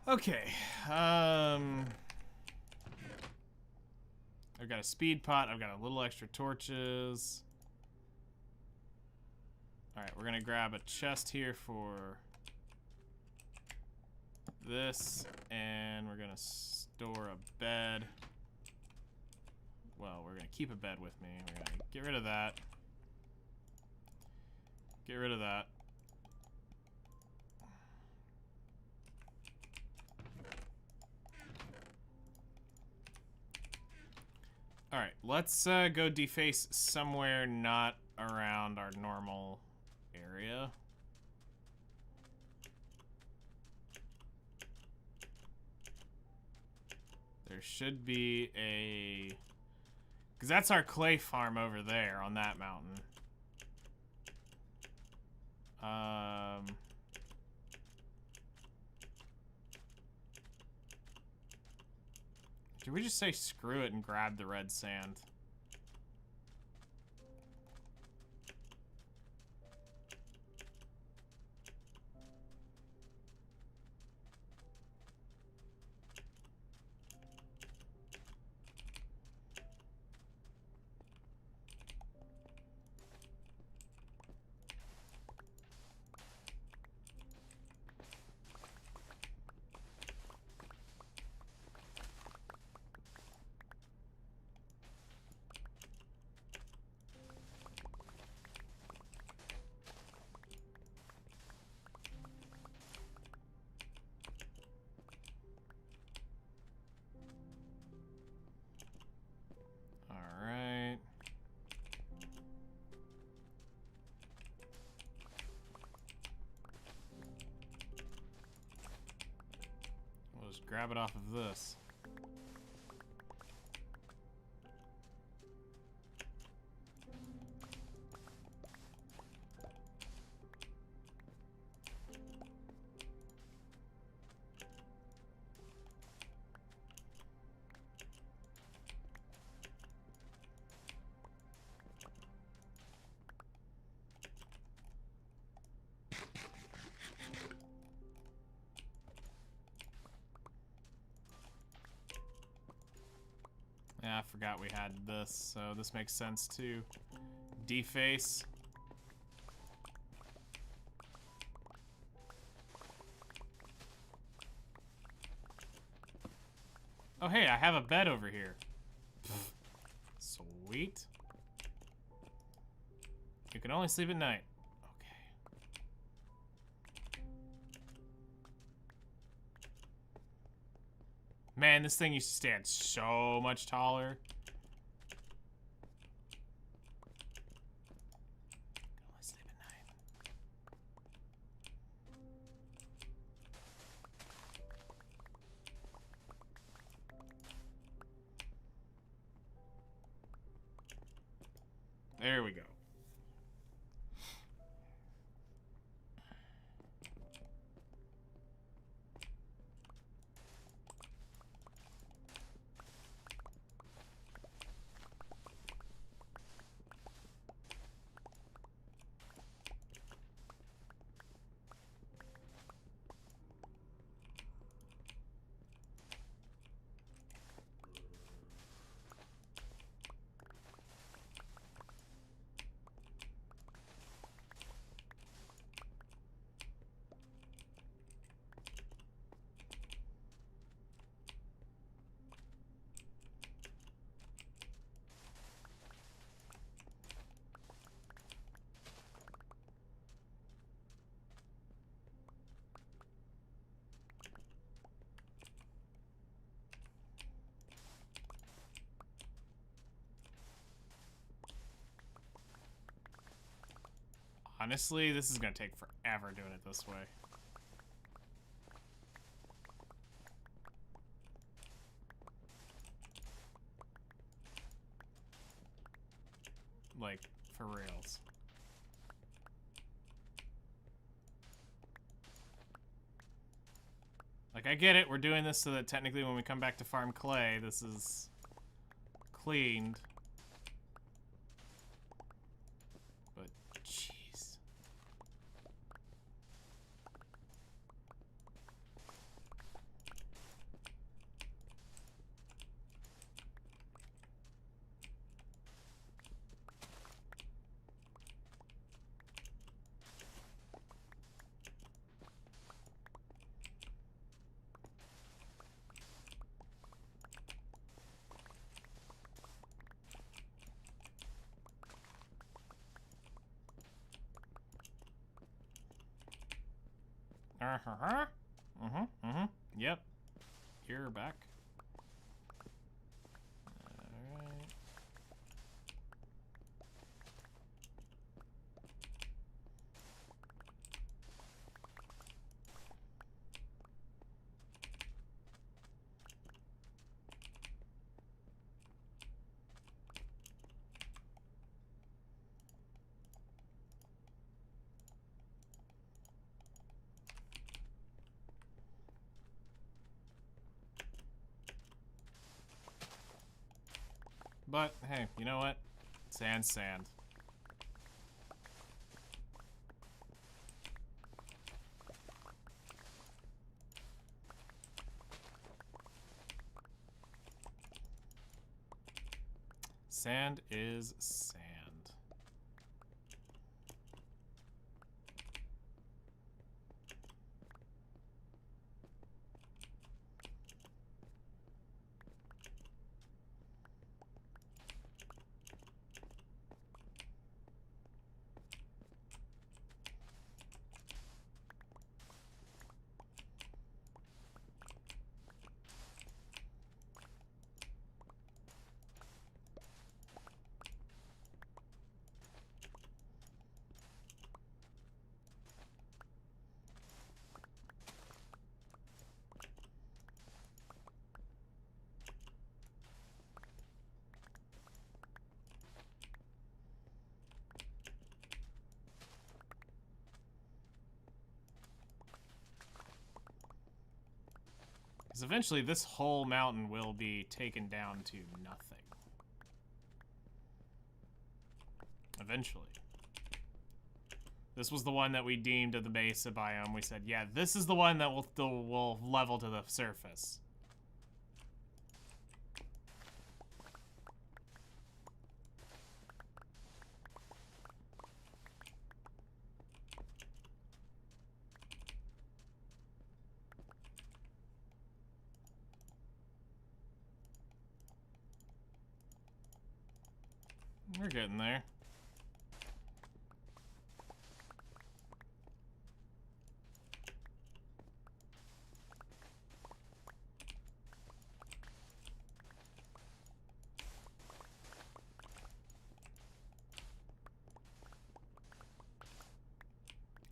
Okay, I've got a speed pot, I've got a little extra torches. Alright, we're gonna grab a chest here for this, and we're gonna store a bed. Well, we're gonna keep a bed with me. We're gonna get rid of that. Get rid of that. Alright, let's go deface somewhere not around our normal area. There should be a... Because that's our clay farm over there on that mountain. Did we just say screw it and grab the red sand? Alright. We'll just grab it off of this. Yeah, I forgot we had this, so this makes sense too. Deface. Oh hey, I have a bed over here. Sweet. You can only sleep at night. Man, this thing used to stand so much taller. Only sleep at night. There we go. Honestly, this is gonna take forever doing it this way. Like, for reals. Like, I get it, we're doing this so that technically when we come back to farm clay, this is cleaned. But, jeez. Yep. You're back. Alright. But, hey, you know what? Sand's sand. Sand is sand. Because eventually this whole mountain will be taken down to nothing. Eventually. This was the one that we deemed at the base of biome. We said, yeah, this is the one that will level to the surface. We're getting there.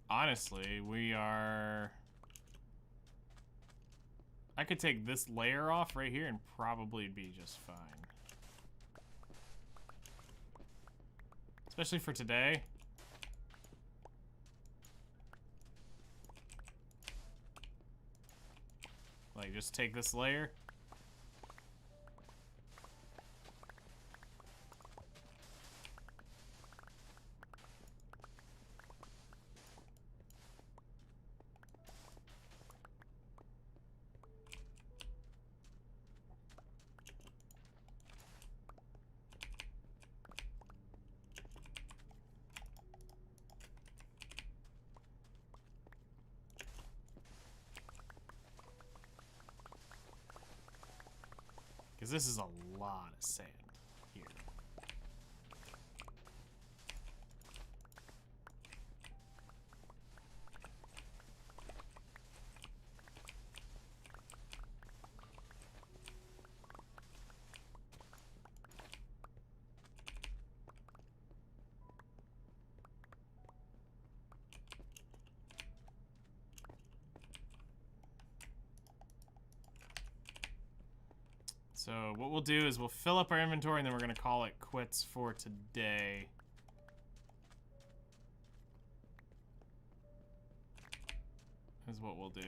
Honestly, we are... I could take this layer off right here and probably be just fine. Especially for today. Like, just take this layer. Because this is a lot of sand here. So what we'll do is we'll fill up our inventory and then we're gonna call it quits for today. Is what we'll do.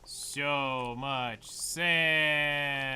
So much sand.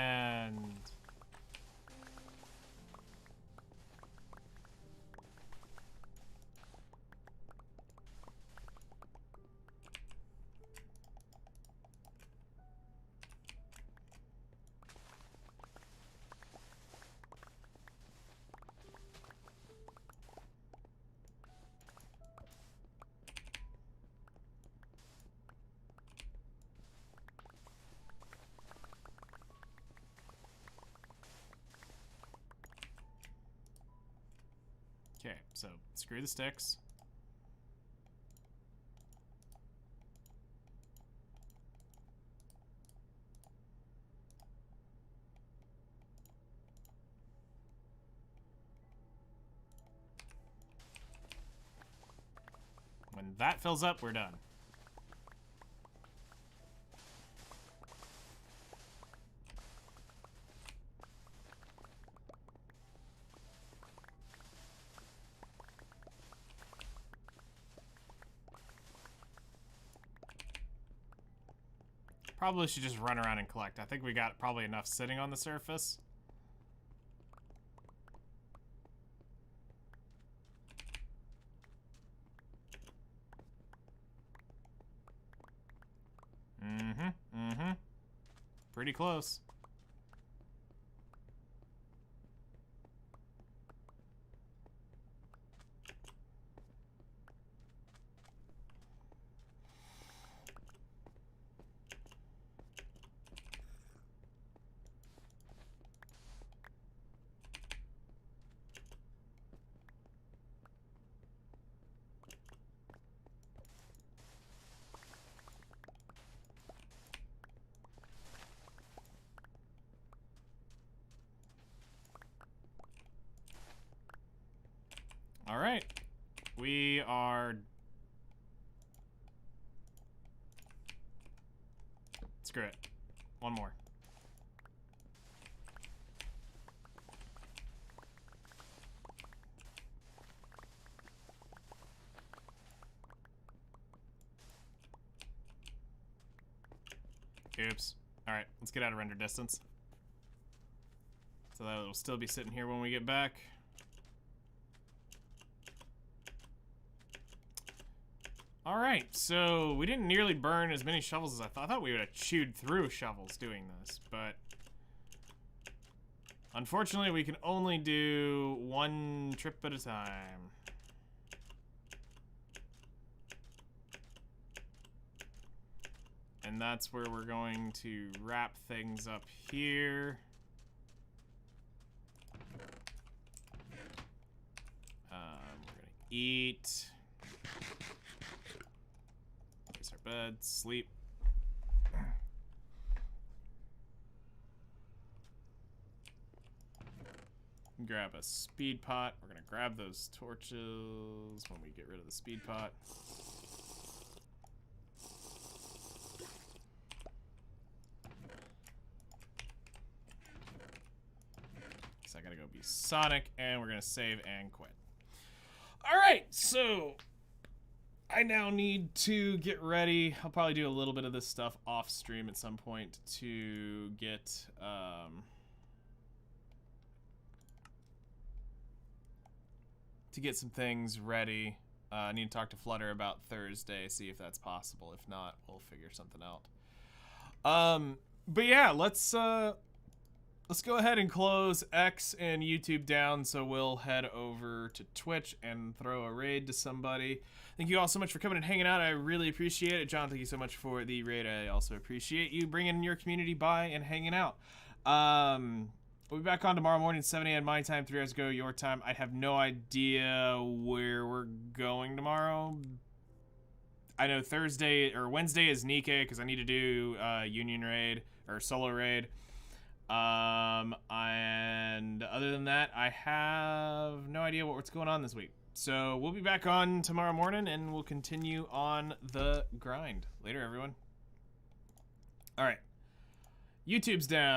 Okay, so screw the sticks. When that fills up, we're done. Probably should just run around and collect. I think we got probably enough sitting on the surface. Pretty close. All right, we are. Screw it. One more. Oops. All right, let's get out of render distance. So that it'll still be sitting here when we get back. All right, so we didn't nearly burn as many shovels as I thought. I thought we would have chewed through shovels doing this, but unfortunately we can only do one trip at a time. And that's where we're going to wrap things up here. We're gonna eat. Bed, sleep. Grab a speed pot. We're gonna grab those torches when we get rid of the speed pot. So I gotta go be Sonic, and we're gonna save and quit. All right, so I now need to get ready. I'll probably do a little bit of this stuff off stream at some point to get some things ready. I need to talk to Flutter about Thursday, see if that's possible. If not, we'll figure something out. But yeah, let's go ahead and close X and YouTube down, so we'll head over to Twitch and throw a raid to somebody. Thank you all so much for coming and hanging out. I really appreciate it. John, thank you so much for the raid. I also appreciate you bringing your community by and hanging out. We'll be back on tomorrow morning, 7 a.m. my time, 3 hours ago your time. I have no idea where we're going tomorrow. I know Thursday or Wednesday is Nikkei because I need to do Union raid or solo raid. And other than that, I have no idea what's going on this week. So we'll be back on tomorrow morning and we'll continue on the grind. Later, everyone. All right. YouTube's down.